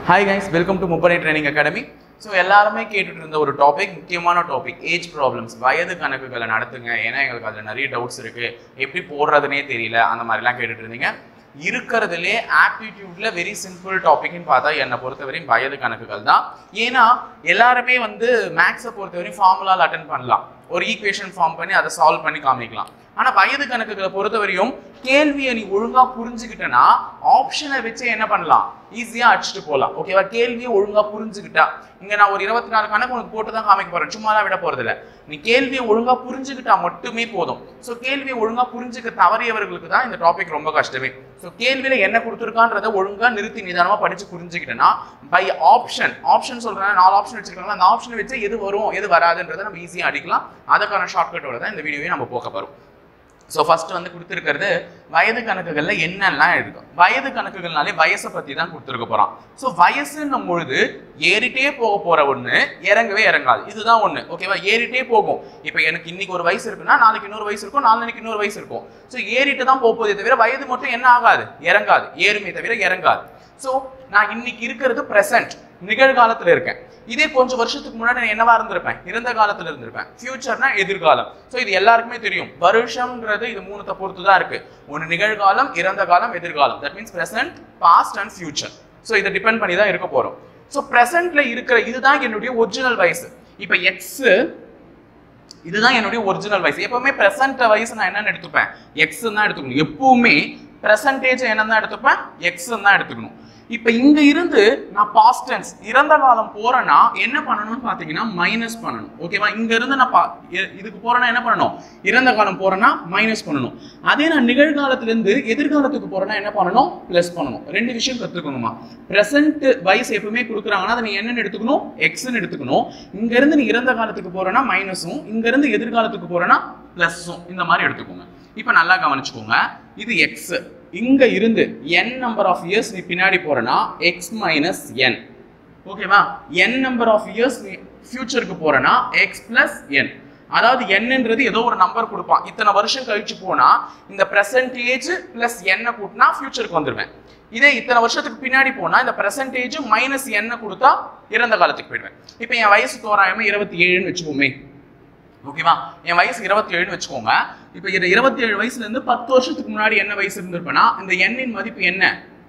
Hi guys, welcome to Mupane Training Academy. So எல்லாருமே கேட்டுட்டு இருந்த ஒரு டாபிக், முக்கியமான டாபிக், ஏஜ் ப்ராப்ளம்ஸ், வயது கணக்குகளை நடத்துங்க. ஏன்னா எங்களுக்கு அதில் நிறைய டவுட்ஸ் இருக்கு, எப்படி போடுறதுனே தெரியல, அந்த மாதிரிலாம் கேட்டுட்டு இருந்தீங்க. இருக்கிறதுலே ஆப்டிடியூட்ல வெரி சிம்பிள் டாபிக்னு பார்த்தா என்னை பொறுத்தவரையும் வயது கணக்குகள் தான். ஏன்னா எல்லாருமே மேக்ஸை பொறுத்தவரையும் ஃபார்முலாவில் அட்டன் பண்ணலாம், ஒரு ஈக்குவேஷன் ஃபார்ம் பண்ணி அதை சால்வ் பண்ணி காமிக்கலாம். ஆனா வயது கணக்குகளை பொறுத்தவரையும் கேள்வியை நீ ஒழுங்கா புரிஞ்சுக்கிட்டனா ஆப்ஷனை வச்சு என்ன பண்ணலாம், ஈஸியா அடிச்சுட்டு போகலாம். ஓகேவா? கேள்வியை ஒழுங்கா புரிஞ்சுக்கிட்டா, இங்க நான் ஒரு 24 கணக்கு உனக்கு போட்டு தான் காமிக்க போறேன், சும்மா தான் விட போறது இல்லை. நீ கேள்வியை ஒழுங்கா புரிஞ்சுக்கிட்டா மட்டுமே போதும். ஸோ கேள்வியை ஒழுங்கா புரிஞ்சுக்க தவறியவர்களுக்கு தான் இந்த டாபிக் ரொம்ப கஷ்டமே. ஸோ கேள்வியில என்ன கொடுத்துருக்கான்றதை ஒழுங்கா நிறுத்தி நிதானமா படிச்சு புரிஞ்சுக்கிட்டேன்னா பை ஆப்ஷன் சொல்றேன், 4 ஆப்ஷன் வச்சிருக்காங்க, அந்த ஆப்ஷனை வச்சு எது வரும் எது வராதுன்றதை நம்ம ஈஸியா அடிக்கலாம். அதுக்கான ஷார்ட்கட்டோட தான் இந்த வீடியோவை நம்ம போக போறோம். ஸோ ஃபர்ஸ்ட் கொடுத்துருக்கிறது வயது கணக்குகள்ல என்னெல்லாம் இருக்கும். வயது கணக்குகள்னாலே வயசை பத்தி தான் கொடுத்துருக்க போறான். ஸோ வயசுன்னும் பொழுது ஏறிட்டே போக போற ஒண்ணு, இறங்கவே இறங்காது. இதுதான் ஒண்ணு. ஓகேவா? ஏறிட்டே போகும். இப்போ எனக்கு இன்னைக்கு ஒரு வயசு இருக்குன்னா நாளைக்கு இன்னொரு வயசு இருக்கும், நாளைக்கு இன்னொரு வயசு இருக்கும். ஸோ ஏறிட்டு தான் போகுதே தவிர வயது மட்டும் என்ன ஆகாது, இறங்காது. ஏறுமே தவிர இறங்காது. ஸோ நான் இன்னைக்கு இருக்கிறது பிரசன்ட், நிகழ்காலத்துல இருக்கேன். இதே கொஞ்சம் வருஷத்துக்கு முன்னாடி நான் என்னவா இருந்திருப்பேன், இறந்த காலத்துல இருந்திருப்பேன். ஃபியூச்சர்னா எதிர்காலம். ஸோ இது எல்லாருக்குமே தெரியும். வருஷம்ன்றது இது மூணுத்தை பொறுத்து தான் இருக்கு. ஒன்று நிகழ்காலம், இறந்த காலம், எதிர்காலம். That means present, past and future. So இதை டிபெண்ட் பண்ணி தான் இருக்க போறோம். ஸோ பிரசன்ட்ல இருக்கிற இதுதான் என்னுடைய ஒரிஜினல் வயசு. இப்போ எக்ஸ், இதுதான் என்னுடைய ஒரிஜினல் வயசு. எப்பவுமே பிரசன்ட் வயசு நான் என்னன்னு எடுத்துப்பேன், எக்ஸ் தான் எடுத்துக்கணும். எப்பவுமே பிரசன்டேஜ் என்னதான் எடுத்துப்பேன், எக்ஸ் தான் எடுத்துக்கணும். இப்ப இங்க இருந்து நான் பாஸ்ட் டென்ஸ் இறந்த காலம் போறேன்னா என்ன பண்ணணும்னு பாத்தீங்கன்னா மைனஸ் பண்ணணும். ஓகேவா? இங்க இருந்து நான் இதுக்கு போறேன்னா என்ன பண்ணணும், இறந்த காலம் போறேன்னா மைனஸ் பண்ணணும். அதே நான் நிகழ்காலத்துல இருந்து எதிர்காலத்துக்கு போறேன்னா என்ன பண்ணணும், பிளஸ் பண்ணணும். ரெண்டு விஷயம் கத்துக்கணுமா. பிரசன்ட் வயசு எப்பவுமே கொடுக்குறாங்கன்னா அதை நீ என்னன்னு எடுத்துக்கணும், எக்ஸ்ன்னு எடுத்துக்கணும். இங்க இருந்து நீ இறந்த காலத்துக்கு போறேன்னா மைனஸும், இங்க இருந்து எதிர்காலத்துக்கு போறேன்னா பிளஸும், இந்த மாதிரி எடுத்துக்கோங்க. இப்ப நல்லா கவனிச்சுக்கோங்க. இது எக்ஸ், இங்க இருந்து n நம்பர் ஆஃப் இயர்ஸ் நீ பின்னாடி போறனா x மைனஸ் n. ஓகேவா? n நம்பர் ஆஃப் இயர்ஸ் நீ ஃபியூச்சருக்கு போறனா x பிளஸ் n. அதாவது n ஏதோ ஒரு நம்பர் கொடுப்பான். இத்தனை வருஷம் கழிச்சு போனா இந்த பிரசன்டேஜ் பிளஸ் n கூட்டினா ஃபியூச்சருக்கு வந்துருவேன். இதே இத்தனை வருஷத்துக்கு பின்னாடி போனா இந்த பிரசன்டேஜ் மைனஸ் n கொடுத்தா இறந்த காலத்துக்கு போயிடுவேன். இப்போ என் வயசு தோராயமா 27ன்னு வச்சுக்கோமே. ஓகேவா? என் வயசு 27ன்னு வச்சுக்கோங்க. இப்போ இந்த 27 வயசுல இருந்து 10 வருஷத்துக்கு முன்னாடி என்ன வயசு இருந்திருப்பேன்னா இந்த n மதிப்பு என்ன,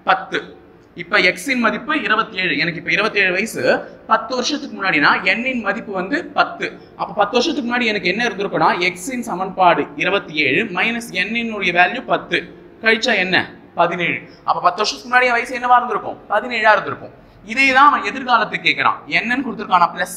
10. இப்போ x மதிப்பு 27. எனக்கு இப்போ 27 வயசு. 10 வருஷத்துக்கு முன்னாடினா n மதிப்பு 10. அப்போ 10 வருஷத்துக்கு முன்னாடி எனக்கு என்ன இருந்திருக்குன்னா x சமன்பாடு 27 மைனஸ் n வேல்யூ 10 கழிச்சா என்ன, 17. அப்போ 10 வருஷத்துக்கு முன்னாடி வயசு என்னவா இருந்திருக்கும், 17ஆ இருந்திருக்கும். இதே தான் அவன் எதிர்காலத்துக்கு கேட்கிறான். என்னன்னு கொடுத்துருக்கான பிளஸ்.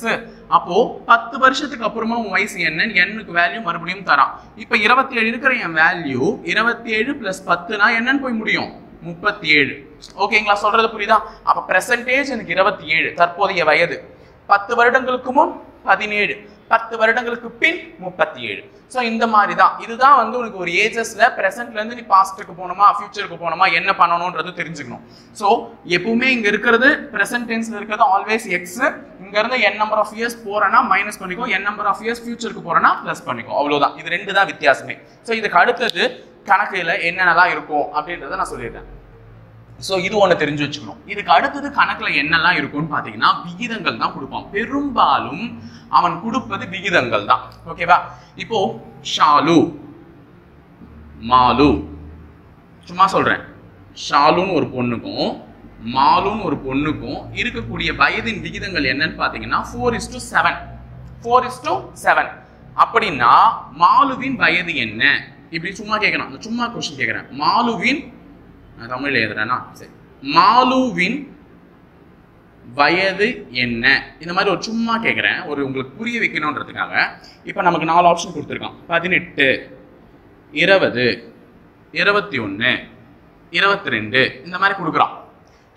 அப்போ 10 வருஷத்துக்கு அப்புறமா உன் வயசு என்னன்னு என்னுக்கு வேல்யூ மறுபடியும் தரான். இப்ப 27 இருக்கிற என் வேல்யூ 27 பிளஸ் 10னா என்னன்னு போய் முடியும், 37. ஓகேங்களா? சொல்றது புரியுதா? அப்ப பிரசன்டேஜ் எனக்கு 27, தற்போதைய வயது. 10 வருடங்களுக்கு முன் 17, 10 வருடங்களுக்கு பின் 37. ஸோ இந்த மாதிரி தான். இதுதான் உனக்கு ஒரு ஏஜஸ்ல பிரசன்ட்ல இருந்து நீ பாஸ்ட்டுக்கு போகணுமா ஃபியூச்சருக்கு போகணுமா என்ன பண்ணணும்ன்றது தெரிஞ்சுக்கணும். ஸோ எப்பவுமே இங்க இருக்கிறது பிரசன்ட் டென்ஸ்ல இருக்கிறது ஆல்வேஸ் எக்ஸ். இங்க இருந்து n நம்பர் ஆஃப் இயர்ஸ் போறேன்னா மைனஸ் பண்ணிக்கோ, n நம்பர் ஆஃப் இயர்ஸ் ஃபியூச்சருக்கு போறேன்னா பிளஸ் பண்ணிக்கோ. அவ்வளவுதான். இது ரெண்டு தான் வித்தியாசமே. ஸோ இதுக்கு அடுத்தது கணக்குல என்னென்னலாம் இருக்கும் அப்படின்றத நான் சொல்லிடுறேன். ஸோ இது ஒன்று தெரிஞ்சு வச்சுக்கணும். இதுக்கு அடுத்தது கணக்குல என்னெல்லாம் இருக்கும்னு பார்த்தீங்கன்னா விகிதங்கள் தான் கொடுப்பான். பெரும்பாலும் அவன் கொடுப்பது விகிதங்கள் தான். ஓகேவா? இப்போ ஷாலு, மாலு, சும்மா சொல்றேன், ஷாலுன்னு ஒரு பொண்ணுக்கும் மாலுன்னு ஒரு பொண்ணுக்கும் இருக்கக்கூடிய வயதின் விகிதங்கள் என்னன்னு பார்த்தீங்கன்னா 4:7. 4:7. அப்படின்னா மாலுவின் வயது என்ன, இப்படி சும்மா கேட்கணும். சும்மா கொஸ்டின் கேட்கிறேன். மாலுவின், நான் தமிழ்ல எழுதுறேன்னா சரி, மாலுவின் வயது என்ன, இந்த மாதிரி ஒரு சும்மா கேட்குறேன், ஒரு உங்களுக்கு புரிய வைக்கணுன்றதுக்காக. இப்போ நமக்கு 4 ஆப்ஷன் கொடுத்துருக்கான். 18, 20, 21, 22 இந்த மாதிரி கொடுக்குறான்.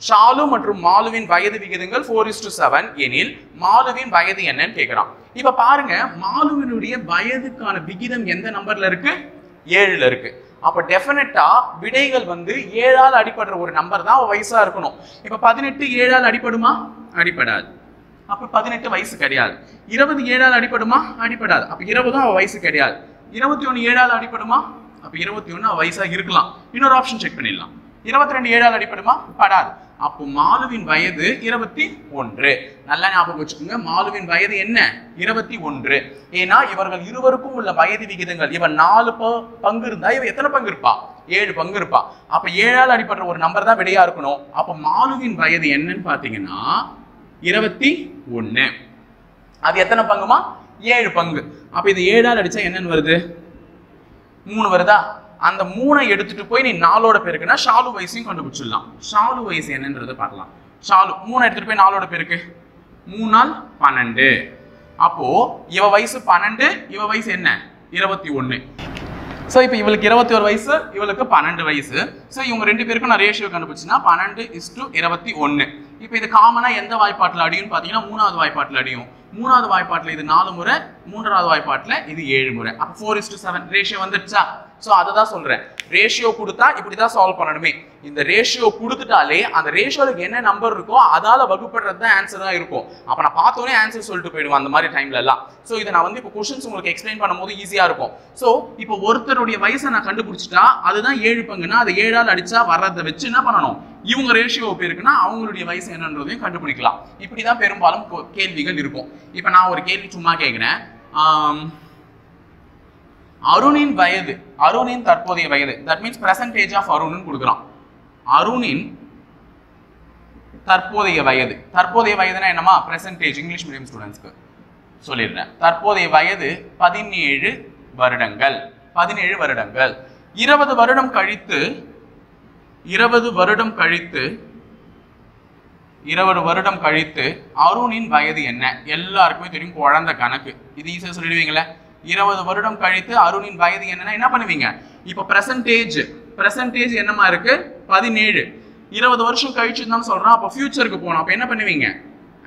ஷாலு மற்றும் மாலுவின் வயது விகிதங்கள் 4:7 எனில் மாலுவின் வயது என்னன்னு கேட்குறான். இப்போ பாருங்க, மாலுவினுடைய வயதுக்கான விகிதம் எந்த நம்பர்ல இருக்கு, 7ல இருக்கு. அப்ப டெஃபினட்டா விடைகள் 7ஆல் அடிபடுற ஒரு நம்பர் தான் வயசா இருக்கணும். இப்ப 18 7ஆல் அடிபடுமா, அடிபடாது. அப்ப 18 வயசு கிடையாது. 20 7ஆல் அடிபடுமா, அடிபடாது. அப்ப 20 அவ வயசு கிடையாது. 21 7ஆல் அடிபடுமா, அப்ப 21 அவ வயசா இருக்கலாம். இன்னொரு ஆப்ஷன் செக் பண்ணிடலாம். 22 7ஆல் அடிபடுமா, படாது. அப்போ மாலுவின் வயது 21. நல்லா ஞாபகம் வச்சுக்கோங்க, மாலுவின் வயது என்ன 21. ஏன்னா இவர்கள் இருவருக்கும் உள்ள வயது விகிதங்கள், இவன் 4 பங்கு இருந்தா இவன் எத்தனை பங்கு இருப்பா 7 பங்கு இருப்பா. அப்ப 7ஆல் அடிப்பட்ட ஒரு நம்பர் தான் விடையா இருக்கணும். அப்ப மாலுவின் வயது என்னன்னு பாத்தீங்கன்னா 21. அது எத்தனை பங்குமா 7 பங்கு. அப்ப இது 7ஆல் அடிச்சா என்னன்னு வருது 3 வருதா? அந்த 3ஐ எடுத்துட்டு போய் நீ 4ஓட பெருக்குனா ஷாலு வயசையும் கண்டுபிடிச்சிடலாம். ஷாலு வயசு என்னன்றதை பார்க்கலாம். ஷாலு 3 எடுத்துட்டு போய் 4ஓட பெருக்கு 3 ஆல் 12. அப்போ இவ வயசு 12, இவ வயசு என்ன 21. ஸோ இப்போ இவளுக்கு 21 வயசு, இவளுக்கு 12 வயசு. ஸோ இவங்க 2 பேருக்கும் நான் ரேஷியோ கண்டுபிடிச்சுன்னா 12:21. இப்போ இது காமனா எந்த வாய்ப்பாட்டில் அடியும் பார்த்தீங்கன்னா 3வது வாய்ப்பாட்டில் அடியும். 3வது வாய்ப்பாட்டில் இது 4 முறை, 3வது வாய்ப்பாட்டில் இது 7 முறை. அப்போ 4:7 ரேஷியோ வந்துடுச்சா? ஸோ அதை தான் சொல்றேன், ரேஷியோ கொடுத்தா இப்படி தான் சால்வ் பண்ணணுமே. இந்த ரேஷியோ கொடுத்துட்டாலே அந்த ரேஷியோலுக்கு என்ன நம்பர் இருக்கோ அதால வகுப்படுறது தான் ஆன்சர் தான் இருக்கும். அப்போ நான் பார்த்தோன்னே ஆன்சர் சொல்லிட்டு போயிடுவேன் அந்த மாதிரி டைம்ல எல்லாம். ஸோ இதை நான் வந்து இப்போ கொஸ்டின்ஸ் உங்களுக்கு எக்ஸ்பிளைன் பண்ணும்போது ஈஸியா இருக்கும். ஸோ இப்போ ஒருத்தருடைய வயசை நான் கண்டுபிடிச்சிட்டா அதுதான் 7 பங்குனா அதை 7ஆல் அடிச்சா வர்றதை வச்சு என்ன பண்ணணும், இவங்க ரேஷியோ இருக்குன்னா அவங்களுடைய வயசு என்னன்றதையும் கண்டுபிடிக்கலாம். இப்படிதான் பெரும்பாலும் கேள்விகள் இருக்கும். இப்போ நான் ஒரு கேள்வி சும்மா கேட்கிறேன். அருணின் வயது, அருணின் தற்போதைய வயது, that means percentage of Arun கொடுக்குறான். அருணின் தற்போதைய வயது, தற்போதைய வயதுனா என்னமா பெர்சன்டேஜ், இங்கிலீஷ் மீடியம் ஸ்டூடெண்ட்ஸ்க்கு சொல்லிடுறேன். தற்போதைய வயது 17 வருடங்கள். 17 வருடங்கள். 20 வருடம் கழித்து 20 வருடம் கழித்து அருணின் வயது என்ன? எல்லாருக்குமே தெரியும், குழந்தை கணக்கு. இது ஈஸியா சொல்லிடுவீங்களே. 20 வருடம் கழித்து அருணின் வயது என்னன்னா என்ன பண்ணுவீங்க? இப்ப பெர்சன்டேஜ் என்னமா இருக்கு 17. 20 வருஷம் கழிச்சு தான் சொல்றோம். அப்ப ஃபியூச்சருக்கு போனோம். அப்ப என்ன பண்ணுவீங்க?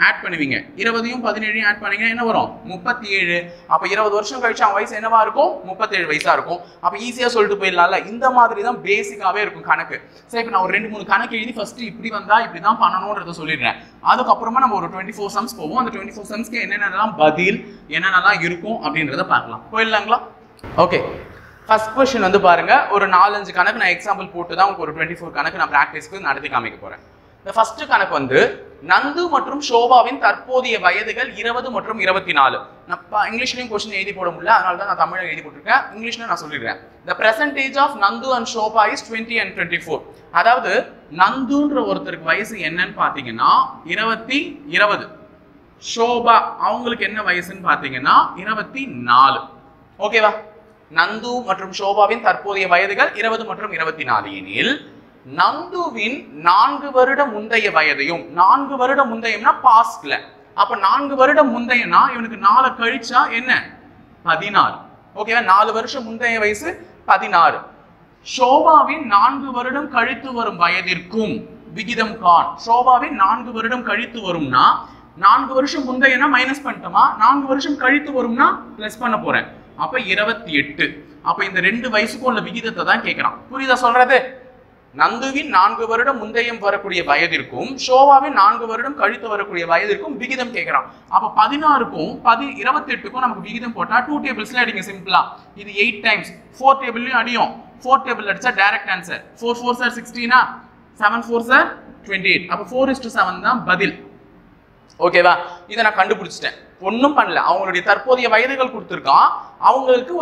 ஆட் பண்ணுவீங்க. 20யும் 17யும் ஆட் பண்ணீங்கன்னா என்ன வரும் 37. அப்ப 20 வருஷம் கழிச்சு அவன் வயசு என்னவா இருக்கும் 37 வயசா இருக்கும். அப்ப ஈஸியா சொல்லிட்டு போயிடலாம்ல. இந்த மாதிரி தான் பேசிக்காவே இருக்கும் கணக்கு. சரி, இப்ப நான் ஒரு 2-3 கணக்கு எழுதி ஃபர்ஸ்ட் இப்படி வந்தா இப்படிதான் பண்ணணும்ன்றத சொல்லிடுறேன். அதுக்கப்புறமா நம்ம ஒரு 24 சம்ஸ் போவோம். அந்த 24 சம்ஸ்க்கு என்னென்னலாம் பதில் என்னென்னலாம் இருக்கும் அப்படின்றத பார்க்கலாம். போயிடலாங்களா? ஓகே, ஃபர்ஸ்ட் क्वेश्चन வந்து பாருங்க. ஒரு 4-5 கணக்கு நான் எக்ஸாம்பிள் போட்டு தான் உங்களுக்கு ஒரு 24 கணக்கு நான் பிராக்டிஸ்க்கு நடத்தி காமிக்க போறேன். இந்த ஃபர்ஸ்ட் கணக்கு வந்து நந்து மற்றும் ஷோபாவின் தற்போதைய வயதுகள் 20 மற்றும் 24. நான் இங்கிலீஷ்லயும் क्वेश्चन எழுதி போட முடியல, அதனால தான் நான் தமிழ்ல எழுதி போட்டுருக்கேன். இங்கிலீஷ்ல நான் சொல்லிடுறேன். The percentage of Nandu and Shobha is 20 and 24. அதாவது நந்துன்ற ஒருத்தருக்கு வயசு என்னன்னு பாத்தீங்கன்னா 20. ஷோபா அவங்களுக்கு என்ன வயசுன்னு பாத்தீங்கன்னா 24. ஓகேவா? நந்து மற்றும் ஷோபாவின் தற்போதைய வயதுகள் 20 மற்றும் 24 எனில் நந்துவின் 4 வருட முந்தைய வயதையும், 4 வருட முந்தையம்னா பாஸ்ட்ல, அப்ப 4 வருடம் முந்தையனா இவனுக்கு 4 கழிச்சா என்ன 16. ஓகேவா? 4 வருஷம் முந்தைய வயசு 16. ஷோபாவின் 4 வருடம் கழித்து வரும் வயதிற்கும் விகிதம் கான். ஷோபாவின் 4 வருடம் கழித்து வரும்னா 4 வருஷம் முந்தையனா மைனஸ் பண்ணிட்டோமா, 4 வருஷம் கழித்து வரும்னா பிளஸ் பண்ண போறேன். அப்ப 28. அப்ப இந்த 2 வயசுக்கும் உள்ள விகிதத்தை தான் கேட்கிறான். புரியுதா சொல்றது? நந்துவின் 4 வருடம் முந்தையம் வரக்கூடிய வயதிற்கும் ஷோபாவின் 4 வருடம் கழித்து வரக்கூடிய வயதிற்கும் விகிதம் கேட்கிறான். அப்ப 16க்கும் 28க்கும் நமக்கு விகிதம் போட்டா 2 டேபிள்ஸ்ல அடிங்க சிம்பிளா. இது 8 டைம்ஸ் 4 டேபிள்லயும் அடியும். 4 டேபிள் அடிச்சா direct answer. 4 4s are 16, 7 4s are 28. அப்ப 4:7 தான் பதில். ஓகேவா? இதை நான் கண்டுபிடிச்சிட்டேன். ஒன்னும் பண்ணல. அவங்களுடைய தற்போதைய வயதுகள் கொடுத்துருக்கான். அவங்களுக்கு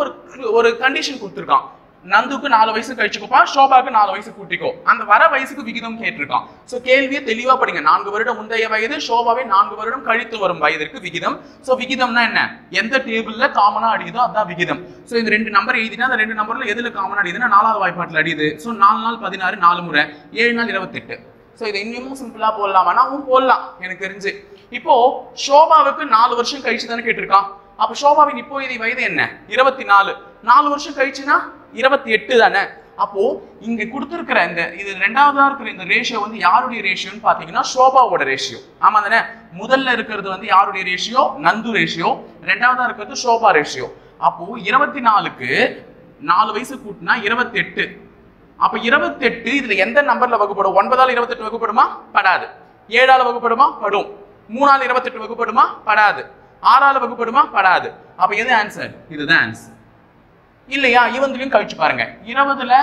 ஒரு கண்டிஷன் கொடுத்துருக்கான். நந்துக்கு 4 வயசு கழிச்சுக்கோப்பா, ஷோபாக்கு 4 வயசு கூட்டிக்கோ. அந்த வர வயசுக்கு விகிதம் கேட்டிருக்கான். சோ கேள்வியை தெளிவா படிங்க. 4 வருடம் முந்தைய வயது, ஷோபாவின் 4 வருடம் கழித்து வரும் வயதிற்கு விகிதம். சோ விகிதம்னா என்ன? எந்த டேபிள்ல காமனா அடியுதோ அதான் விகிதம். சோ இந்த 2 நம்பர் எழுதினா அந்த 2 நம்பர்ல எதுல காமனா அடியுதுன்னா 4வது வாய்ப்பாட்டுல அடியுது. சோ 4 நாள் 16, 4 முறை 7 நாள் 28. சோ இதை இன்னமும் சிம்பிளா போடலாமானா போடலாம் எனக்கு தெரிஞ்சு. இப்போ ஷோபாவுக்கு 4 வருஷம் கழிச்சு தானே கேட்டிருக்கான். அப்ப ஷோபாவின் இப்போ இது வயது என்ன 24. 4 வருஷம் கழிச்சுன்னா 28 தானே. அப்போ இங்க கொடுத்திருக்கிற இந்த இது ரெண்டாவதா இருக்கிற இந்த ரேஷியோ வந்து யாருடைய ரேஷியோன்னு பாத்தீங்கன்னா ஷோபாவோட ரேஷியோ. ஆமா தானே? முதல்ல இருக்கிறது வந்து யாருடைய ரேஷியோ? நந்து ரேஷியோ. ரெண்டாவதா இருக்கிறது ஷோபா ரேஷியோ. அப்போ 24க்கு 4 வயசு கூட்டினா 28. அப்ப 28 இதுல எந்த நம்பர்ல வகுப்படும்? 9ஆல் 28 வகுப்படுமா? படாது. 7ஆல வகுப்படுமா? படும். 3ஆல் 28 வகுப்படுமா? படாது. 6ஆல வகுப்படுமா? படாது. அப்ப எது ஆன்சர்? இதுதான் ஆன்சர் இல்லையா? இவந்திலையும் கழிச்சு பாருங்க. 20ல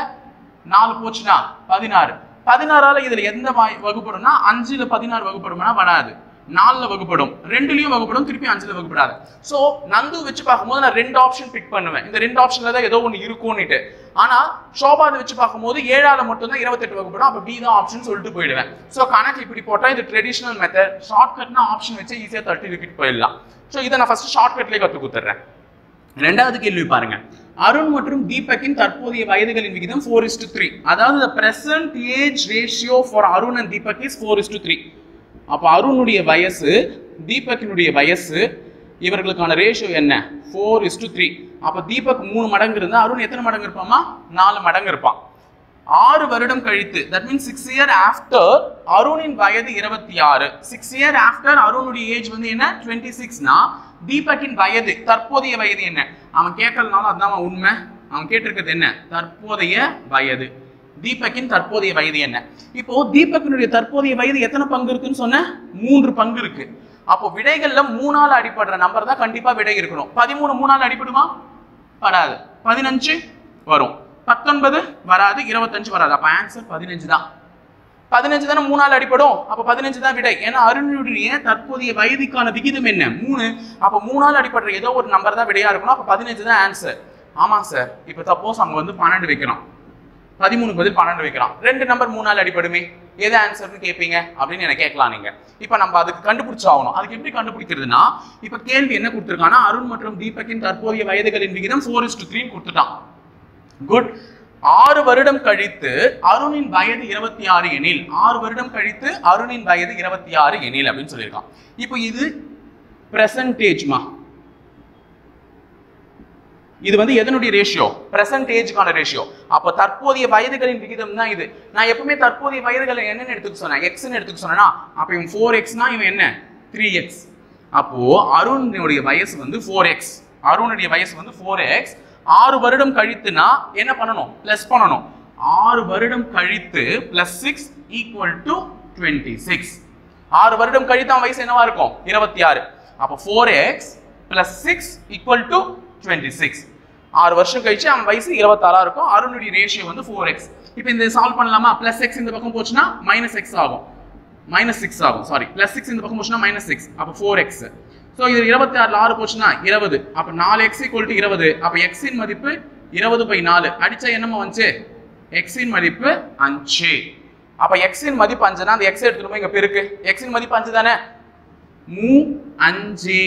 4 போச்சுன்னா 16, 16ஆல இதுல எந்த வகுப்படும்னா 5ல 16 வகுப்படும்னா வராது, 4ல வகுப்படும், 2லயும் வகுப்படும், திருப்பி 5ல வகுப்படாது. சோ நந்து வச்சு பார்க்கும்போது நான் 2 ஆப்ஷன் பிக் பண்ணுவேன். இந்த 2 ஆப்ஷன்ல தான் ஏதோ ஒன்னு இருக்கும்னுட்டு. ஆனா ஷோபாதை வச்சு பார்க்கும்போது 7ஆல மட்டும் தான் 28 வகுப்படும். அப்ப பி தான் ஆப்ஷன் சொல்லிட்டு போயிடுவேன். சோ கணக்கு இப்படி போட்டா இது ட்ரெடிஷனல் மெத்தட். ஷார்ட்கட்னா ஆப்ஷன் வச்சு ஈஸியா தட்டி விக்கிட்டு போயிடலாம். சோ இதை நான் ஃபர்ஸ்ட் ஷார்ட்கட்லயே கத்து கொடுத்துறேன். ரெண்டாவது கேள்வி பாருங்க. அருண் மற்றும் தீபக்கின் தற்போதைய வயதுகளின் விகிதம் 4:3. அதாவது the present age ratio for Arun and Deepak is 4:3. அப்ப அருணுடைய வயசு தீபக்கினுடைய வயசு இவர்களுக்கான ரேஷியோ என்ன? 4:3. அப்ப தீபக் 3 மடங்கு இருந்தா அருண் எத்தனை மடங்கு இருப்பாமா? 4 மடங்கு இருப்பான். 6 வருடம் கழித்து, that means 6 year after அருணின் வயது 26. 6 year after அருணுடைய ஏஜ் வந்து என்ன? 26னா தீபக்கின் வயது தற்போதைய வயது என்ன? அவன் கேட்கறதுனால அதான் உண்மை. அவன் கேட்டிருக்கிறது என்ன? தற்போதைய வயது. தீபக்கின் தற்போதைய வயது என்ன? இப்போ தீபக்கினுடைய தற்போதைய வயது எத்தனை பங்கு இருக்குன்னு சொன்ன? 3 பங்கு இருக்கு. அப்போ விடைகள்ல 3ஆல அடிப்படுற நம்பர் தான் கண்டிப்பா விடை இருக்கணும். 13 3ஆல அடிப்படுமா? வராது. 15 வரும், 19 வராது, 25 வராது. அப்ப ஆன்சர் 15 தான். 15 தானே 3ஆல அடிப்படும். அப்ப 15 தான் விடை. ஏன்னா அருணுடைய தற்போதைய வயதுக்கான விகிதம் என்ன? 3. அப்ப 3ஆல அடிப்படுற ஏதோ ஒரு நம்பர் தான் விடையா இருக்கணும். அப்ப 15 தான் ஆன்சர். ஆமா சார். இப்ப சப்போஸ் அங்க வந்து 12 வைக்கிறோம், 13 பதில் 12 வைக்கிறோம், 2 நம்பர் 3ஆல அடிப்படுமே, எது ஆன்சர்னு கேட்பீங்க அப்படின்னு என்ன கேட்கலாம் நீங்க. இப்ப நம்ம அதுக்கு கண்டுபிடிச்சாகணும். அதுக்கு எப்படி கண்டுபிடிக்கிறதுனா, இப்ப கேள்வி என்ன கொடுத்திருக்கானா, அருண் மற்றும் தீபக்கின் தற்போதைய வயதுகளின் விகிதம் 4:3 கொடுத்துட்டான். குட். 6 வருடம் கழித்து அருணின் வயது 26 எனில், 6 வருடம் கழித்து அருணின் வயது 26 எனில் அப்படின்னு சொல்லியிருக்கான். இப்போ இது பிரசன்டேஜ்மா, இது வந்து எதனுடைய ரேஷியோ? பிரசன்டேஜ்க்கான ரேஷியோ. அப்போ தற்போதைய வயதுகளின் விகிதம் தான் இது. நான் எப்பவுமே தற்போதைய வயதுகளை என்னன்னு எடுத்துக்க சொன்னேன்? எக்ஸ்ன்னு எடுத்துக்க சொன்னா, அப்ப இவன் 4x இவன் என்ன? 3x. அப்போ அருணுடைய வயசு வந்து 4x. அருணுடைய வயசு வந்து 4x. 6 வருடம் கழித்துனா என்ன பண்ணணும்? பிளஸ் பண்ணணும். 6 வருடம் கழித்து பிளஸ் 6 ஈக்குவல் டு 26. 6 வருடம் கழித்து அவன் வயசு என்னவா இருக்கும்? 26. அப்போ 4x பிளஸ் 6 ஈக்குவல் டு 26. 6 வருஷம் கழிச்சு அவன் வயசு 26 இருக்கும். அருணுடைய ரேஷியோ வந்து 4x. இப்போ இந்த சால்வ் பண்ணலாமா? பிளஸ் x இந்த பக்கம் போச்சுன்னா மைனஸ் x ஆகும், மைனஸ் 6 ஆகும். சாரி, பிளஸ் 6 இந்த பக்கம் போச்சுன்னா மைனஸ் 6. அப்போ 4x. ஸோ இது 26ல 6 போச்சுன்னா 20. அப்போ 4x ஈக்குவல் டு 20. அப்போ x இன் மதிப்பு 20/4. அடிச்சா என்னமா வந்துச்சு? x இன் மதிப்பு 5. அப்போ x இன் மதிப்பு 5னா அந்த x எடுத்துட்டு இங்க பெருக்கு. x இன் மதிப்பு 5 தானே? 5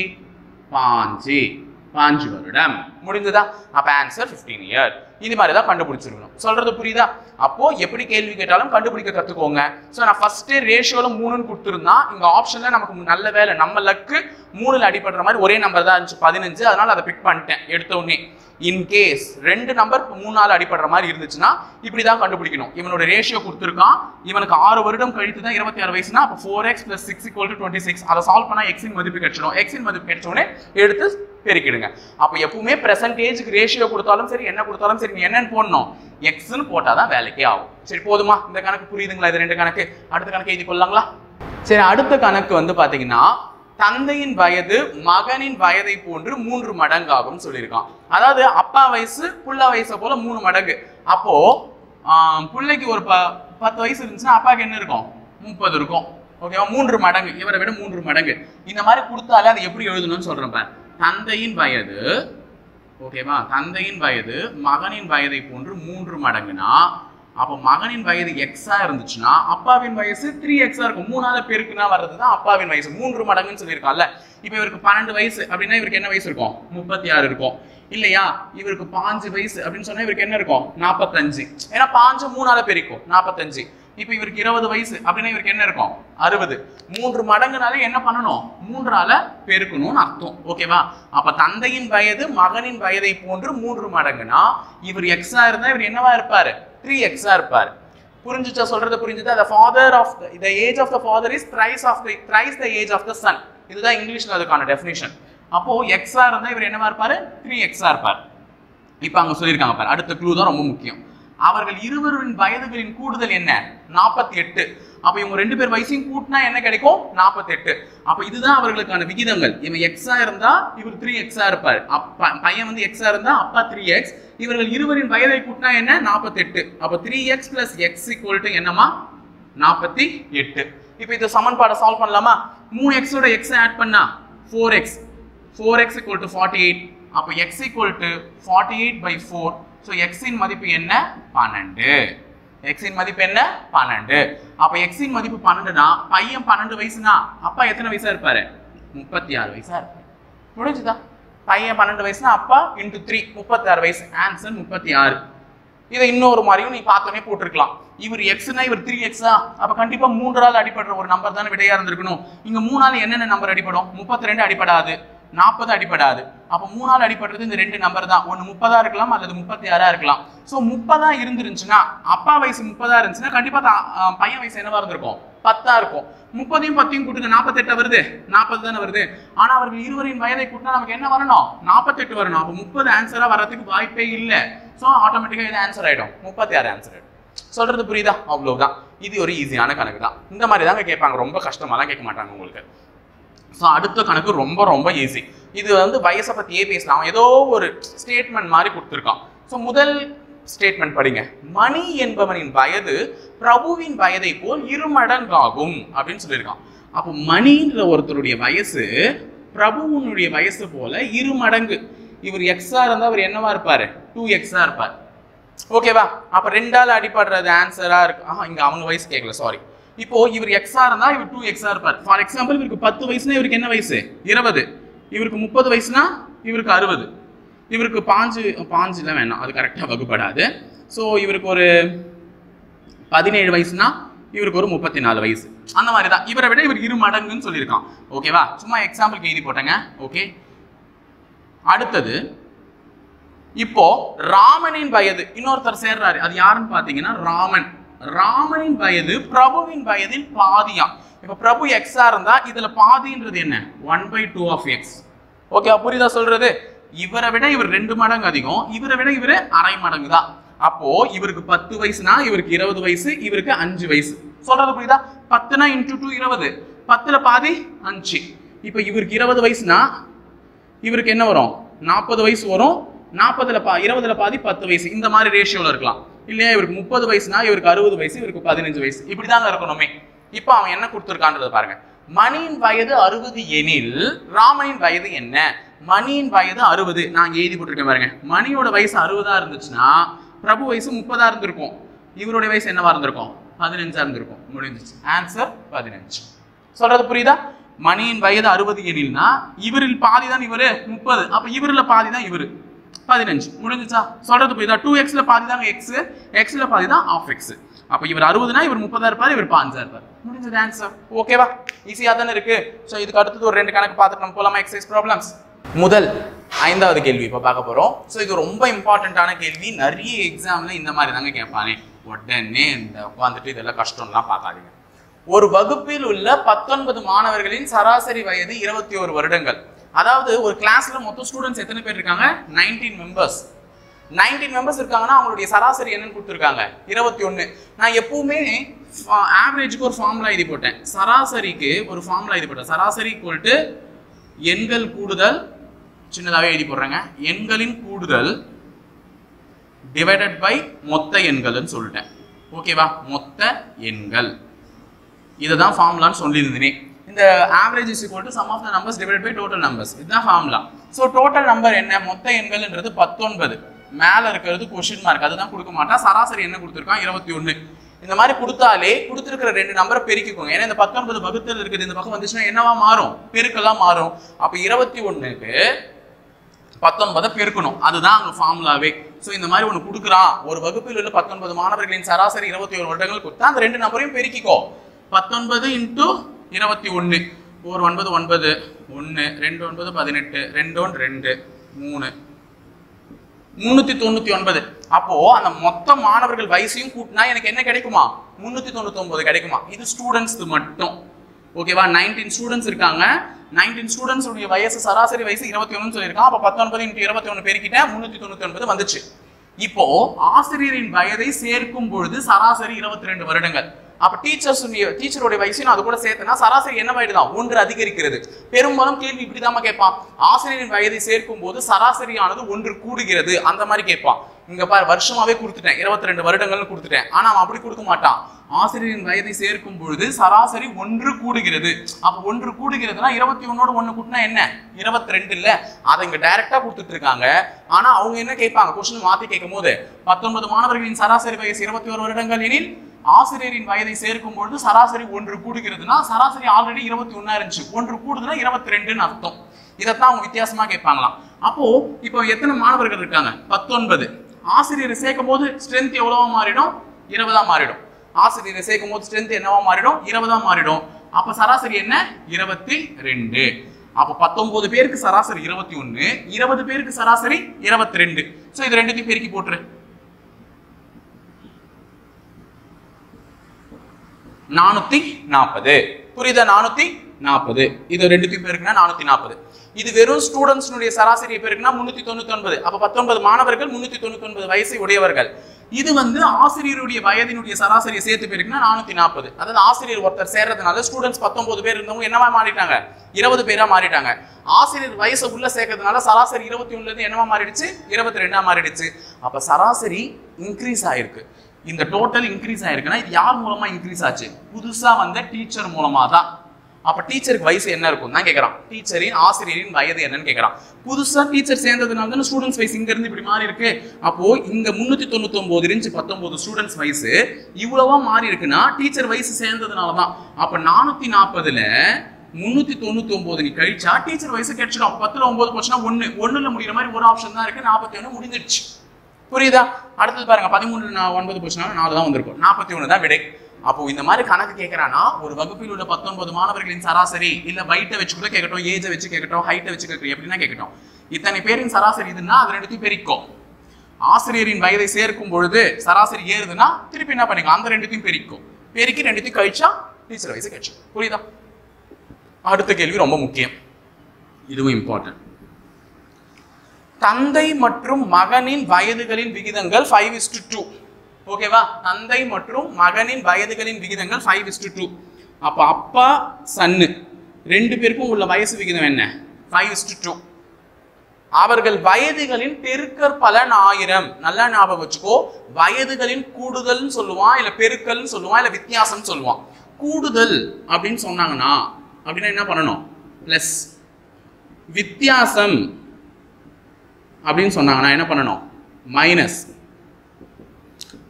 5 வருடம் முடிஞ்சதா? அப்ப ஆன்சர் 15 இயர். இது மாதிரி தான் கண்டுபிடிச்சிருக்கணும். சொல்றது புரியுதா? அப்போ எப்படி கேள்வி கேட்டாலும் கண்டுபிடிக்க கத்துக்கோங்க. சோ நான் ஃபர்ஸ்ட் ரேஷியோல 3ன்னு கொடுத்திருந்தா, இங்க ஆப்ஷன்ல நமக்கு நல்ல வேலை, நம்ம லக்கு 3ல அடிபடுற மாதிரி ஒரே நம்பர் தான் இருந்துச்சு 15. அதனால அதை பிக் பண்ணிட்டேன் எடுத்த உடனே. இன் கேஸ் 2 நம்பர் 3ஆல அடிபடுற மாதிரி இருந்துச்சுன்னா இப்படிதான் கண்டுபிடிக்கணும். இவனோட ரேஷியோ கொடுத்திருக்கான், இவனுக்கு 6 வருடம் கழித்து தான் 26 வயசுனா, அப்ப 4x + 6 = 26. அதை சால்வ் பண்ணா x இன் மதிப்பு கிடைச்சிடும். x இன் மதிப்பு கிடைச்ச உடனே எடுத்து பெருக்கிடுங்க. அப்ப எப்பவுமே பிரசன்டேஜ்க்கு ரேஷியோ கொடுத்தாலும் சரி, என்ன கொடுத்தாலும் சரி, நீ என்னன்னு போடணும்? எக்ஸ்ன்னு போட்டாதான் வேலைக்கே ஆகும். சரி போதுமா? இந்த கணக்கு புரியுதுங்களா? இது 2 கணக்கு. அடுத்த கணக்கு எழுதி கொள்ளலாங்களா? சரி, அடுத்த கணக்கு வந்து பாத்தீங்கன்னா, தந்தையின் வயது மகனின் வயதை போன்று 3 மடங்காகும் சொல்லியிருக்கான். அதாவது அப்பா வயசு புள்ள வயசை போல 3 மடங்கு. அப்போ பிள்ளைக்கு ஒரு 10 வயசு இருந்துச்சுன்னா அப்பாவுக்கு என்ன இருக்கும்? 30 இருக்கும். ஓகேவா? 3 மடங்கு, இவரை விட 3 மடங்கு. இந்த மாதிரி கொடுத்தாலே அதை எப்படி எழுதணும்னு சொல்றேன். தந்தையின் வயது, ஓகேவா, தந்தையின் வயது மகனின் வயதை போன்று 3 மடங்குனா, அப்போ மகனின் வயது எக்ஸா இருந்துச்சுன்னா அப்பாவின் வயசு 3x இருக்கும். 3ஆல பெருக்குனா வர்றதுதான் அப்பாவின் வயசு. 3 மடங்குன்னு சொல்லியிருக்கான்ல. இப்ப இவருக்கு 12 வயசு அப்படின்னா இவருக்கு என்ன வயசு இருக்கும்? 36 இருக்கும் இல்லையா? இவருக்கு 5 வயசு அப்படின்னு சொன்னா இவருக்கு என்ன இருக்கும்? 45. ஏன்னா 5 3ஆல பெருக்கும் 45. இப்ப இவருக்கு 20 வயசு அப்படின்னா இவருக்கு என்ன இருக்கும்? 60. 3 மடங்குனாலே என்ன பண்ணணும்? 3ஆல பெருக்கணும்னு அர்த்தம். ஓகேவா? அப்ப தந்தையின் வயது மகனின் வயதை போன்று 3 மடங்குனா இவர் எக்ஸா இருந்தா இவர் என்னவா இருப்பாரு? 3x இருப்பாரு. புரிஞ்சுச்சா? சொல்றது புரிஞ்சுதா? the father of the age of the father is thrice the age of the son. இதுதான் இங்கிலீஷ்ல அதுக்கான டெஃபினிஷன். அப்போ x இருந்தா இவர் என்னவா இருப்பாரு? 3x இருப்பாரு. இப்போ அங்க சொல்லிருக்காங்க பாரு, அடுத்த க்ளூ தான் ரொம்ப முக்கியம். அவர்கள் இருவரின் வயதுகளின் கூடுதல் என்ன 48. அப்ப இவங்க ரெண்டு பேர் வயசையும் கூட்டினா என்ன கிடைக்கும் 48. அப்ப இதுதான் அவர்களுக்கான விகிதங்கள். இவன் எக்ஸா இருந்தா இவர் 3x இருப்பார். பையன் வந்து எக்ஸா இருந்தா அப்பா 3x. இவர்கள் இருவரின் வயதை கூட்டினா என்ன 48. அப்ப 3x + x = என்னமா 48. இப்போ இந்த சமன்பாடை சால்வ் பண்ணலாமா? 3x ஓட x ஆட் பண்ணா 4x. 4x = 48. அப்ப x = 48/4. சோ x இன் மதிப்பு என்ன 12. x இன் மதிப்பு என்ன 12. அப்ப x இன் மதிப்பு 12னா பையன் 12 வயசுனா அப்பா எத்தனை வயசா இருப்பாரு 36 வயசா இருப்பாரு. முடிஞ்சுதா? பையன் 12 வயசுனா அப்பா × 3 36 வயசு. ஆன்சர் 36. இதை இன்னொரு மாதிரியும் நீ பார்த்தோன்னே போட்டுருக்கலாம். இவர் எக்ஸ்னா இவர் 3x. அப்ப கண்டிப்பா 3ஆல் அடிபடுற ஒரு நம்பர் தானே விடையா இருந்திருக்கணும். இங்க 3ஆல் என்னென்ன நம்பர் அடிபடும்? 32 அடிபடாது, 40 அடிபடாது. அப்ப 3ஆல் அடிபடுறது இந்த ரெண்டு நம்பர் தான். ஒன்னு 30 இருக்கலாம் அல்லது 36 இருக்கலாம். சோ 30 இருந்துருந்துச்சுன்னா அப்பா வயசு 30 இருந்துச்சுன்னா கண்டிப்பா பையன் வயசு என்னவா இருந்திருக்கும் 10 இருக்கும். 30யும் 10யும் கூட்டுங்க 48 வருது, 40 தானே வருது. ஆனா அவர்கள் இருவரின் வயதை கூட்டினா நமக்கு என்ன வரணும் 48 வரணும். அப்ப 30 ஆன்சரா வரதுக்கு வாய்ப்பே இல்லை. சோ ஆட்டோமேட்டிக்கா இது ஆன்சர் ஆயிடும் 36 ஆன்சர் ஆயிடும். சொல்றது புரியுதா? அவ்வளவுதான். இது ஒரு ஈஸியான கணக்கு தான். இந்த மாதிரி தாங்க கேட்பாங்க, ரொம்ப கஷ்டமாலாம் கேட்க மாட்டாங்க உங்களுக்கு. ஸோ அடுத்த கணக்கு ரொம்ப ரொம்ப ஈஸி. இது வந்து வயசை பற்றியே பேசலாம். ஏதோ ஒரு ஸ்டேட்மெண்ட் மாதிரி கொடுத்துருக்கான். ஸோ முதல் ஸ்டேட்மெண்ட் படிங்க. மணி என்பவனின் வயது பிரபுவின் வயதை போல் 2 மடங்காகும் அப்படின்னு சொல்லியிருக்கான். அப்போ மணின்ற ஒருத்தருடைய வயசு பிரபுவனுடைய வயசு போல 2 மடங்கு. இவர் எக்ஸா இருந்தா அவர் என்னவா இருப்பாரு 2x இருப்பார். ஓகேவா? அப்ப 2ஆல் அடிபடுறது ஆன்சரா இருக்கு. இங்க அவங்க வயசு கேட்கல, சாரி. இப்போ இவர் எக்ஸா இருந்தா இவர் 2x இருப்பார். ஃபார் எக்ஸாம்பிள் இவருக்கு 10 வயசுனா இவருக்கு என்ன வயசு 20. இவருக்கு 30 வயசுனா இவருக்கு 60. இவருக்கு 5 வேணாம், அது கரெக்டா வகுப்படாது. ஸோ இவருக்கு ஒரு 17 வயசுனா இவருக்கு ஒரு 34 வயசு. அந்த மாதிரி தான். இவரை விட இவர் 2 மடங்குன்னு சொல்லியிருக்கான். ஓகேவா? சும்மா எக்ஸாம்பிளுக்கு எழுதி போட்டேங்க. ஓகே, அடுத்தது இப்போ ராமனின் வயது இன்னொருத்தர் சேர்றாரு. அது யாருன்னு பாத்தீங்கன்னா ராமன். ராமனின் வயது பிரபுவின் வயதில் பாதியா. இப்ப பிரபு எக்ஸா இருந்தா இதுல பாதின்றது என்ன 1/2 of x. ஓகேவா? புரியுதா சொல்றது? இவரை விட இவர் 2 மடங்கு அதிகம், இவரை விட இவரு அரை மடங்கு தான். அப்போ இவருக்கு 10 வயசுனா இவருக்கு 20 வயசு, இவருக்கு 5 வயசு. சொல்றது புரியுதா? 10 × 2 20. 10ல பாதி 5. இப்ப இவருக்கு 20 வயசுனா இவருக்கு என்ன வரும் 40 வயசு வரும். 20ல பாதி 10 வயசு. இந்த மாதிரி ரேஷியோல இருக்கலாம் இல்லையா? இவருக்கு 30 வயசுனா இவருக்கு 60 வயசு, இவருக்கு 15 வயசு. இப்படிதாங்க இருக்கணுமே. இப்ப அவன் என்ன கொடுத்திருக்கான்றத பாருங்க. மணியின் வயது 60 எனில் ராமனின் வயது என்ன? மணியின் வயது 60. நான் எழுதி போட்டிருக்கேன் பாருங்க. மணியோட வயசு 60 இருந்துச்சுன்னா பிரபு வயசு 30 இருந்திருக்கும். இவருடைய வயசு என்னவா இருந்திருக்கும் 15 இருந்திருக்கும். முடிஞ்சிச்சு. ஆன்சர் 15. சொல்றது புரியுதா? மணியின் வயது 60 எனில்னா இவரில் பாதி தான் இவரு 30. அப்ப இவரில் பாதி தான் இவரு 15. முடிஞ்சுச்சா? சொல்றது புரியுதா? 2xல பாதி தாங்க x, xல பாதி தான் ½ x. அப்ப இவர் 60னா இவர் 30 இருப்பார், இவர் 5 இருப்பார். முடிஞ்சது ஆன்சர். ஓகேவா? ஈஸியா தானே இருக்கு. சோ இதுக்கு அடுத்து ஒரு 2 கணக்கு பார்த்துட்டு நம்ம போலாமா? Exercise problems. முதல் 5வது கேள்வி இப்ப பார்க்க போறோம். சோ இது ரொம்ப இம்பார்ட்டன்டான கேள்வி. நிறைய எக்ஸாம்ல இந்த மாதிரி தாங்க கேட்பானே. உடனே இந்த உட்காந்துட்டு இதெல்லாம் கஷ்டம்லாம் பார்க்காதீங்க. ஒரு வகுப்பில் உள்ள 19 மாணவர்களின் சராசரி வயது 21 வருடங்கள். அதாவது ஒரு கிளாஸ்ல மொத்தம் ஸ்டூடெண்ட்ஸ் எத்தனை பேர் இருக்காங்க 19 மெம்பர்ஸ். 19 மெம்பர்ஸ் இருக்காங்கன்னா அவங்களுடைய சராசரி என்னன்னு கொடுத்துருக்காங்க 21. நான் எப்பவுமே ஆவரேஜுக்கு ஒரு ஃபார்முலா எழுதி போட்டேன், சராசரிக்கு ஒரு ஃபார்முலா எழுதி போட்டேன். சராசரி = எண்கள் கூடுதல், சின்னதாகவே எழுதி போடுறேங்க, எண்களின் கூடுதல் டிவைடட் பை மொத்த எண்கள்னு சொல்லிட்டேன். ஓகேவா? மொத்த எண்கள். இதுதான் ஃபார்முலான்னு சொல்லியிருந்தேனே. இந்த average is equal to sum of the numbers divided by total numbers. இதுதான் ஃபார்முலா. ஸோ டோட்டல் நம்பர் என்ன? மொத்த எண்கள்ன்றது 19. மேல இருக்கிறது கொஸ்டின் மார்க், அதுதான் கொடுக்க மாட்டான். சராசரி என்ன கொடுத்துருக்கான் 21. இந்த மாதிரி கொடுத்தாலே கொடுத்துருக்கிற 2 நம்பரை பெருக்கிக்கோங்க. ஏன்னா இந்த 19 வகுத்தல் இருக்குது, இந்த பக்கம் வந்துச்சுன்னா என்னவா மாறும் பெருக்கெல்லாம் மாறும். அப்ப 21க்கு 19 பெருக்கணும். அதுதான் அங்க ஃபார்முலாவே. ஸோ இந்த மாதிரி ஒன்று கொடுக்குறான். ஒரு வகுப்பில் உள்ள 19 மாணவர்களின் சராசரி 21 வருடங்கள் கொடுத்தா அந்த 2 நம்பரையும் பெருக்கிக்கோ. 19 × 21. 1 9 9 1 2 9 18 2 1 2 3 399. அப்போ அந்த மொத்த மாணவர்கள் வயசையும் கூட்டினா எனக்கு என்ன கிடைக்குமா 399 கிடைக்குமா. இது ஸ்டூடெண்ட்ஸ் மட்டும். ஓகேவா? 19 ஸ்டூடெண்ட்ஸ் இருக்காங்க. 19 ஸ்டூடெண்ட்ஸ் உடைய வயசு சராசரி வயசு 21 சொல்லியிருக்கான். அப்போ 19 × 21 பெருக்கிட்டேன் 399 வந்துச்சு. இப்போ ஆசிரியரின் வயதை சேர்க்கும் பொழுது சராசரி 22 வருடங்கள். அப்ப டீச்சருடைய வயசு அது கூட சேர்த்தனா சராசரி என்ன ஆயிடுதான் 1 அதிகரிக்கிறது. பெரும்பாலும் கேள்வி இப்படிதான் கேட்பான், ஆசிரியரின் வயதை சேர்க்கும் போது சராசரியானது 1 கூடுகிறது அந்த மாதிரி கேட்பான். இங்க பாரு வருஷமாவே கொடுத்துட்டேன், 22 வருடங்கள்னு கொடுத்துட்டேன். ஆனா அவன் அப்படி கொடுக்க மாட்டான். ஆசிரியரின் வயதை சேர்க்கும் பொழுது சராசரி 1 கூடுகிறது. அப்ப 1 கூடுகிறதுனா 21ஓட 1 கூட்டினா என்ன 22 இல்ல, அதை இங்க டைரக்டா கொடுத்துட்டு இருக்காங்க. ஆனா அவங்க என்ன கேட்பாங்க, கொஸ்டின் மாத்தி கேட்கும் போது 19 மாணவர்களின் சராசரி வயசு 21 வருடங்கள் எனில் ஆசிரியரின் வயதை சேர்க்கும் பொழுது சராசரி 1 கூடுகிறதுனா சராசரி ஆல்ரெடி 21 இருந்துச்சு, 1 கூடுதுன்னா 22ன்னு அர்த்தம். இதைத்தான் அவங்க வித்தியாசமா கேட்பாங்களாம். அப்போ இப்போ எத்தனை மாணவர்கள் இருக்காங்க 19. ஆசிரியரை சேர்க்கும் போது ஸ்ட்ரென்த் எவ்வளவா மாறிடும் 20ஆ மாறிடும். ஆசிரியரை சேர்க்கும் போது ஸ்ட்ரென்த் என்னவா மாறிடும் 20ஆ மாறிடும். அப்ப சராசரி என்ன 22. அப்ப 19 பேருக்கு சராசரி 21, 20 பேருக்கு சராசரி 22. சோ இது ரெண்டுத்தையும் பெருக்கி போட்டுரு. 440. புரியுதா? 440. இது ரெண்டுத்தையும் பேருக்குன்னா 440. இது வெறும் ஸ்டூடெண்ட்ஸ் சராசரி பேருக்குன்னா 399. அப்ப 19 மாணவர்கள் 399 வயசை உடையவர்கள். இது ஆசிரியருடைய வயதினுடைய சராசரியை சேர்த்து பேருக்குன்னா 440. அதாவது ஆசிரியர் ஒருத்தர் சேர்றதுனால ஸ்டூடெண்ட்ஸ் 19 பேர் இருந்தவங்க என்னவா மாறிட்டாங்க 20 பேரா மாறிட்டாங்க. ஆசிரியர் வயசை உள்ள சேர்க்கறதுனால சராசரி 21ல இருந்து என்னவா மாறிடுச்சு 22ஆ மாறிடுச்சு. அப்ப சராசரி இன்க்ரீஸ் ஆயிருக்கு. இந்த டோட்டல் இன்க்ரீஸ் ஆயிருக்குன்னா இது யார் மூலமா இன்க்ரீஸ் ஆச்சு, புதுசா வந்த டீச்சர் மூலமா தான். அப்ப டீச்சருக்கு வயசு என்ன இருக்கும் தான் கேக்குறான், டீச்சரின் ஆசிரியரின் வயது என்னன்னு கேக்குறான். புதுசா டீச்சர் சேர்ந்ததுனால தான் ஸ்டூடெண்ட்ஸ் வயசு இங்க இருந்து இப்படி மாறி இருக்கு. அப்போ இங்க 399 இருந்துச்சு 19 ஸ்டூடெண்ட்ஸ் வயசு இவ்வளவா மாறி இருக்குன்னா டீச்சர் வயசு சேர்ந்ததுனாலதான். அப்ப 440ல 399 கழிச்சா டீச்சர் வயசு கிடைச்சிடும். 10ல 9 போச்சுன்னா 1ல முடிகிற மாதிரி ஒரு ஆப்ஷன் தான் இருக்கு. 41 முடிஞ்சிடுச்சு. புரியுதா? அடுத்தது பாருங்க 13 9 போச்சுன்னா 4 தான் வந்திருக்கும். 41 தான் விடை. அப்போ இந்த மாதிரி கணக்கு கேட்கறானா ஒரு வகுப்பில் உள்ள 19 மாணவர்களின் சராசரி இல்ல வெயிட்டை வச்சு கூட கேட்கட்டும், ஏஜை வச்சு கேட்கட்டும், ஹைட்டை வச்சு கேட்கட்டும், எப்படின்னா கேட்கட்டும். இத்தனை பேரின் சராசரி இதுன்னா அது ரெண்டுத்தையும் பெருக்கும். ஆசிரியரின் வயதை சேர்க்கும் பொழுது சராசரி ஏறுதுன்னா திருப்பி என்ன பண்ணிக்கலாம், அந்த ரெண்டுத்தையும் பெருக்கும். பெருக்கி ரெண்டுத்தையும் கழிச்சா டீச்சர் வயசு கழிச்சு. புரியுதா? அடுத்த கேள்வி ரொம்ப முக்கியம், இதுவும் இம்பார்ட்டன்ட். தந்தை மற்றும் மகனின் வயதுகளின் விகிதங்கள் 5:2. ஓகேவா? தந்தை மற்றும் மகனின் வயதுகளின் விகிதங்கள் 5:2. அப்ப அப்பா சன்னு ரெண்டு பேருக்கும் உள்ள வயசு விகிதம் என்ன 5:2. அவர்கள் வயதுகளின் பெருக்கற் பலன் 1000. நல்லா ஞாபகம் வச்சுக்கோ. வயதுகளின் கூடுதல் சொல்லுவான், இல்ல பெருக்கல் சொல்லுவான், இல்ல வித்தியாசம் சொல்லுவான். கூடுதல் அப்படின்னு சொன்னாங்கன்னா அப்படின்னா என்ன பண்ணணும் பிளஸ், வித்தியாசம் அப்படின்னு சொன்னாங்கன்னா என்ன பண்ணணும் மைனஸ்,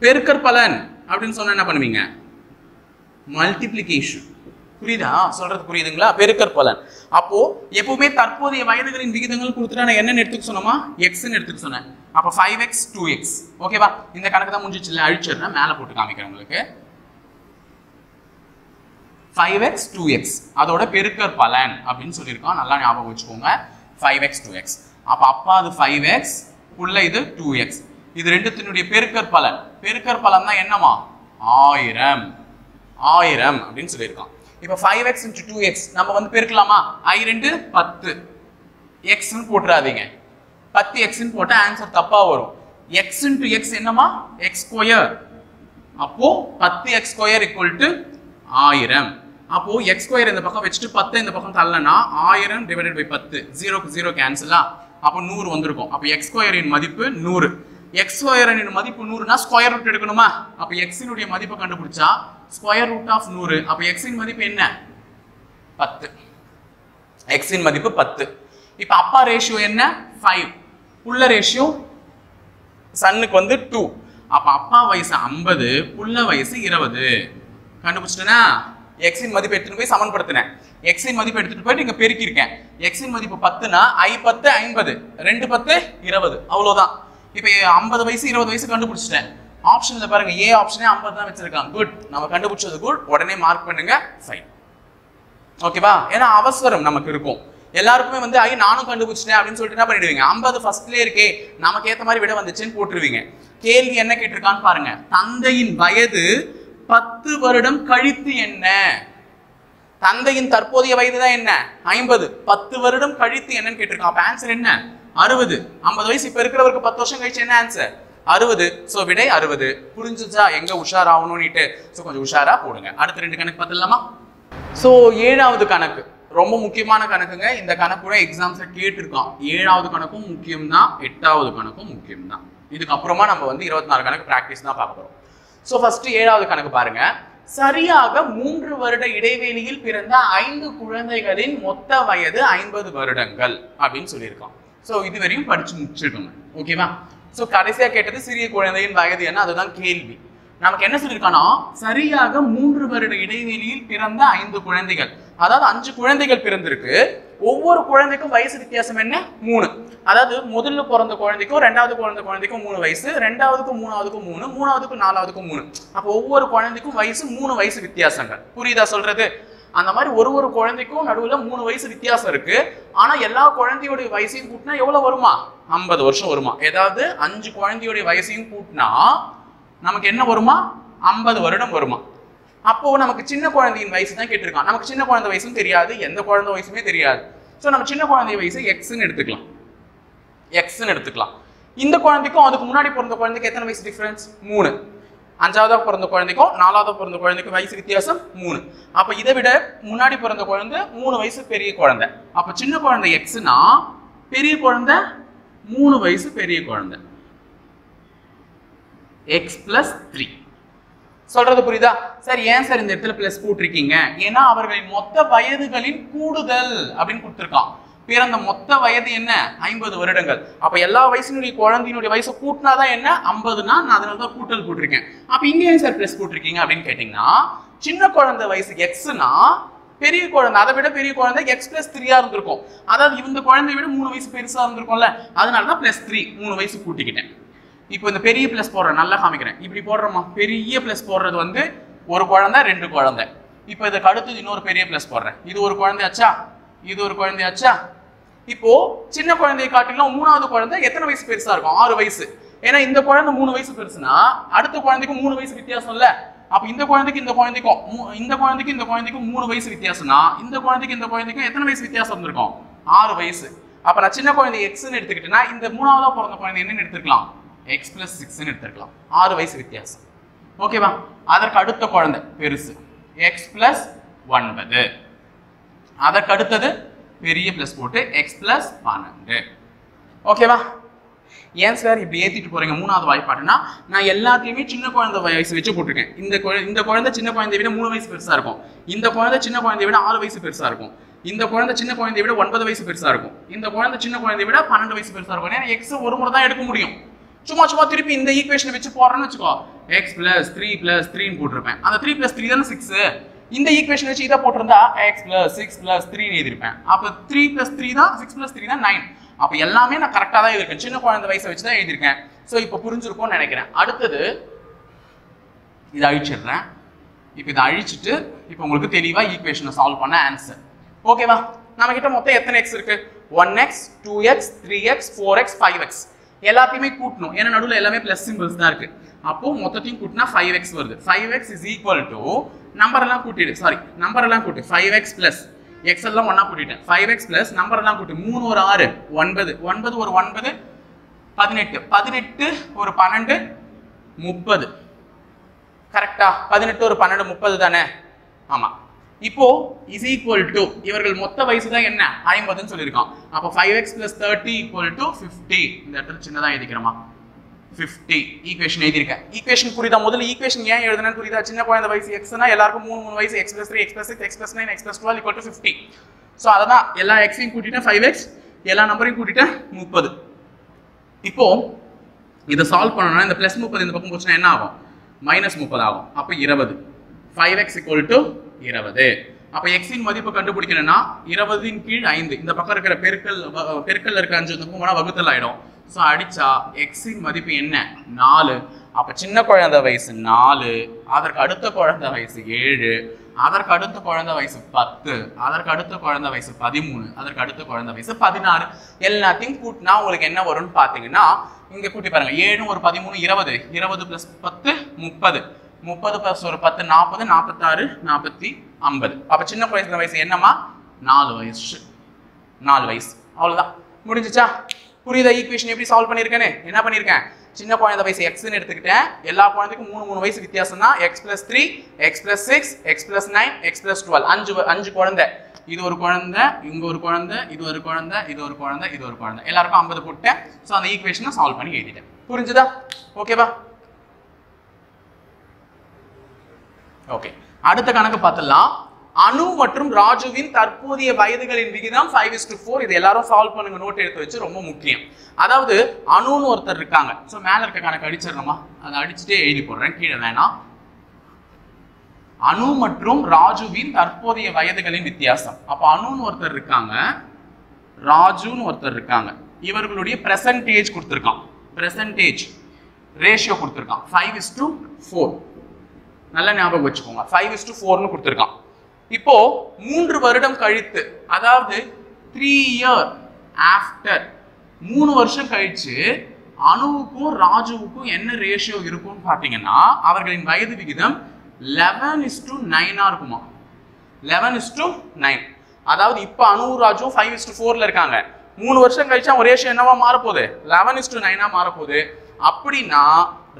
பெருக்கற் பலன் அப்படின்னு சொன்னா என்ன பண்ணுவீங்க மல்டிப்ளிகேஷன். புரியுதா? சொல்றது புரியுதுங்களா? பெருக்கற் பலன். அப்போ எப்பவுமே தற்போதைய வயதுகளின் விகிதங்கள் கொடுத்துட்டா நான் என்னன்னு எடுத்துக்க சொன்னோமா எக்ஸ்ன்னு எடுத்துக்க சொன்னேன். அப்ப 5x 2x. ஓகேவா? இந்த கணக்கு தான் முடிஞ்சிச்சு. இல்லை அழிச்சிடுறேன், மேல போட்டு காமிக்கிறேன் உங்களுக்கு. 5x 2x அதோட பெருக்கற் பலன் அப்படின்னு சொல்லியிருக்கான். நல்லா ஞாபகம் வச்சுக்கோங்க. 5x 2x. அப்ப அப்பா அது 5x, உள்ள இது 2x. இது ரெண்டுத்தினுடைய பெருக்கற் பலன். பெருக்கற் பலன் தான் என்னமா 1000 அப்படின்னு சொல்லியிருக்கான். இப்ப 5x into 2x நம்ம பெருக்கலாமா? I 2 10 x ன்னு போட்டுறாதீங்க. 10x ன்னு போட்டா ஆன்சர் தப்பா வரும். x into x என்னமா x ஸ்கொயர். அப்போ 10x ஸ்கொயர் equal to 1000. அப்போ x ஸ்கொயர் இந்த பக்கம் வச்சுட்டு 10 இந்த பக்கம் தள்ளனா 1000 divided by 10 0க்கு 0 கேன்சலா. அப்போ 100 வந்திருக்கும். அப்போ x ஸ்கொயரின் மதிப்பு 100. x ஸ்கொயரின் மதிப்பு 100னா ஸ்கொயர் ரூட் எடுக்கணுமா? அப்ப x இனுடைய மதிப்பை கண்டுபிடிச்சா ஸ்கொயர் ரூட் ஆஃப் 100. அப்ப x இன் மதிப்பு என்ன 10. x இன் மதிப்பு 10. இப்ப அப்பா ரேஷியோ என்ன 5, புள்ள ரேஷியோ சன்னுக்கு 2. அப்ப அப்பா வயசு 50, புள்ள வயசு 20. கண்டுபிடிச்சிட்டேனா? x இன் மதிப்பு எடுத்துட்டு போய் சமன்படுத்தினேன். x இன் மதிப்பு எடுத்துட்டு போய் நீங்க பெருக்கி இருக்கேன். x இன் மதிப்பு 10னா I 10 50, 2 10 20. அவ்வளவுதான். இப்போ 50 வயசு 20 வயசு கண்டுபிடிச்சிட்டேன். ஆப்ஷன்ல பாருங்க ஏ ஆப்ஷனே 50 தான் வச்சிருக்காங்க. குட், நம்ம கண்டுபிடிச்சது குட். உடனே மார்க் பண்ணுங்க ஃபைன். ஓகேவா? ஏன்னா அவசரம் நமக்கு இருக்கும். எல்லாருக்குமே ஐ நானும் கண்டுபிடிச்சிட்டேன் அப்படின்னு சொல்லிட்டு என்ன பண்ணிடுவீங்க 50 ஃபர்ஸ்ட்லயே இருக்கே நமக்கு ஏத்த மாதிரி விட வந்துச்சுன்னு போட்டுருவீங்க. கேள்வி என்ன கேட்டிருக்கான்னு பாருங்க. தந்தையின் வயது 10 வருடம் கழித்து என்ன? தந்தையின் தற்போதைய வயது தான் என்ன 50, 10 வருடம் கழித்து என்னன்னு கேட்டிருக்கான். அப்ப ஆன்சர் என்ன 60. 50 வயசு இப்ப இருக்கிறவருக்கு 10 வருஷம் கழிச்சு என்ன ஆன்சர் 60. ஸோ விடை 60. புரிஞ்சுச்சா எங்க உஷாராகணும்னுட்டு? ஸோ கொஞ்சம் உஷாரா போடுங்க. அடுத்த 2 கணக்கு பார்த்துடலாமா? ஸோ 7வது கணக்கு ரொம்ப முக்கியமான கணக்குங்க. இந்த கணக்கு கூட எக்ஸாம்ஸ்ல கேட்டிருக்கோம். 7வது கணக்கும் முக்கியம் தான், 8வது கணக்கும் முக்கியம் தான். இதுக்கு அப்புறமா நம்ம வந்து 24 கணக்கு பிராக்டிஸ் தான் பார்க்க போறோம். ஸோ ஃபர்ஸ்ட் 7வது கணக்கு பாருங்க. சரியாக 3 வருட இடைவெளியில் பிறந்த 5 குழந்தைகளின் மொத்த வயது 50 வருடங்கள் அப்படின்னு சொல்லியிருக்கோம். ஸோ இதுவரையும் படிச்சு முடிச்சிருக்கோங்க. ஓகேவா? ஸோ கடைசியா கேட்டது சிறிய குழந்தையின் வயது என்ன, அதுதான் கேள்வி. நமக்கு என்ன சொல்லியிருக்கானா, சரியாக 3 வருட இடைவெளியில் பிறந்த 5 குழந்தைகள், அதாவது 5 குழந்தைகள் பிறந்திருக்கு. ஒவ்வொரு குழந்தைக்கும் வயசு வித்தியாசம் என்ன? 3. அதாவது முதல்ல பிறந்த குழந்தைக்கும் 2வது பிறந்த குழந்தைக்கும் 3 வயசு, 2வதுக்கும் 3வதுக்கும் 3, 3வதுக்கும் 4வதுக்கும் 3. அப்போ ஒவ்வொரு குழந்தைக்கும் வயசு 3 வயசு வித்தியாசங்கள். புரியுதா சொல்றது? அந்த மாதிரி ஒரு குழந்தைக்கும் நடுவில் 3 வயசு வித்தியாசம் இருக்கு. ஆனா எல்லா குழந்தையோடைய வயசையும் கூட்டினா எவ்வளவு வருமா? 50 வருஷம் வருமா? ஏதாவது 5 குழந்தையோடைய வயசையும் கூட்டினா நமக்கு என்ன வருமா? 50 வருடம் வருமா? அப்போ நமக்கு சின்ன குழந்தையின் வயசு தான் கேட்டிருக்கான். நமக்கு சின்ன குழந்தை வயசும் தெரியாது, எந்த குழந்தை வயசுமே தெரியாது. ஸோ நம்ம சின்ன குழந்தை வயசு எக்ஸ்ன்னு எடுத்துக்கலாம். எக்ஸ்ன்னு எடுத்துக்கலாம். இந்த குழந்தைக்கும் அதுக்கு முன்னாடி பிறந்த குழந்தைக்கு எத்தனை வயசு டிஃபரன்ஸ்? 3. 5வதா பிறந்த குழந்தைக்கும் 4வதா பிறந்த குழந்தைக்கும் வயசு வித்தியாசம் 3. அப்ப இதை விட முன்னாடி பிறந்த குழந்தை 3 வயசு பெரிய குழந்தை. அப்ப சின்ன குழந்தை எக்ஸ்னா பெரிய குழந்தை 3 வயசு பெரிய குழந்தை. x plus 3. சொல்றது புரியுதா? சரி, ஏன் சார் இந்த இடத்துல பிளஸ் போட்டிருக்கீங்க? ஏன்னா அவர்களின் மொத்த வயதுகளின் கூடுதல் அப்படின்னு கொடுத்திருக்கான். பிறந்த மொத்த வயது என்ன? 50 வருடங்கள். அப்ப எல்லா வயசினுடைய குழந்தையினுடைய வயசு கூட்டினாதான் என்ன? 50னா நான் அதனாலதான் கூட்டல் போட்டிருக்கேன். அப்ப இங்க ஏன் சார் பிளஸ் போட்டிருக்கீங்க அப்படின்னு கேட்டீங்கன்னா, சின்ன குழந்தை வயசு எக்ஸ்னா பெரிய குழந்தை, அதை விட பெரிய குழந்தை எக்ஸ் பிளஸ் 3 இருந்திருக்கும். அதாவது இந்த குழந்தைய விட 3 வயசு பெருசா இருந்திருக்கும்ல, அதனாலதான் பிளஸ் 3 3 வயசு கூட்டிக்கிட்டேன். இப்போ இந்த பெரிய பிளஸ் போடுறேன், நல்லா காமிக்கிறேன். இப்படி போடுறோமா? பெரிய பிளஸ் போடுறது வந்து ஒரு குழந்தை 2 குழந்தை. இப்போ இதுக்கு அடுத்து இன்னொரு பெரிய பிளஸ் போடுறேன். இது ஒரு குழந்தையாச்சா, இது ஒரு குழந்தையாச்சா. இப்போ சின்ன குழந்தையை காட்டிலும் 3வது குழந்தை எத்தனை வயசு பெருசா இருக்கும்? 6 வயசு. ஏன்னா இந்த குழந்தை 3 வயசு பெருசுனா அடுத்த குழந்தைக்கு 3 வயசு வித்தியாசம் இல்ல. அப்ப இந்த குழந்தைக்கு இந்த குழந்தைக்கும் 3 வயசு வித்தியாசம்னா இந்த குழந்தைக்கு இந்த குழந்தைக்கும் எத்தனை வயசு வித்தியாசம் இருக்கும்? 6 வயசு. அப்ப நான் சின்ன குழந்தை எக்ஸ்ன்னு எடுத்துக்கிட்டேன்னா இந்த 3வதா பிறந்த குழந்தை என்னன்னு எடுத்துக்கலாம்? x plus 6 எடுத்துக்கலாம். 6 வயசு வித்தியாசம். ஓகேவா? அதற்கு அடுத்த குழந்தை பெருசு x plus 9. அதற்கு அடுத்தது பெரிய பிளஸ் போட்டு x plus 12. ஓகேவா? ஏன் சார் இப்படி ஏத்திட்டு போறீங்க? 3வது வாய்ப்பாடுனா நான் எல்லாத்தையுமே சின்ன குழந்தை வயசு வச்சு போட்டிருக்கேன். இந்த குழந்தை சின்ன குழந்தையை விட 3 வயசு பெருசா இருக்கும். இந்த குழந்தை சின்ன குழந்தையை விட 6 வயசு பெருசா இருக்கும். இந்த குழந்தை சின்ன குழந்தையை விட 9 வயசு பெருசா இருக்கும். இந்த குழந்தை சின்ன குழந்தையை விட 12 வயசு பெருசா இருக்கும். ஏன்னா x ஒரு முறை தான் எடுக்க முடியும். சும்மா திருப்பி இந்த ஈக்குவேஷனை வச்சு போறேன்னு வச்சுக்கோ, x plus 3 plus 3 ன்னு போட்டிருப்பேன். அந்த 3 plus 3 தானே 6. இந்த ஈக்குவேஷன் வச்சு இதை போட்டிருந்தா x plus 6 plus 3 எழுதிருப்பேன். அப்ப 3 plus 3 தான் 6 plus 3 தான் 9. அப்ப எல்லாமே நான் கரெக்டா தான் எழுதிருக்கேன். சின்ன குழந்தை வயசை வச்சு தான் எழுதிருக்கேன். சோ இப்போ புரிஞ்சிருக்கும்னு நினைக்கிறேன். அடுத்தது இதை அழிச்சிடுறேன். இப்போ இதை அழிச்சிட்டு இப்போ உங்களுக்கு தெளிவா ஈக்குவேஷனை சால்வ் பண்ண ஆன்சர். ஓகேவா? நம்ம கிட்ட மொத்தம் எத்தனை x இருக்கு? 1x 2x 3x 4x 5x. எல்லாத்தையுமே கூட்டணும். ஏன்னா நடுவில் எல்லாமே பிளஸ் சிம்பிள்ஸ் தான் இருக்கு. அப்போ மொத்தத்தையும் கூட்டினா 5x வருது. 5x is equal to number எல்லாம் கூட்டிடு, சாரி நம்பர் எல்லாம் கூட்டு 5x plus x எல்லாம் ஒண்ணா கூட்டிட்டேன். 5x plus நம்பர் எல்லாம் கூட்டு 3 ஒரு 6 9 9 ஒரு 9 18 18 ஒரு 12 30. கரெக்டா? 18 ஒரு 12 30 தானே? ஆமா. இப்போ is equal to இவர்கள் மொத்த வயசு தான் என்ன? 50ன்னு சொல்லியிருக்கான். அப்போ 5x plus 30 equal to 50. இந்த இடத்துல சின்னதா எழுதிக்கிறோமா? 50 ஈக்குவேஷன் எழுதியிருக்கேன். ஈக்குவேஷன் புரியுதா? முதல்ல ஈக்குவேஷன் ஏன் எழுதுனேன்னு புரியுதா? சின்ன குழந்தை வயசு எக்ஸ்னா எல்லாருக்கும் 3 வயசு x plus 3 x plus 6 x plus 9 x plus 12 equal to 50. So அதான் எல்லா எக்ஸையும் கூட்டிட்டேன் 5x, எல்லா நம்பரையும் கூட்டிட்டேன் 30. இப்போ இதை சால்வ் பண்ணணும்னா இந்த பிளஸ் 30 இந்த பக்கம் போச்சுன்னா என்ன ஆகும்? மைனஸ் 30 ஆகும். அப்போ 20. 5x equal to 20. அப்ப x இன் மதிப்பு கண்டுபிடிக்கணும்னா 20 இன் கீழ் 5. இந்த பக்கம் இருக்கிற பெருக்கல்ல இருக்க 5 இந்த பக்கம் போனா வகுத்தல் ஆயிடும். சோ அடிச்சா x இன் மதிப்பு என்ன? 4. அப்ப சின்ன குழந்தை வயசு 4, அதற்கு அடுத்த குழந்தை வயசு 7, அதற்கு அடுத்த குழந்தை வயசு 10, அதற்கு அடுத்த குழந்தை வயசு 13, அதற்கு அடுத்த குழந்தை வயசு 16. எல்லாத்தையும் கூட்டினா உங்களுக்கு என்ன வரும்னு பாத்தீங்கன்னா இங்க கூட்டி பாருங்க. 7 ஒரு 13 20, 20 plus 10 30, 30 plus ஒரு 10 40, 46 40 50. அப்ப சின்ன குழந்தை வயசு என்னமா? 4 வயசு. 4 வயசு. அவ்வளவுதான், முடிஞ்சிச்சா? புரியுதா ஈக்குவேஷன் எப்படி சால்வ் பண்ணிருக்கேன்னு? என்ன பண்ணிருக்கேன்? சின்ன குழந்தை வயசு எக்ஸ்ன்னு எடுத்துக்கிட்டேன். எல்லா குழந்தைக்கும் 3 வயசு வித்தியாசம் தான். x + 3, x + 6, x + 9, x + 12 5 குழந்தை. இது ஒரு குழந்தை, இங்க ஒரு குழந்தை, இது ஒரு குழந்தை, இது ஒரு குழந்தை, இது ஒரு குழந்தை. எல்லாருக்கும் 50 போட்டேன். ஸோ அந்த ஈக்குவேஷனை சால்வ் பண்ணி எழுதிட்டேன். புரிஞ்சுதா? ஓகேவா? ஓகே, அடுத்த கணக்கு பார்த்துடலாம். அனு மற்றும் ராஜுவின் தற்போதைய வயதுகளின் விகிதம் 5:4. இது எல்லாரும் சால்வ் பண்ணுங்க, நோட் எடுத்து வச்சு, ரொம்ப முக்கியம். அதாவது அனுன்னு ஒருத்தர் இருக்காங்க. ஸோ மேல இருக்க கணக்கு அடிச்சிடணுமா? அதை அடிச்சுட்டே எழுதி போடுறேன், கீழே வேணாம். அனு மற்றும் ராஜுவின் தற்போதைய வயதுகளின் வித்தியாசம். அப்ப அனுன்னு ஒருத்தர் இருக்காங்க, ராஜுன்னு ஒருத்தர் இருக்காங்க. இவர்களுடைய பெர்சன்டேஜ் கொடுத்திருக்கான், பெர்சன்டேஜ் ரேஷியோ கொடுத்திருக்கான் 5:4. நல்ல ஞாபகம் வச்சுக்கோங்க, 5:4ன்னு கொடுத்திருக்கான். இப்போ 3 வருடம் கழித்து, அதாவது 3 years after, 3 வருஷம் கழிச்சு அனுவுக்கும் ராஜுவுக்கும் என்ன ரேஷியோ இருக்கும்னு பாத்தீங்கன்னா, அவர்களின் வயது விகிதம் 11:9 இருக்குமா? 11:9. அதாவது இப்ப அனு ராஜுவும் 5:4ல இருக்காங்க. 3 வருஷம் கழிச்சு அவங்க ரேஷியோ என்னவா மாறப்போகுது? 11:9 மாறப்போகுது. அப்படின்னா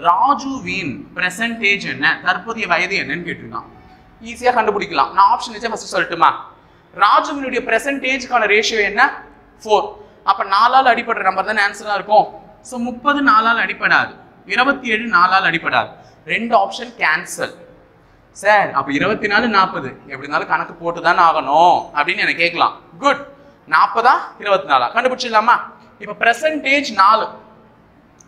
ராஜுவின் பெர்சன்டேஜ் என்ன, தற்போதைய வயது என்னன்னு கேட்டிருக்கான். ஈஸியா கண்டுபிடிக்கலாம். நான் ஆப்ஷன் வச்சு ஃபர்ஸ்ட் சொல்லட்டுமா? ராஜுவினுடைய பெர்சன்டேஜ்க்கான ரேஷியோ என்ன? 4. அப்ப 4ஆல் அடிபடுற நம்பர் தானே ஆன்சரா இருக்கும். ஸோ 30 4ஆல் அடிபடாது, 27 4ஆல் அடிபடாது. 2 option cancel. சார் அப்ப 24 40 எப்படி இருந்தாலும் கணக்கு போட்டு தானே ஆகணும் அப்படின்னு எனக்கு கேட்கலாம். குட். 40 24 கண்டுபிடிச்சிடலாமா? இப்ப பெர்சன்டேஜ் 4.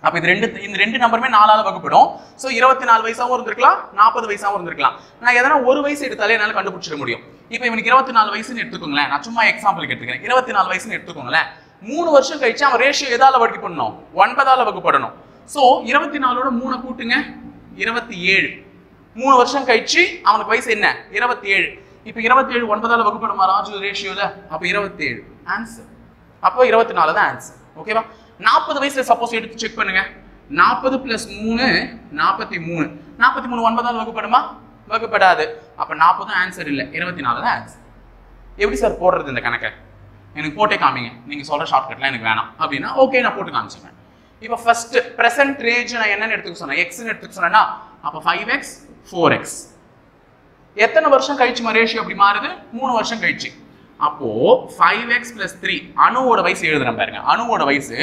அப்ப இந்த ரெண்டு நம்பருமே 4ஆல வகுப்படும். சோ 24 வயசாவும் இருந்திருக்கலாம், 40 வயசாவும் இருந்திருக்கலாம். நான் எதனா ஒரு வயசு எடுத்தாலே என்னால கண்டுபிடிச்சிட முடியும். இப்போ இவனுக்கு 24 வயசுன்னு எடுத்துக்கோங்களேன். நான் சும்மா எக்ஸாம்பிளுக்கு எடுத்துக்கிறேன். 24 வயசுன்னு எடுத்துக்கோங்களேன். 3 வருஷம் கழிச்சு அவன் ரேஷியோ எதால வகுப்படணும்? 9ஆல வகுப்படணும். சோ 24ஓட 3 கூட்டுங்க, 27. 3 வருஷம் கழிச்சு அவனுக்கு வயசு என்ன? 27. இப்போ 27 9ஆல வகுப்படுமா ராஜு ரேஷியோல? அப்ப 27 ஆன்சர். அப்போ 24 தான் ஆன்சர். ஓகேவா? 40 வயசுல சப்போஸ் எடுத்து செக் பண்ணுங்க. 40 + 3 43. 43 9ஆல வகுப்படுமா? வகுப்படாது. அப்ப 40 ஆன்சர் இல்ல, 24 தான் ஆன்சர். எப்படி சார் போடுறது இந்த கணக்கை? எனக்கு போட்டே காமிங்க, நீங்க சொல்ற ஷார்ட்கட்லாம் எனக்கு வேணாம் அப்படின்னா ஓகே, நான் போட்டு காமிச்சிடுறேன். இப்போ ஃபர்ஸ்ட் பெர்சன்டேஜ் நான் என்னன்னு எடுத்துக்க சொன்னேன்? எக்ஸ்ன்னு எடுத்துக்க சொன்னேன்னா அப்ப 5x 4x. எத்தனை வருஷம் கழிச்சு ரேஷியோ அப்படி மாறுது? 3 வருஷம் கழிச்சு. அப்போ 5x + 3, அணுவோட வயசு எழுதுறேன் பாருங்க. அணுவோட வயசு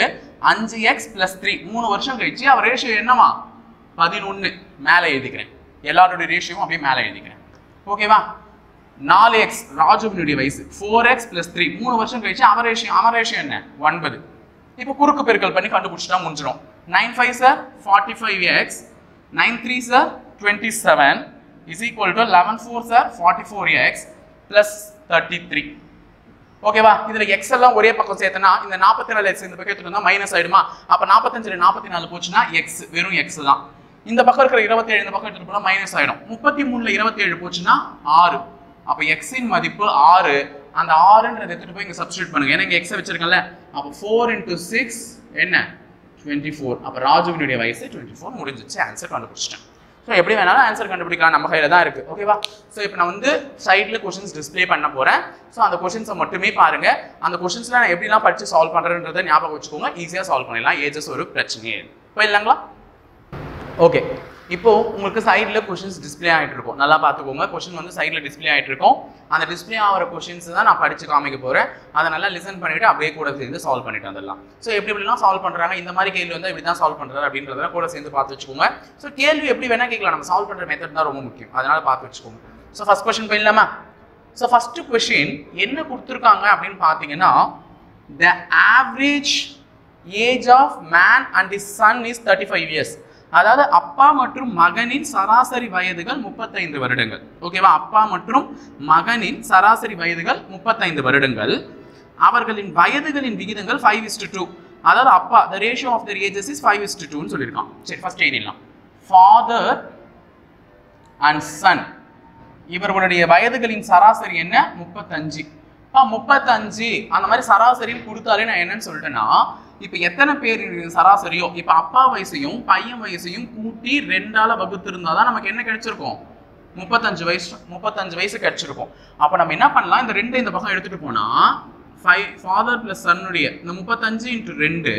5x + 3, 3 வருஷம் கழிச்சு அவர் ரேஷியோ என்னவா? 11. மேல எழுதிக்கிறேன், எல்லாரோட ரேஷியோவும் அப்படியே மேல எழுதிக்கிறேன். ஓகேவா? 4x ராஜுவினுடைய வயசு, 4x + 3, 3 வருஷம் கழிச்சு அவர் ரேஷியோ என்ன? 9. இப்போ குறுக்கு பெருக்கல் பண்ணி கண்டுபிடிச்சிட்டா முடிஞ்சிடும். 9 5 sir 45x, 9 3 sir 27 is equal to 11 4 sir 44x plus 33. ஓகேவா? இதுல x எல்லாம் ஒரே பக்கம் சேர்த்தனா இந்த 44x இந்த பக்கம் எடுத்துட்டா மைனஸ் ஆயிடுமா? அப்ப 45 44 போச்சுனா x வெறும் x தான். இந்த பக்கம் இருக்கிற 27 இந்த பக்கம் எடுத்துட்டு போனா மைனஸ் ஆயிடும். 33ல 27 போச்சுனா 6. அப்ப x இன் மதிப்பு 6. அந்த 6ன்றதை எடுத்துட்டு போய் இங்க சப்ஸ்டிட்யூட் பண்ணுங்க. ஏன்னா இங்க x வெச்சிருக்கல. அப்ப 4 × 6 என்ன? 24. அப்ப ராஜுவினுடைய வயசு 24. முடிஞ்சிச்சு, ஆன்சர் கண்டுபிடிச்சிட்டேன். ஸோ எப்படி வேணாலும் ஆன்சர் கண்டுபிடிக்கலாம், நம்ம கையில தான் இருக்கு. ஓகேவா? ஸோ இப்போ நான் வந்து சைட்ல கொஸ்டின்ஸ் டிஸ்பிளே பண்ண போறேன். ஸோ அந்த கொஸ்டின்ஸை மட்டுமே பாருங்க. அந்த கொஸ்டின்ஸ்ல நான் எப்படிலாம் படிச்சு சால்வ் பண்றேன்றதை ஞாபகம் வச்சுக்கோங்க. ஈஸியா சால்வ் பண்ணிடலாம், ஏஜஸ் ஒரு பிரச்சனையே இல்லை. போயிடலாங்களா? ஓகே, இப்போ உங்களுக்கு சைட்ல கொஸ்டின்ஸ் டிஸ்பிளே ஆகிட்டு இருக்கும். நல்லா பார்த்துக்கோங்க. கொஸ்டின் வந்து சைட்ல டிஸ்பிளே ஆகிட்டு இருக்கும். அந்த டிஸ்பிளே ஆகிற கொஸ்டின்ஸ் தான் நான் படிச்சு காமிக்க போறேன். அதை நல்லா லிசன் பண்ணிட்டு அப்படியே கூட சேர்ந்து சால்வ் பண்ணிட்டு வந்துடலாம். ஸோ எப்படிலாம் சால்வ் பண்றாங்க, இந்த மாதிரி கேள்வி வந்து இப்படி தான் சால்வ் பண்றாரு அப்படின்றத கூட சேர்ந்து பார்த்து வச்சுக்கோங்க. ஸோ கேள்வி எப்படி வேணா கேட்கலாம், நம்ம சால்வ் பண்ற மெத்தட் தான் ரொம்ப முக்கியம். அதனால பார்த்து வச்சுக்கோங்க. ஸோ ஃபர்ஸ்ட் கொஸ்டின் போயிடலாமா? ஸோ ஃபர்ஸ்ட் கொஸ்டின் என்ன கொடுத்துருக்காங்க அப்படின்னு பார்த்தீங்கன்னா, the average age of man and his son is 35 years. அதாவது அப்பா மற்றும் மகனின் சராசரி வயதுகள் 35 வருடங்கள். ஓகேவா? அப்பா மற்றும் மகனின் சராசரி வயதுகள் 35 வருடங்கள். அவர்களின் வயதுகளின் விகிதங்கள் 5:2. அதாவது அப்பா, the ratio of their ages is 5:2 ன்னு சொல்லியிருக்கான். சரி, ஃபர்ஸ்ட் எழுதிடலாம். father and son, இவர்களுடைய வயதுகளின் சராசரி என்ன? 35. 35 அந்த மாதிரி சராசரி கொடுத்தாலே நான் என்னன்னு சொல்லிட்டேன்னா, இப்ப எத்தனை பேர் சராசரியோ, இப்ப அப்பா வயசையும் பையன் வயசையும் கூட்டி 2ஆல வகுத்து இருந்தாதான் நமக்கு என்ன கிடைச்சிருக்கும்? 35 வயசு கிடைச்சிருக்கும். அப்ப நம்ம என்ன பண்ணலாம், இந்த 2 இந்த பக்கம் எடுத்துட்டு போனா father plus son உடைய இந்த 35 × 2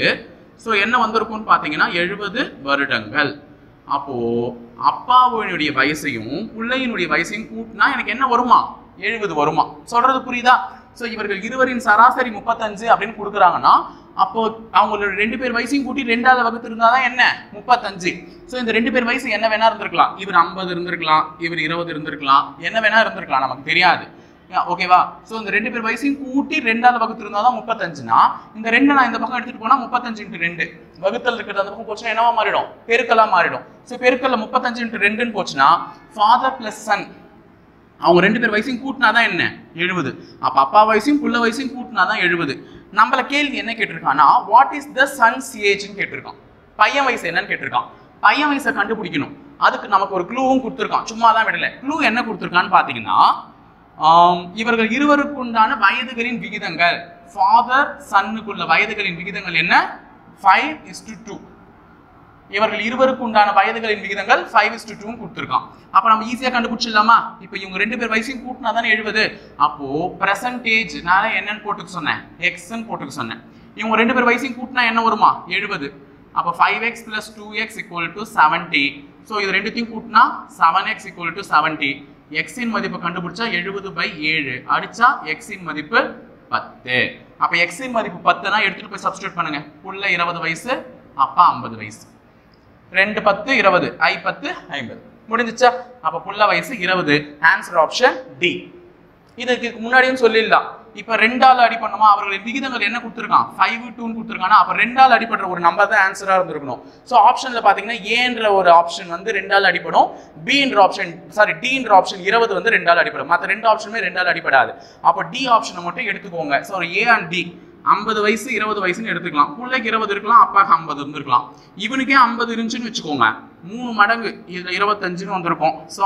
ஸோ என்ன வந்திருக்கும்னு பார்த்தீங்கன்னா 70 வருடங்கள். அப்போ அப்பாவுடைய வயசையும் பிள்ளையினுடைய வயசையும் கூட்டினா எனக்கு என்ன வருமா? 70 வருமா? சொல்றது புரியுதா? ஸோ இவர்கள் இருவரின் சராசரி 35 அப்படின்னு கொடுக்குறாங்கன்னா அப்போ அவங்களோட 2 பேர் வயசையும் கூட்டி 2ஆல் வகுத்து இருந்தாதான் என்ன 35. ஸோ இந்த 2 பேர் வயசு என்ன வேணா இருந்திருக்கலாம். இவர் 50 இருந்திருக்கலாம், இவர் 20 இருந்திருக்கலாம், என்ன வேணா இருந்திருக்கலாம், நமக்கு தெரியாது. ஓகேவா? ஸோ இந்த 2 பேர் வயசையும் கூட்டி 2ஆல் வகுத்து இருந்தாதான் 35னா இந்த 2 நான் இந்த பக்கம் எடுத்துட்டு போனா 35 × 2 வகுத்தல் இருக்கிறது அந்த பக்கம் போச்சுன்னா என்னவா மாறிடும்? பெருக்கலா மாறிடும். ஸோ பெருக்கல்ல 35 × 2ன்னு போச்சுன்னா ஃபாதர் பிளஸ் சன் அவங்க 2 பேர் வயசையும் கூட்டினாதான் என்ன 70. அப்ப அப்பா வயசையும் புள்ள வயசையும் கூட்டினாதான் 70. நம்மள கேள்வி என்ன கேட்டிருக்கான்னா வாட் இஸ் த சன்ஸ் ஏஜ்னு கேட்டிருக்கான். பையன் வயசு என்னன்னு கேட்டிருக்கான். பையன் வயசை கண்டுபிடிக்கணும். அதுக்கு நமக்கு ஒரு க்ளூவும் கொடுத்துருக்கான். சும்மா தான் விடல. க்ளூ என்ன கொடுத்துருக்கான்னு பாத்தீங்கன்னா இவர்கள் இருவருக்குண்டான வயதுகளின் விகிதங்கள், ஃபாதர் சன்னுக்குள்ள வயதுகளின் விகிதங்கள் என்ன? 5:2. இவர்கள் இருவருக்கு உண்டான வயதுகளின் விகிதங்கள் 5:2 கொடுத்துருக்கான். அப்ப நம்ம ஈஸியா கண்டுபிடிச்சிடலாமா? இப்ப இவங்க 2 பேர் வயசையும் கூட்டினா தானே 70. அப்போ பெர்சன்டேஜ் நான் என்னன்னு போட்டுக்க சொன்னேன்? எக்ஸ்ன்னு போட்டுக்க சொன்னேன். இவங்க 2 பேர் வயசையும் கூட்டினா என்ன வருமா? 70. அப்ப 5x + 2x = 70. ஸோ இது ரெண்டுத்தையும் கூட்டினா 7x = 70. எக்ஸின் மதிப்பு கண்டுபிடிச்சா 70/7 அடிச்சா எக்ஸின் மதிப்பு 10. அப்ப எக்ஸின் மதிப்பு 10னா எடுத்துட்டு போய் சப்ஸ்டிட்யூட் பண்ணுங்க. புள்ள 20 வயசு, அப்பா 50 வயசு. 2 10 20 I 10 50 முடிஞ்சிச்சா? அப்ப புள்ள வயசு 20. Answer option D. இதுக்கு முன்னாடியும் சொல்லிடலாம். இப்ப 2ஆல் அடி பண்ணுமா? அவர்களின் விகிதங்கள் என்ன கொடுத்துருக்கான்? 5:2 கொடுத்துருக்கானா அப்ப 2ஆல் அடிப்படுற ஒரு நம்பர் தான் ஆன்சரா இருந்திருக்கணும். ஸோ ஆப்ஷன்ல பாத்தீங்கன்னா ஏன்ற ஒரு ஆப்ஷன் வந்து 2ஆல் அடிப்படும், பின்ற ஆப்ஷன் டின்ற ஆப்ஷன் 20 வந்து 2ஆல் அடிப்படும். மற்ற 2 ஆப்ஷனுமே 2ஆல் அடிப்படாது. அப்போ டி ஆப்ஷனை மட்டும் எடுத்துக்கோங்க. ஸோ ஏ அண்ட் டி 50 வயசு 20 வயசுன்னு எடுத்துக்கலாம். பிள்ளைக்கு 20 இருக்கலாம், அப்பாக்கு 50 இருந்திருக்கலாம். இவனுக்கே 50 இருந்துச்சுன்னு வச்சுக்கோங்க. 3 மடங்கு இதுல 25ன்னு வந்திருக்கும். ஸோ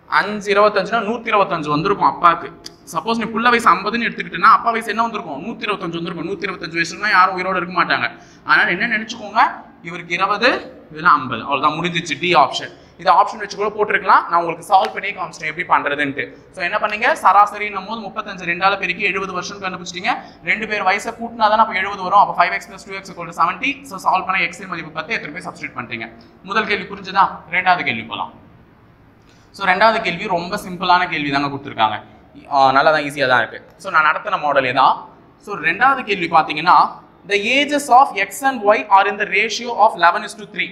5 25னா 125 வந்திருக்கும் அப்பாக்கு. சப்போஸ் நீ புள்ள வயசு 50ன்னு எடுத்துக்கிட்டேன்னா அப்பா வயசு என்ன வந்திருக்கும்? 125 வந்திருக்கும். 125 வயசுனா யாரும் உயிரோட இருக்க மாட்டாங்க. அதனால என்ன நினைச்சுக்கோங்க, இவருக்கு 20 இதுல 50. அவ்வளவுதான், முடிஞ்சிச்சு. D option. இதை ஆப்ஷன் வச்சு கூட போட்டிருக்கலாம். நான் உங்களுக்கு சால்வ் பண்ணி காமிச்சிட்டேன் எப்படி பண்றதுன்ட்டு. ஸோ என்ன பண்ணீங்க, சராசரி நம்ம 35 2ஆல பெருக்கி 70 வருஷம் கண்டுபிடிச்சிட்டீங்க. 2 பேர் வயசை கூட்டினா தான் அப்போ 70 வரும். அப்போ 5x + 2x = 70. ஸோ சால்வ் பண்ண x இன் மதிப்பு 10 எத்தனை பேர் சப்ஸ்டிட்யூட் பண்ணிட்டீங்க. முதல் கேள்வி புரிஞ்சுதா? ரெண்டாவது கேள்வி போகலாம். ஸோ ரெண்டாவது கேள்வி ரொம்ப சிம்பிளான கேள்வி தாங்க கொடுத்துருக்காங்க. நல்லா தான், ஈஸியாக தான் இருக்கு. ஸோ நான் நடத்தின மாடலே தான். ஸோ ரெண்டாவது கேள்வி பார்த்தீங்கன்னா the ages of x and y are in the ratio of 11:3.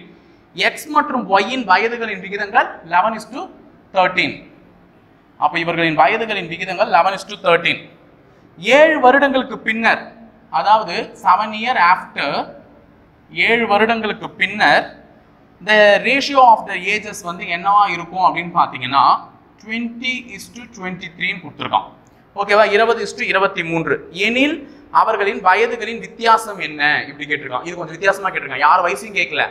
x மற்றும் y இன் வயதுகளின் விகிதங்கள் 11:13. அப்ப இவர்களின் வயதுகளின் விகிதங்கள் 11:13. 7 வருடங்களுக்கு பின்னர், அதாவது 7 years after, 7 வருடங்களுக்கு பின்னர் the ratio of the ages வந்து என்னவா இருக்கும் அப்படின்னு பார்த்தீங்கன்னா 20:23 கொடுத்துருக்கான். ஓகேவா? 20:23 எனில் அவர்களின் வயதுகளின் வித்தியாசம் என்ன இப்படி கேட்டிருக்கான். இது கொஞ்சம் வித்தியாசமா கேட்டிருக்கான். யார் வயசையும் கேட்கல,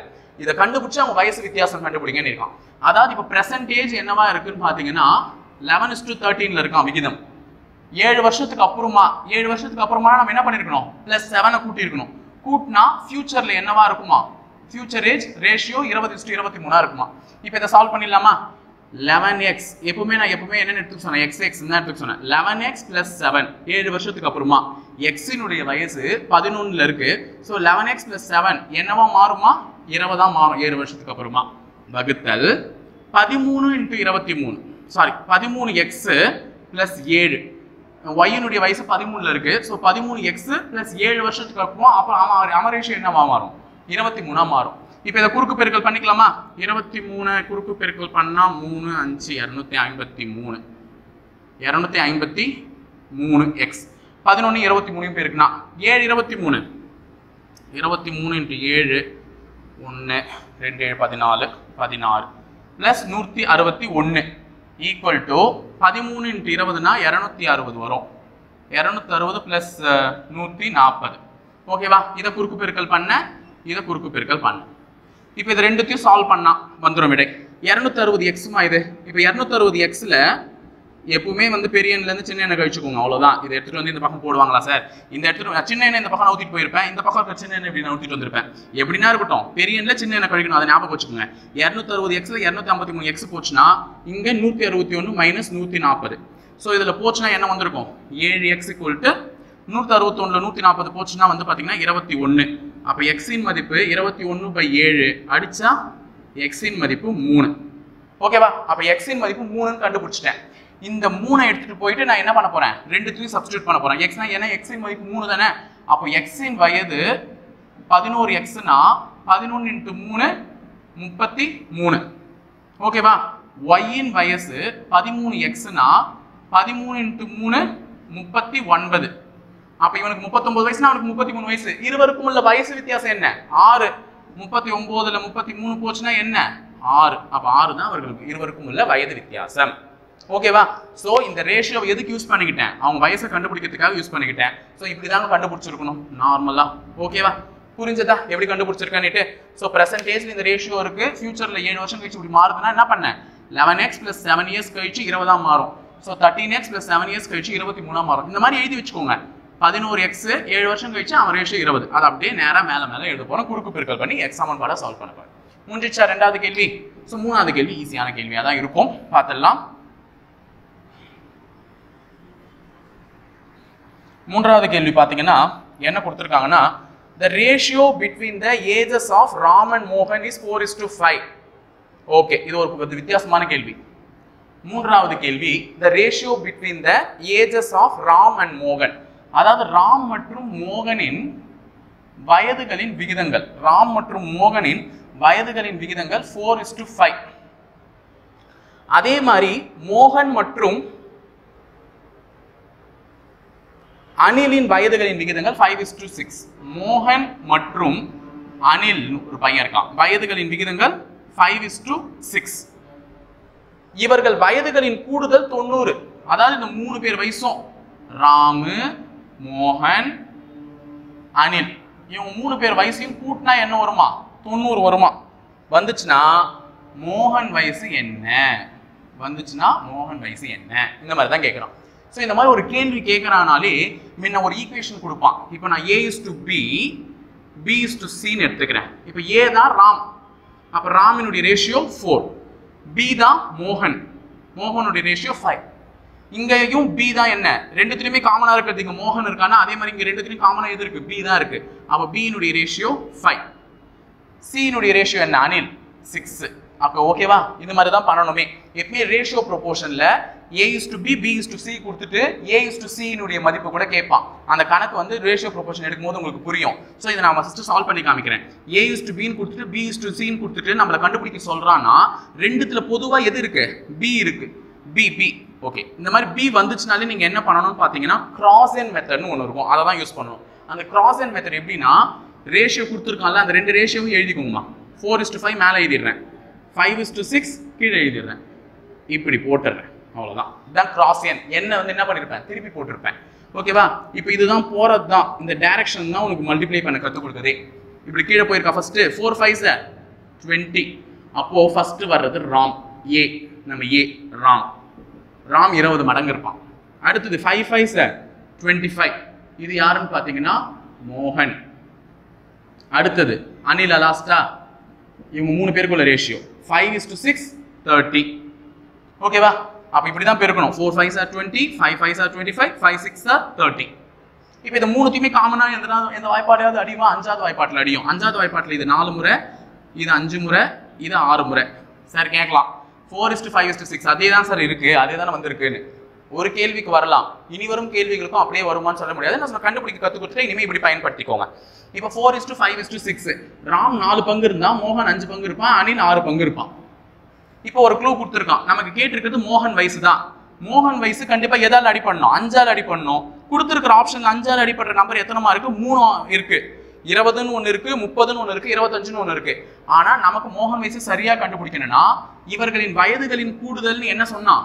இதை கண்டுபிடிச்சு அவங்க வயசு வித்தியாசம் கண்டுபிடிங்கன்னு இருக்கான். அதாவது இப்ப பிரசன்டேஜ் என்னவா இருக்குன்னு பாத்தீங்கன்னா 11:13 இருக்கான் விகிதம். 7 வருஷத்துக்கு அப்புறமா நம்ம என்ன பண்ணிருக்கணும்? +7 கூட்டி இருக்கணும். கூட்டினா ஃபியூச்சர்ல என்னவா இருக்குமா? ஃபியூச்சர் ஏஜ் ரேஷியோ 20:23 இருக்குமா? இப்போ இதை சால்வ் பண்ணிடலாமா? 11x எப்பவுமே என்ன எடுத்துக்க சொன்னேன்? x தான் எடுத்துக்க சொன்னேன். 11x + 7 7 வருஷத்துக்கு அப்புறமா x இனுடைய வயசு 11ல இருக்கு. ஸோ 11x + 7 என்னவா மாறுமா? 20 தான் மாறும் 7 வருஷத்துக்கு அப்புறமா. வகுத்தல் 13 × 23 13x + 7 y இனுடைய வயசு 13ல இருக்கு. ஸோ 13x + 7 வருஷத்துக்கு அப்புறமா அப்போ ரேஷியோ என்னவா மாறும்? 23 மாறும். இப்போ இதை குறுக்கு பெருக்கல் பண்ணிக்கலாமா? 23 குறுக்கு பெருக்கல் பண்ணா 3 5 253 253x 11 23 பெருக்குனா 7 23 23 × 7 1 2 7 14 16 + 161 ஈக்குவல் டு 13 × 20னா 260 வரும். 260 + 140. ஓகேவா? இதை குறுக்கு பெருக்கல் பண்ண, இதை குறுக்கு பெருக்கல் பண்ண. இப்போ இது ரெண்டுத்தையும் சால்வ் பண்ணா வந்துடும் விடை. 260x இது. இப்போ 260xல எப்பவுமே வந்து பெரிய எண்ணில இருந்து சின்ன எண்ணை கழிச்சுக்கோங்க. அவ்வளவுதான். இதை எடுத்துட்டு வந்து இந்த பக்கம் போடுவாங்களா சார்? இந்த எடுத்துட்டு சின்ன எண்ணெய் இந்த பக்கம் ஊத்திட்டு போயிருப்பேன், இந்த பக்கம் இருக்க சின்ன எண்ணெய் இப்படி ஊத்திட்டு வந்திருப்பேன். எப்படின்னா இருக்கட்டும், பெரிய எண்ணில சின்ன எண்ணெய் கழிக்கணும். அதை ஞாபகம் வச்சுக்கோங்க. 260xல 253x போச்சுன்னா இங்க 161 - 140. ஸோ இதுல போச்சுன்னா என்ன வந்திருக்கும்? 7x = 161ல 140 போச்சுன்னா வந்து பாத்தீங்கன்னா 21 அப்ப x இன் மதிப்பு 21/7 அடிச்சா x இன் மதிப்பு 3. ஓகேவா? அப்ப x இன் மதிப்பு 3 ன்னு கண்டுபிடிச்சிட்டேன். இந்த 3 எடுத்துட்டு போயிட்டு நான் என்ன பண்ண போறேன்? ரெண்டுத்தையும் சப்ஸ்டிட்யூட் பண்ண போறேன். x னா ஏன்னா x இன் மதிப்பு 3 தானே. அப்ப x இன் வயது 11x னா 11 × 3 33. ஓகேவா? y இன் வயசு 13x னா 13 × 3 39. அப்ப இவனுக்கு 39 வயசுனா அவனுக்கு 33 வயசு. இருவருக்கும் உள்ள வயசு வித்தியாசம் என்ன? 6. 39ல 33 போச்சுனா என்ன? 6. அப்ப 6 தான் அவர்களுக்கு இருவருக்கும் உள்ள வயது வித்தியாசம். ஓகேவா? சோ இந்த ரேஷியோ எதுக்கு யூஸ் பண்ணிக்கிட்டேன்? அவங்க வயசை கண்டுபிடிக்கிறதுக்காக யூஸ் பண்ணிக்கிட்டேன். சோ இப்படி தாங்க கண்டுபிடிச்சிருக்கணும் நார்மலா. ஓகேவா? புரிஞ்சதா எப்படி கண்டுபிடிச்சிருக்கானேட்டு? சோ பெர்சன்டேஜ்ல இந்த ரேஷியோ இருக்கு. ஃபியூச்சர்ல 7 வருஷம் கழிச்சு இப்படி மாறுதுன்னா என்ன பண்ண? 11x + 7 இயர்ஸ் கழிச்சு 20 ஆ மாறும். சோ 13x + 7 இயர்ஸ் கழிச்சு 23 ஆ மாறும். இந்த மாதிரி எழுதி வச்சுக்கோங்க. 11x 7 வருஷம் கழிச்சு அவன் ரேஷியோ 20. அது அப்படியே நேரா மேல எழுத போறோம். குறுக்கு பெருக்கல் பண்ணி x சமன்பாடை சால்வ் பண்ண போறோம். முடிஞ்சிச்சா ரெண்டாவது கேள்வி? சோ மூணாவது கேள்வி ஈஸியான கேள்வியா தான் இருக்கும். பார்த்துடலாம். மூன்றாவது கேள்வி பாத்தீங்கன்னா என்ன கொடுத்திருக்காங்கன்னா the ratio between the ages of Ram and Mohan is 4:5. Okay, இது ஒரு வித்தியாசமான கேள்வி. மூன்றாவது கேள்வி the ratio between the ages of Ram and Mohan, அதாவது ராம் மற்றும் மோகனின் வயதுகளின் விகிதங்கள். ராம் மற்றும் மோகனின் வயதுகளின் விகிதங்கள் 4:5. அதே மாதிரி மோகன் மற்றும் அனிலின் வயதுகளின் விகிதங்கள் 5:6. மோகன் மற்றும் அனில் ஒரு பையன் இருக்கான், வயதுகளின் விகிதங்கள் 5:6. இவர்கள் வயதுகளின் கூடுதல் 90. அதாவது இந்த 3 பேர் வயசும் ராமு, மோகன், அனில், இவங்க 3 பேர் வயசையும் கூட்டினா என்ன வருமா? 90 வருமா? வந்துச்சுன்னா மோகன் வயசு என்ன? வந்துச்சுன்னா மோகன் வயசு என்ன? இந்த மாதிரி தான் கேட்குறான். ஸோ இந்த மாதிரி ஒரு கேள்வி கேட்குறானாலே முன்ன ஒரு ஈக்குவேஷன் கொடுப்பான். இப்போ நான் a:b, b:c எடுத்துக்கிறேன். இப்போ a தான் ராம், அப்போ ராமினுடைய ரேஷியோ 4, b தான் மோகன், மோகனுடைய ரேஷியோ 5. இங்கேயும் b தான் என்ன? ரெண்டுத்துலையுமே காமனாக இருக்கிறது. இங்கே மோகன் இருக்கானா, அதே மாதிரி இங்கே ரெண்டுத்துலையும் காமனாக எது இருக்கு? b தான் இருக்கு. அப்போ b-னுடைய ரேஷியோ 5, c-னுடைய ரேஷியோ என்ன? அனில் 6. அப்போ ஓகேவா? இந்த மாதிரி தான் பண்ணணுமே. எப்பவுமே ரேஷியோ ப்ரொபோர்ஷன்ல a:b, b:c கொடுத்துட்டு a:c மதிப்பு கூட கேட்பான். அந்த கணக்கு வந்து ரேஷியோ ப்ரொபோர்ஷன் எடுக்கும்போது உங்களுக்கு புரியும். ஸோ இதை நான் ஃபர்ஸ்ட் சால்வ் பண்ணி காமிக்கிறேன். a:b கொடுத்துட்டு b:c கொடுத்துட்டு நம்மளை கண்டுபிடிக்க சொல்றான்னா ரெண்டுத்துல பொதுவா எது இருக்கு? b இருக்கு. b. ஓகே, இந்த மாதிரி b வந்துச்சுனாலே நீங்க என்ன பண்ணணும்னு பாத்தீங்கன்னா கிராஸ்-என் மெத்தட்னு ஒன்று இருக்கும், அதை தான் யூஸ் பண்ணணும். அந்த கிராஸ்-என் மெத்தட் எப்படின்னா ரேஷியோ கொடுத்துருக்கான்ல, அந்த ரெண்டு ரேஷியோவும் எழுதிக்கோங்கம்மா. 4:5 மேலே எழுதிடுறேன், 5:6 கீழே எழுதிடுறேன், இப்படி போட்டுடுறேன். அவ்வளவுதான். இதுதான் கிராஸ்-என். என்ன வந்து என்ன பண்ணிருப்பேன்? திருப்பி போட்டிருப்பேன். ஓகேவா? இப்போ இதுதான் போறது தான், இந்த டைரக்ஷன் தான் உனக்கு மல்டிப்ளை பண்ண கற்றுக் கொடுக்குதே. இப்படி கீழே போயிருக்கா. First 4 5s 20. அப்போ ஃபர்ஸ்ட் வர்றது ராம், ஏ. நம்ம ஏ ராம், ராம் 20 மடங்கு இருப்பான். அடுத்தது 5 5s 25. இது யாருன்னு பாத்தீங்கன்னா மோகன். அடுத்தது அனில், லாஸ்டா. இவங்க 3 பேருக்குள்ள ரேஷியோ 5:6 30. ஓகேவா? அப்ப இப்படிதான் பெருக்கணும். 4 5s 20, 5 5s 25, 5 6s 30. இப்போ இந்த மூணுத்தையுமே காமனா எந்த வாய்ப்பாட்டையாவது அடியுமா? 5வது வாய்ப்பாட்டில் அடியும். 5வது வாய்ப்பாட்டில் இது 4 முறை, இது 5 முறை, இது 6 முறை. சார் கேட்கலாம் 4:5:6 அதே தான் சார் இருக்கு, அதே தானே வந்திருக்குன்னு ஒரு கேள்விக்கு வரலாம். இனி வரும் கேள்விகளுக்கும் அப்படியே வருமானு சொல்ல முடியாது. நான் கண்டுபிடிக்க கற்றுக் கொடுத்துட்டு இனிமே இப்படி பயன்படுத்திக்கோங்க. இப்போ 4:5:6 ராம் 4 பங்கு இருந்தா மோகன் 5 பங்கு இருப்பான், அனில் 6 பங்கு இருப்பான். இப்போ ஒரு க்ளூ கொடுத்துருக்கான். நமக்கு கேட்டிருக்கிறது மோகன் வயசு தான். மோகன் வயசு கண்டிப்பா எதால அடி பண்ணணும்? 5ஆல் அடி பண்ணணும். கொடுத்துருக்கிற ஆப்ஷன்ல 5ஆல் அடிப்படுற நம்பர் எத்தனைமா இருக்கு? 3 இருக்கு. 20ன்னு ஒன்று இருக்கு, 30ன்னு ஒன்று இருக்கு, 25ன்னு ஒன்று இருக்கு. ஆனா நமக்கு மோகன் வயசு சரியா கண்டுபிடிக்கணும்னா இவர்களின் வயதுகளின் கூடுதல்னு என்ன சொன்னா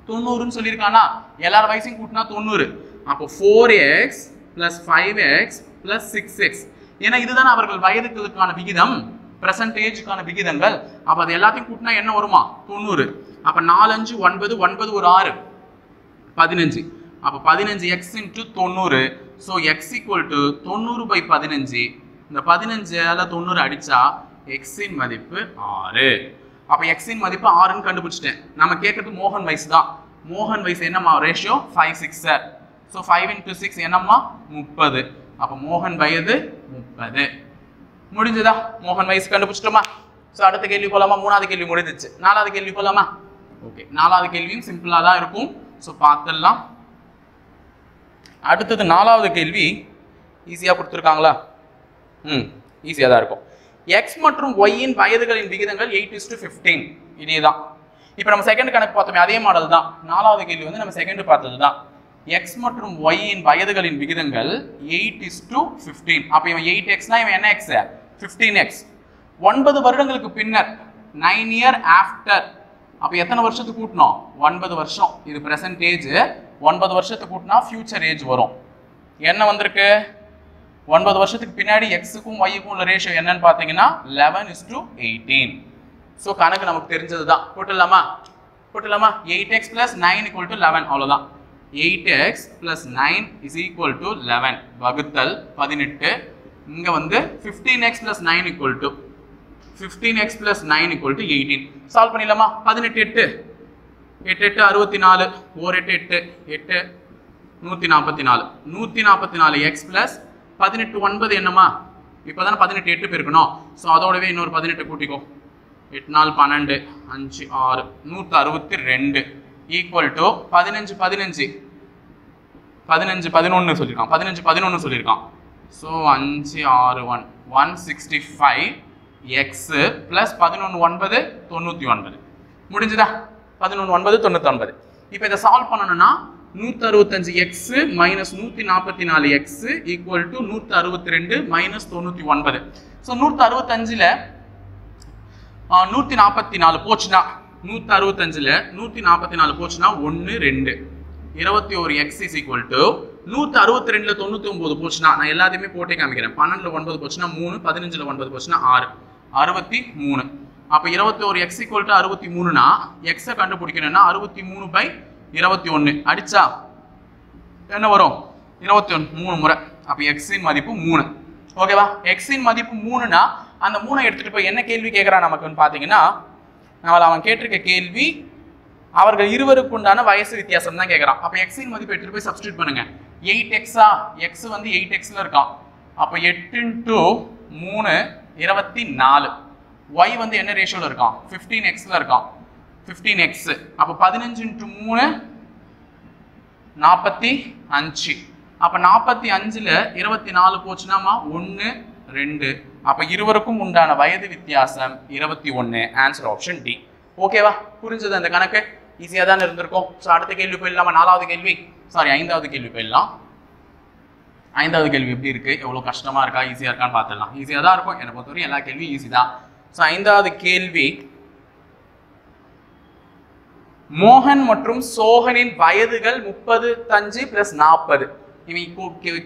90ன்னு சொல்லியிருக்கானா? எல்லார் வயசையும் கூட்டினா 90. அப்போ 4x + 5x + 6x. ஏன்னா இதுதான் அவர்கள் வயதுகளுக்கான விகிதம், பெர்சன்டேஜுக்கான விகிதங்கள். அப்ப அது எல்லாத்தையும் கூட்டினா என்ன வருமா? 90. அப்ப 4 5 9, 9 ஒரு 6 15. அப்ப 15x × 90. So x = 90/15. இந்த 15ஆல 90 அடிச்சா x இன் மதிப்பு 6. அப்ப x இன் மதிப்பு 6ன்னு கண்டுபிடிச்சிட்டேன். நம்ம கேட்கறது மோகன் வயசு தான். மோகன் வயசு என்னம்மா? ரேஷியோ 5 6. ஸோ 5 × 6 என்னம்மா? 30. அப்ப மோகன் வயது 30. முடிஞ்சதா? மோகன் வயசு கண்டுபிடிச்சிட்டோமா? ஸோ அடுத்த கேள்வி போலாமா? மூணாவது கேள்வி முடிஞ்சிச்சு. நாலாவது கேள்வி போலாமா? ஓகே, நாலாவது கேள்வியும் சிம்பிளாக தான் இருக்கும். ஸோ பார்த்துடலாம். அடுத்தது நாலாவது கேள்வி ஈஸியாக கொடுத்துருக்காங்களா? ஈஸியாக தான் இருக்கும். எக்ஸ் மற்றும் ஒய்யின் வயதுகளின் விகிதங்கள் 8:15. இதே தான். இப்போ நம்ம செகண்ட் கணக்கு பார்த்தோமே அதே மாடல் தான். நாலாவது கேள்வி வந்து நம்ம செகண்ட் பார்த்தது தான். எக்ஸ் மற்றும் ஒய்யின் வயதுகளின் விகிதங்கள் 8:15. அப்போ இவன் 8x இவன் என்ன எக்ஸ்? 15x. 9 வருடங்களுக்கு பின்னர் 9 year after. அப்போ எத்தனை வருஷத்துக்கு கூட்டணும்? 9 வருஷம். இது பிரசன்ட் ஏஜ். 9 வருஷத்துக்கு கூட்டினா ஃபியூச்சர் ஏஜ் வரும். என்ன வந்திருக்கு? 9 வருஷத்துக்கு பின்னாடி எக்ஸுக்கும் ஒய்க்கும் உள்ள ரேஷியோ என்னன்னு பார்த்தீங்கன்னா 11:18. ஸோ கணக்கு நமக்கு தெரிஞ்சது தான். போட்டுடலாமா? 8x + 9 = 11. அவ்வளோதான். 8x + 9 = 11 வகுத்தல் 18. இங்கே வந்து 15x + 9 = 15x + 9 = 18. சால்வ் பண்ணிடலாமா? 18 8 8 64 1 8 8 144 144x + 18 9 என்னமா? இப்போ தானே 18 8 பெருக்கணும். ஸோ அதோடவே இன்னொரு 18 கூட்டிக்கோ. 8 4 12 5 6 162 = 15 15 15 11 சொல்லியிருக்கான். 15 11 சொல்லியிருக்கான். So 5 6 1 165 x + 11 9 99. முடிஞ்சதா? 11 9 99. இப்போ இதை சால்வ் பண்ணணும்னா 165x - 144x = 162 - 99. ஸோ 165ல் 144 போச்சுன்னா 165ல் 144 போச்சுன்னா 1 2 21x = 162ல் 99 போச்சுன்னா நான் எல்லாத்தையுமே போட்டே காமிக்கிறேன். 12ல் 9 போச்சுன்னா 3 15ல் 9 போச்சுன்னா 6 63. அப்போ 21x = 63னா எக்ஸை கண்டுபிடிக்கணும்னா 63/21 அடிச்சா என்ன வரும்? 21 3 முறை. அப்போ எக்ஸின் மதிப்பு 3. ஓகேவா? எக்ஸின் மதிப்பு 3னா அந்த 3 எடுத்துட்டு போய் என்ன கேள்வி கேட்குறான் நமக்குன்னு பார்த்தீங்கன்னா, அவன் கேட்டிருக்க கேள்வி அவர்கள் இருவருக்கு உண்டான வயசு வித்தியாசம் தான் கேட்குறான். அப்போ எக்ஸின் மதிப்பு எடுத்துட்டு போய் சப்ஸ்டியூட் பண்ணுங்க. 8x எக்ஸ் வந்து 8xல இருக்கான். அப்போ 8 × 3 24. y வந்து என்ன ரேஷியோல இருக்கான்? 15xல இருக்கான். 15x. அப்போ 15 × 3 45. அப்போ 45ல் 24 போச்சுனாமா 1 2. அப்போ இருவருக்கும் உண்டான வயது வித்தியாசம் 21. Answer option D. ஓகேவா? புரிஞ்சது அந்த கணக்கு? ஈஸியாக தானே இருந்திருக்கும். ஸோ அடுத்த கேள்வி போயிடலாமா? ஐந்தாவது கேள்வி போயிடலாம். ஐந்தாவது கேள்வி எப்படி இருக்கு? எவ்வளோ கஷ்டமா இருக்கா ஈஸியாக இருக்கான்னு பார்த்துடலாம். ஈஸியாக தான் இருக்கும். என்னை பொறுத்தவரை எல்லா கேள்வியும் ஈஸி தான். ஸோ ஐந்தாவது கேள்வி, மோகன் மற்றும் சோகனின் வயதுகள் 35 + 40. இவன்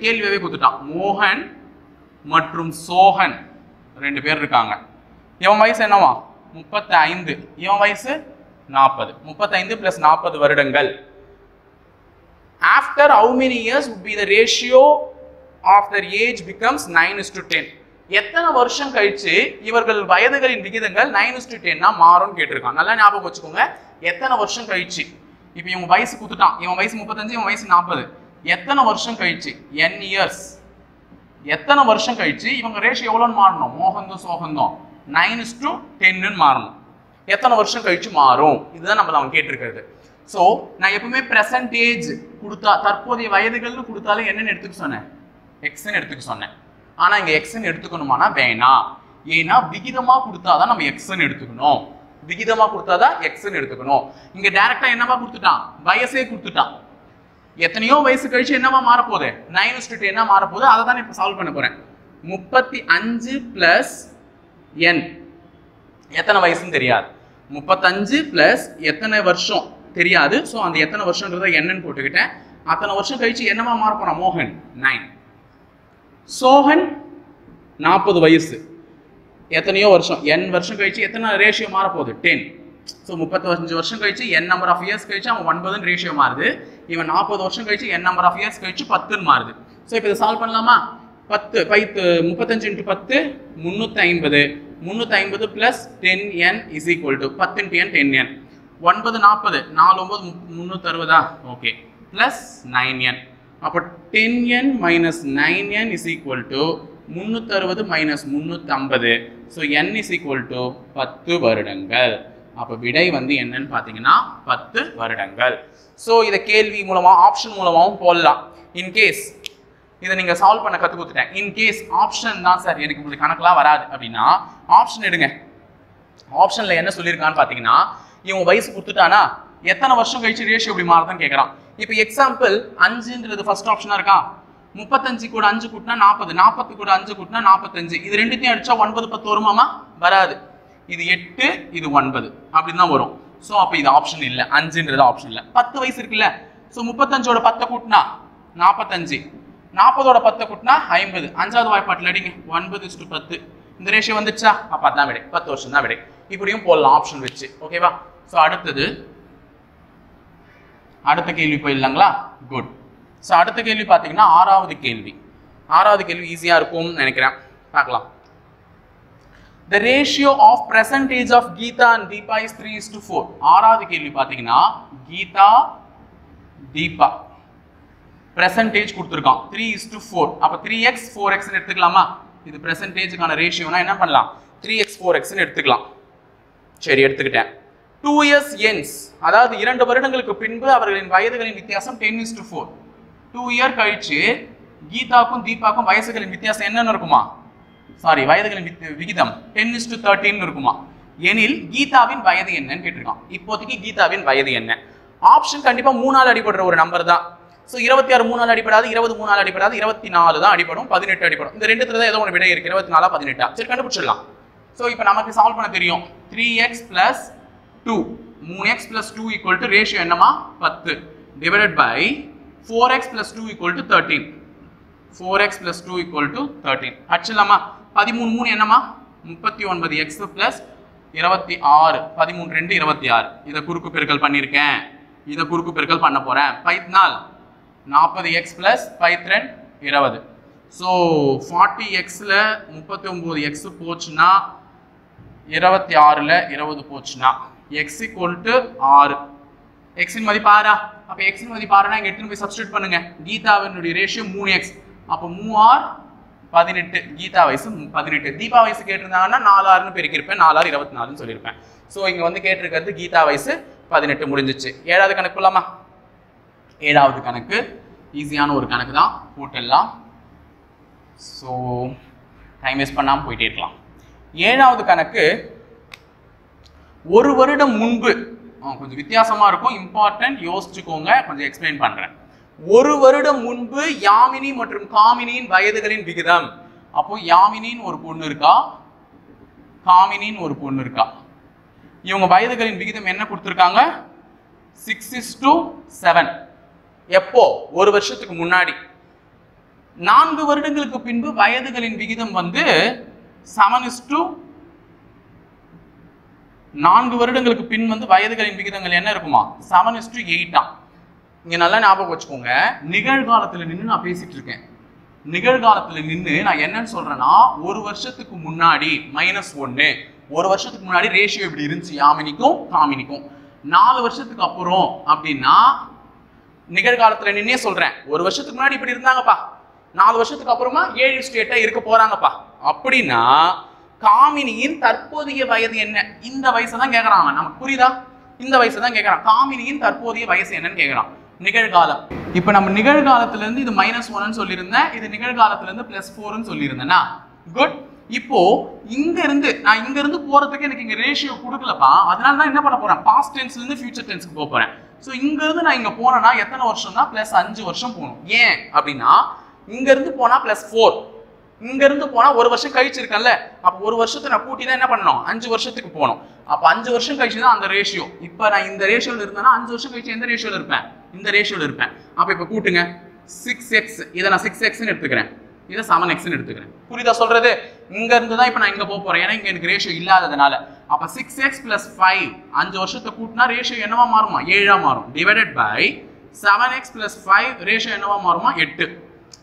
கேள்வியாவே கொடுத்துட்டான். மோகன் மற்றும் சோகன் 2 பேர் இருக்காங்க. இவன் வயசு என்னவா? 35. இவன் வயசு 40. 35 + 40 வருடங்கள். After how many years would be the ratio of their age becomes 9:10? எத்தனை வருஷம் கழிச்சு இவர்கள் வயதுகளின் விகிதங்கள் 9:10 மாறும்னு கேட்டிருக்கான். நல்லா ஞாபகம் வச்சுக்கோங்க. எத்தனை வருஷம் கழிச்சு? இப்போ இவன் வயசு கொடுத்துட்டான். இவன் வயசு 35, இவன் வயசு 40. எத்தனை வருஷம் கழிச்சு? n years. எத்தனை வருஷம் கழிச்சு இவங்க ரேஷியோ எவ்வளோன்னு மாறணும்? மோகந்தும் சோகந்தும் 9:10 மாறணும். எத்தனை வருஷம் கழிச்சு மாறும்? இதுதான் நம்ம அவன் கேட்டிருக்கிறது. ஸோ நான் எப்பவுமே பிரசன்டேஜ் கொடுத்தா, தற்போதைய வயதுகள்னு கொடுத்தாலே என்னன்னு எடுத்துக்க சொன்னேன்? எக்ஸ்ன்னு எடுத்துக்க சொன்னேன். ஆனால் இங்கே எக்ஸ்ன்னு எடுத்துக்கணுமானா வேணாம். ஏன்னா விகிதமாக கொடுத்தாதான் நம்ம எக்ஸ்ன்னு எடுத்துக்கணும். விகிதமாக கொடுத்தாதான் எக்ஸ்ன்னு எடுத்துக்கணும். இங்கே டைரக்டா என்னவா கொடுத்துட்டான்? வயசே கொடுத்துட்டான். எத்தனையோ வயசு கழிச்சு என்னவா மாறப்போகுது? 9:10 மாறப்போகுது. அதை தான் இப்போ சால்வ் பண்ண போறேன். 35 + n எத்தனை வயசுன்னு தெரியாது. 35 + எத்தனை வருஷம் தெரியாது. ஸோ அந்த எத்தனை வருஷன்றதை என்னன்னு போட்டுக்கிட்டேன். அத்தனை வருஷம் கழிச்சு என்னவா மாறப்போறான்? மோகன் 9. சோகன் 40 வயசு. எத்தனையோ வருஷம் n வருஷம் கழிச்சு எத்தனை ரேஷியோ மாறப்போகுது? 10. ஸோ 35 வருஷம் கழிச்சு n நம்பர் ஆஃப் இயர்ஸ் கழிச்சு அவன் 9 ரேஷியோ மாறுது. இவன் 40 வருஷம் கழிச்சு n நம்பர் ஆஃப் இயர்ஸ் கழிச்சு 10 மாறுது. ஸோ இப்போ இதை சால்வ் பண்ணலாமா? 35 × 10 350. 350 + 10n = 10 × n 10n. 9 40 4 9 360. Okay. + 9n. அப்போ 10n - 9n = 360 minus 350. So n is equal to 10 வருடங்கள். அப்போ விடை வந்து என்னன்னு பார்த்தீங்கன்னா 10 வருடங்கள். ஸோ இதை கேள்வி மூலமாக ஆப்ஷன் மூலமாகவும் போடலாம். இன்கேஸ் இதை நீங்கள் சால்வ் பண்ண கற்றுக் கொடுத்துட்டேன். இன்கேஸ் ஆப்ஷன் தான் சார் எனக்கு உங்களுக்கு கணக்கெலாம் வராது அப்படின்னா ஆப்ஷன் எடுங்க. ஆப்ஷனில் என்ன சொல்லியிருக்கான்னு பார்த்தீங்கன்னா இவங்க வயசு கொடுத்துட்டானா எத்தனை வருஷம் கழிச்சு ரேஷியோ இப்படி மாறுதுன்னு கேட்குறான். இப்போ எக்ஸாம்பிள் 5ன்றது ஃபர்ஸ்ட் ஆப்ஷனாக இருக்கா. 35 கூட 5 கூட்டினா 40, 40 கூட 5 கூட்டினா 45. இது ரெண்டுத்தையும் அடிச்சா 9 10 வருமாமா? வராது. இது 8 இது 9 அப்படின்னு தான் வரும். ஸோ அப்போ இது ஆப்ஷன் இல்லை. 5ன்றது ஆப்ஷன் இல்லை. 10 வயசு இருக்குல்ல. ஸோ 35ஓட 10 கூட்டினா 45, 40ஓட 10 கூட்டினா 50. 5வது வாய்ப்பாட்டில் அடிங்க 9:10. இந்த ரேஷியோ வந்துச்சா? அப்போ அதான் விடை. 10 வருஷம் தான் விடை. இப்படியும் போடலாம் ஆப்ஷன் வச்சு. ஓகேவா? ஸோ அடுத்த கேள்வி போயிடலாங்களா? குட். ஸோ அடுத்த கேள்வி பார்த்தீங்கன்னா 6வது கேள்வி. 6வது கேள்வி ஈஸியாக இருக்கும்னு நினைக்கிறேன். பார்க்கலாம். The ratio of percentage of Geeta and Deepa is 3:4. 6வது கேள்வி பார்த்தீங்கன்னா கீதா தீபா பெர்சன்டேஜ் கொடுத்துருக்கான் 3:4. அப்போ 3x 4x எடுத்துக்கலாமா? இது பெர்சன்டேஜுக்கான ரேஷியோனா என்ன பண்ணலாம்? 3x 4x எடுத்துக்கலாம். சரி, எடுத்துக்கிட்டேன். 2 years ends, அதாவது 2 வருடங்களுக்கு பின்பு அவர்களின் வயதுகளின் வித்தியாசம் 10:4. 2 year கழிச்சு கீதாக்கும் தீபாக்கும் வயசுகளின் வித்தியாசம் என்னன்னு இருக்குமா? சாரி, வயதுகளின் விகிதம் 10:13 இருக்குமா? எனில் கீதாவின் வயது என்னன்னு கேட்டிருக்கான். இப்போதைக்கு கீதாவின் வயது என்ன? ஆப்ஷன் கண்டிப்பா 3ஆல் அடிபடுற ஒரு நம்பர் தான். ஸோ 26 3ஆல் அடிப்படாது, 20 3ஆல் அடிப்படாது, 24 தான் அடிப்படும், 18 அடிப்படும். இந்த ரெண்டுத்துல தான் ஏதோ ஒன்று விடை இருக்கு. 24 18. சரி, கண்டுபிடிச்சிடலாம். ஸோ இப்போ நமக்கு சால்வ் பண்ண தெரியும். 3x plus 2, 3x plus 2 equal to ratio என்னமா? 10 divided by 4x plus 2 equal to 13. 4x plus 2 equal to 13. அடிச்சிடலாமா? 13 3 என்னமா? 39x plus 26. 13 2 26. இதை குறுக்கு பெருக்கல் பண்ணியிருக்கேன். இதை குறுக்கு பெருக்கல் பண்ண போறேன். 5 40x plus 5 20. ஸோ 40xல 39x போச்சுன்னா 26ல 20 போச்சுன்னா x equal to 6. எக்ஸின் மதிப்பு 6. அப்போ எக்ஸின் மதிப்பு 6னா இங்கே எடுத்துன்னு போய் சப்ஸ்டியூட் பண்ணுங்க. கீதாவினுடைய ரேஷியோ 3x. அப்போ 3 18. கீதா வயசு 18. தீபா வயசு கேட்டிருந்தாங்கன்னா 4 பெருக்கிருப்பேன். 4 24 சொல்லியிருப்பேன். ஸோ இங்கே வந்து கேட்டிருக்கிறது கீதா வயசு 18 முடிஞ்சிச்சு. 7வது கணக்கு போலாமா? 7வது கணக்கு ஈஸியான ஒரு கணக்கு தான், போட்டுடலாம். ஸோ டைம் வேஸ்ட் பண்ணாமல் போயிட்டே இருக்கலாம். 7வது கணக்கு ஒரு வருடம் முன்பு, கொஞ்சம் வித்தியாசமா இருக்கும், இம்பார்ட்டன்ட், யோசிச்சுக்கோங்க, கொஞ்சம் எக்ஸ்பிளைன் பண்றேன். ஒரு வருடம் முன்பு யாமினி மற்றும் காமினியின் வயதுகளின் விகிதம். அப்போ யாமினின்னு ஒரு பொண்ணு இருக்கா, காமினின்னு ஒரு பொண்ணு இருக்கா. இவங்க வயதுகளின் விகிதம் என்ன கொடுத்துருக்காங்க? 6:7. எப்போ? ஒரு வருஷத்துக்கு முன்னாடி. 4 வருடங்களுக்கு பின்பு வயதுகளின் விகிதம் வந்து 4 வருடங்களுக்கு பின் வந்து வயதுகளின் விகிதங்கள் என்ன இருக்குமா? 7:8. இங்க நல்லா ஞாபகம் வச்சுக்கோங்க. நிகழ்காலத்துல நின்று நான் பேசிட்டு இருக்கேன். நிகழ்காலத்துல நின்று நான் என்னன்னு சொல்றேன்னா, ஒரு வருஷத்துக்கு முன்னாடி -1. ஒரு வருஷத்துக்கு முன்னாடி ரேஷியோ இப்படி இருந்துச்சு யாமினிக்கும் காமினிக்கும். 4 வருஷத்துக்கு அப்புறம் அப்படின்னா நிகழ்காலத்துல நின்னே சொல்றேன், ஒரு வருஷத்துக்கு முன்னாடி இப்படி இருந்தாங்கப்பா, 4 வருஷத்துக்கு அப்புறமா 7:8 இருக்க போறாங்கப்பா. அப்படின்னா காமினியின் தற்போதைய வயது என்ன? இந்த வயசை தான் கேட்கறாங்க. நமக்கு புரியுதா? இந்த வயசை தான் கேட்கறான். காமினியின் தற்போதைய வயசு என்னன்னு கேட்கறான். நிகழ்காலம். இப்ப நம்ம நிகழ்காலத்துல இருந்து இது -1 சொல்லியிருந்தேன், இது நிகழ்காலத்துல இருந்து +4 சொல்லியிருந்தேன்னா குட். இப்போ இங்க இருந்து போறதுக்கு எனக்கு இங்க ரேஷியோ கொடுக்கலப்பா. அதனால தான் என்ன பண்ண போறேன், பாஸ்ட் டென்ஸ்ல இருந்து ஃபியூச்சர் டென்ஸ்க்கு போக போறேன். ஸோ இங்க இருந்து நான் இங்க போனேன்னா எத்தனை வருஷம்னா +5 வருஷம் போகணும். ஏன் அப்படின்னா இங்க இருந்து போனா +4, இங்க இருந்து போனா ஒரு வருஷம் கழிச்சு இருக்கேன்ல, அப்ப ஒரு வருஷத்தை நான் கூட்டி தான் என்ன பண்ணணும், 5 வருஷத்துக்கு போகணும். அப்ப 5 வருஷம் கழிச்சு தான் அந்த ரேஷியோ. இப்ப நான் இந்த ரேஷியோல இருந்தேன்னா 5 வருஷம் கழிச்சு எந்த ரேஷியோல இருப்பேன்? இந்த ரேஷியோல இருப்பேன். அப்ப இப்ப கூட்டுங்க. 6x, இதை நான் 6xன்னு எடுத்துக்கிறேன், இதை 7xன்னு எடுத்துக்கிறேன். புரியுதா சொல்றது? இங்க இருந்து தான் இப்ப நான் இங்க போக போறேன், ஏன்னா இங்க எனக்கு ரேஷியோ இல்லாததுனால. அப்ப 6x + 5, 5 வருஷத்தை கூட்டினா ரேஷியோ என்னவா மாறுமா? 7ஆ மாறும். டிவைடட் பை 7x + 5 ரேஷியோ என்னவா மாறுமா? 8.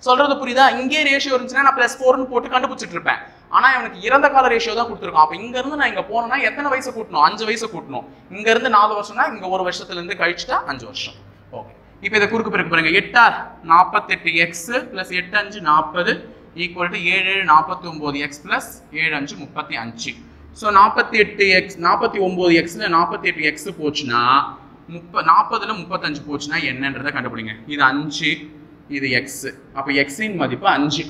சொல்றது புரியுதா? இங்கே ரேஷியோ இருந்துச்சுன்னா நான் +4ன்னு போட்டு கண்டுபிடிச்சிட்டு இருப்பேன். ஆனா எனக்கு இறந்த கால ரேஷியோ தான் கொடுத்துருக்கோம். அப்ப இங்க இருந்து நான் இங்க போனேன்னா எத்தனை வயசு கூட்டணும்? 5 வயசு கூட்டணும். இங்க இருந்து 4 வருஷம்னா இங்க ஒரு வருஷத்துல இருந்து கழிச்சுட்டா 5 வருஷம். ஓகே, இப்போ இதை குறுக்கு பெருக்கு பாருங்க. 8 48x + 8 5 40, equal to 7 49 x plus 7 5 35. So 48x 49x ல 48x போச்சுனா 40 ல 35 போச்சுனா என்னன்றதை கண்டுபிடிங்க. இது 5 இது x. அப்ப x இன் மதிப்பு 5.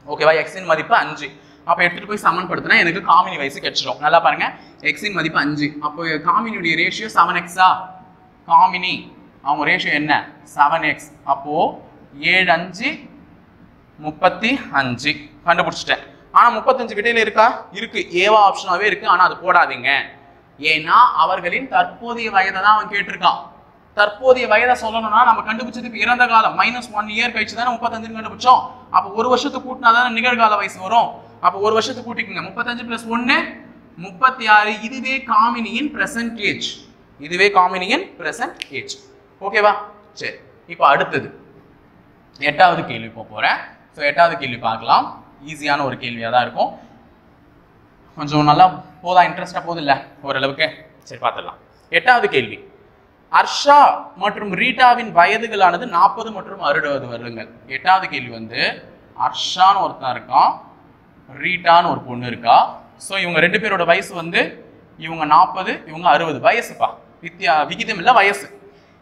ஓகேவா? x இன் மதிப்பு 5. அப்ப எடுத்துட்டு போய் சமன்படுத்தினா எனக்கு காமினி வயசு கிடைச்சிரும். நல்லா பாருங்க, x இன் மதிப்பு 5. அப்போ காமினியுடைய ரேஷியோ 7x ஆ? காமினி அவங்க ரேஷியோ என்ன? 7x. அப்போ 7 5 35 கண்டுபிடிச்சிட்டேன். ஆனா 35 விடையில இருக்கா? இருக்கு, ஏவா ஆப்ஷனாவே இருக்கு. ஆனா அது போடாதீங்க. ஏன்னா அவர்களின் தற்போதைய வயதை தான் அவன் கேட்டிருக்கான். தற்போதைய வயதை சொல்லணும்னா நம்ம கண்டுபிடிச்சதுக்கு இறந்த காலம் -1 இயர் கழிச்சு தானே 35 கண்டுபிடிச்சோம். அப்ப ஒரு வருஷத்துக்கு கூட்டினா தானே நிகழ்கால வயசு வரும். அப்ப ஒரு வருஷத்துக்கு கூட்டிக்கங்க. 35 + 1 36. இதுவே காமினியின் பிரசன்ட் ஏஜ். இதுவே காமினியின் பிரசன்ட் ஏஜ். ஓகேவா? சரி, இப்போ அடுத்தது 8வது கேள்வி போறேன். ஸோ 8வது கேள்வி பார்க்கலாம். ஈஸியான ஒரு கேள்வியாக தான் இருக்கும். கொஞ்சம் நல்லா போதா, இன்ட்ரெஸ்டாக போகுது இல்லை ஓரளவுக்கு? சரி, பார்த்துடலாம். 8வது கேள்வி. அர்ஷா மற்றும் ரீட்டாவின் வயதுகளானது 40 மற்றும் 60 வருடங்கள். 8வது கேள்வி வந்து அர்ஷான்னு ஒருத்தன் இருக்கான், ரீட்டான்னு ஒரு பொண்ணு இருக்கா. ஸோ இவங்க 2 பேரோட வயசு வந்து இவங்க 40 இவங்க 60. வயசுப்பா, விகிதம் இல்லை, வயசு.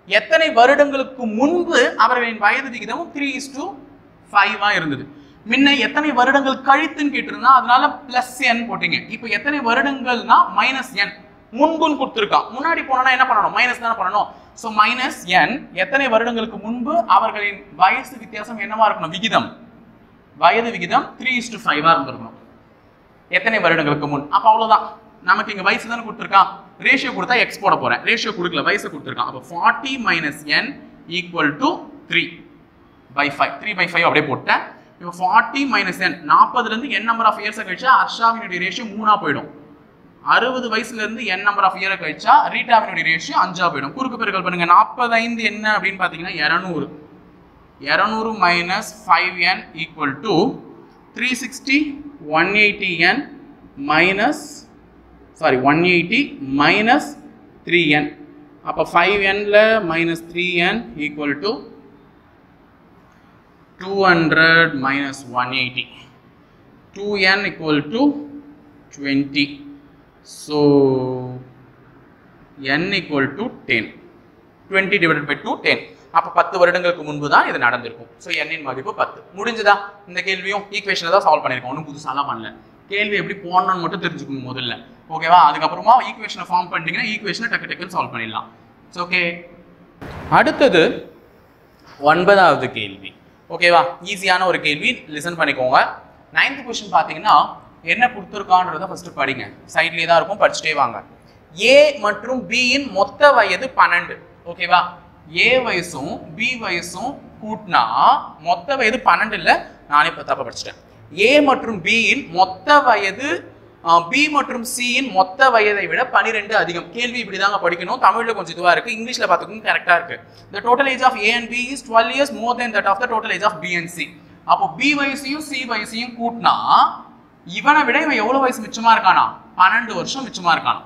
எத்தனை வருடங்களுக்கு முன்பு அவர்களின் வயது விகிதமும் 3:5 இருந்தது. முன்ன எத்தனை வருடங்கள் கழித்துன்னு கேட்டிருந்தா அதனால +n போட்டீங்க. இப்போ எத்தனை வருடங்கள்னா -n. முன்புன்னு கொடுத்துருக்கான். முன்னாடி போனா என்ன பண்ணணும்? மைனஸ் தானே பண்ணணும். ஸோ -n எத்தனை வருடங்களுக்கு முன்பு அவர்களின் வயசு வித்தியாசம் என்னவா இருக்கணும்? விகிதம், வயது விகிதம் 3:5 இருந்திருக்கணும். எத்தனை வருடங்களுக்கு முன். அப்ப அவ்வளவுதான். நமக்கு இங்க வயசு தானே கொடுத்துருக்கான். ரேஷியோ கொடுத்தா x போட போறேன். ரேஷியோ கொடுக்கல, வயசு கொடுத்துருக்கான். அப்போ 40 - n = 3/5. 3/5 அப்படியே போட்டேன். இப்போ 40 - n 40ல இருந்து n நம்பர் ஆஃப் இயர்ஸ் கழிச்சா அர்ஷாவினுடைய ரேஷியோ 3 போயிடும். 60 வயசுல இருந்து n நம்பர் ஆஃப் இயர் கழிச்சா ரீட்டாவினுடைய ரேஷியோ 5 போயிடும். குறுக்கு பெருக்கல் பண்ணுங்க. 45 என்ன அப்படின்னு பாத்தீங்கன்னா 200. 200 - 5n = 360 180n -180 - 3n. அப்ப 5n ல -3n = 200 - 180. 2n = 20. So n = 10. 20 divided by 2 10. அப்ப 10 வருடங்களுக்கு முன்பு தான் இது நடந்திருக்கும். ஸோ n இன் மதிப்பு 10. முடிஞ்சதா? இந்த கேள்வியும் ஈக்குவேஷனை தான் சால்வ் பண்ணியிருக்கோம். ஒன்றும் புதுசாலாம் பண்ணல. கேள்வி எப்படி போடணும்னு மட்டும் தெரிஞ்சுக்கணும் முதல்ல. ஓகேவா? அதுக்கப்புறமா ஈக்குவேஷனை ஃபார்ம் பண்ணிட்டீங்கன்னா ஈக்குவேஷனை டக்குன்னு சால்வ் பண்ணிடலாம். ஓகே, அடுத்தது 9வது கேள்வி. ஓகேவா? ஈஸியான ஒரு கேள்வி, லிசன் பண்ணிக்கோங்க. 9th கொஸ்டின் பார்த்தீங்கன்னா என்ன கொடுத்துருக்கான்றத ஃபர்ஸ்ட் படிங்க. சைட்லேயே தான் இருக்கும், படிச்சுட்டே வாங்க. ஏ மற்றும் பி இன் மொத்த வயது 12. ஓகேவா? ஏ வயசும் பி வயசும் கூட்டினா மொத்த வயது 12 இல்லை, நானே தப்பா படிச்சிட்டேன். ஏ மற்றும் பி இன் மொத்த வயது பி மற்றும் சி இன் மொத்த வயதை விட 12 அதிகம். கேள்வி இப்படிதாங்க படிக்கணும். தமிழ்ல கொஞ்சம் இதுவா இருக்கு, இங்கிலீஷ்ல பார்த்துக்கணும், கரெக்டா இருக்கு. The total age of A and B is 12 years more than that of the total age of B and C. அப்போ B வயசையும் C வயசையும் கூட்டினா இவனை விட இவன் எவ்வளவு வயசு மிச்சமா இருக்கானா? 12 வருஷம் மிச்சமா இருக்கானா?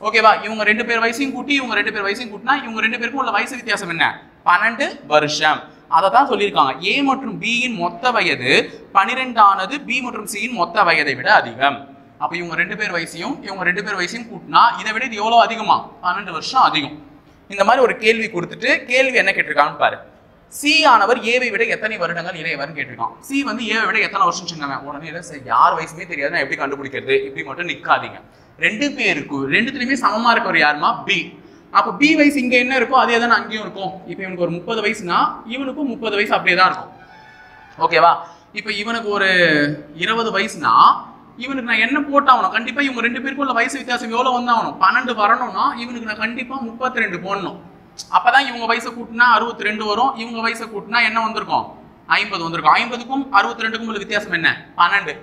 ஓகேவா? இவங்க 2 பேர் வயசையும் கூட்டி இவங்க 2 பேர் வயசையும் கூட்டினா இவங்க 2 பேருக்கும் உள்ள வயசு வித்தியாசம் என்ன? 12 வருஷம். அதை தான் சொல்லியிருக்காங்க. ஏ மற்றும் பி இன் மொத்த வயது 12 ஆனது பி மற்றும் சி இன் மொத்த வயதை விட அதிகம். அப்ப இவங்க 2 பேர் வயசையும் இவங்க 2 பேர் வயசையும் கூட்டினா இதை விட இது எவ்வளவு அதிகமா? 12 வருஷம் அதிகம். இந்த மாதிரி ஒரு கேள்வி கொடுத்துட்டு கேள்வி என்ன கேட்டிருக்கான்னு பாரு. சி ஆனவர் ஏவை விட எத்தனை வருடங்கள் இளையவர்னு கேட்டிருக்கான். சி வந்து ஏவை விட எத்தனை வருஷம் சின்னவன். உடனே யார் வயசுமே தெரியாது, நான் எப்படி கண்டுபிடிக்கிறது? இப்படி மட்டும் நிக்காதீங்க. 2 பேருக்கு 2த்துலயுமே சமமா இருக்கவர் யாருமா? பி. அப்ப பி வயசு இங்க என்ன இருக்கோ அதே தானே அங்கேயும் இருக்கும். இப்ப இவனுக்கு ஒரு 30 வயசுனா இவனுக்கும் 30 வயசு அப்படியே தான் இருக்கும். ஓகேவா? இப்ப இவனுக்கு ஒரு 20 வயசுனா இவனுக்கு நான் என்ன போட்டாகணும்? கண்டிப்பா இவங்க 2 பேருக்கும் உள்ள வயசு வித்தியாசம் எவ்வளவு வந்தாகணும்? 12 வரணும்னா இவனுக்கு நான் கண்டிப்பா 32 போடணும். அப்பதான் இவங்க வயசை கூட்டினா 62 வரும். இவங்க வயசை கூட்டினா என்ன வந்திருக்கும்? 50 வந்திருக்கும். 50க்கும் 62க்கும் உள்ள வித்தியாசம் என்ன? 12.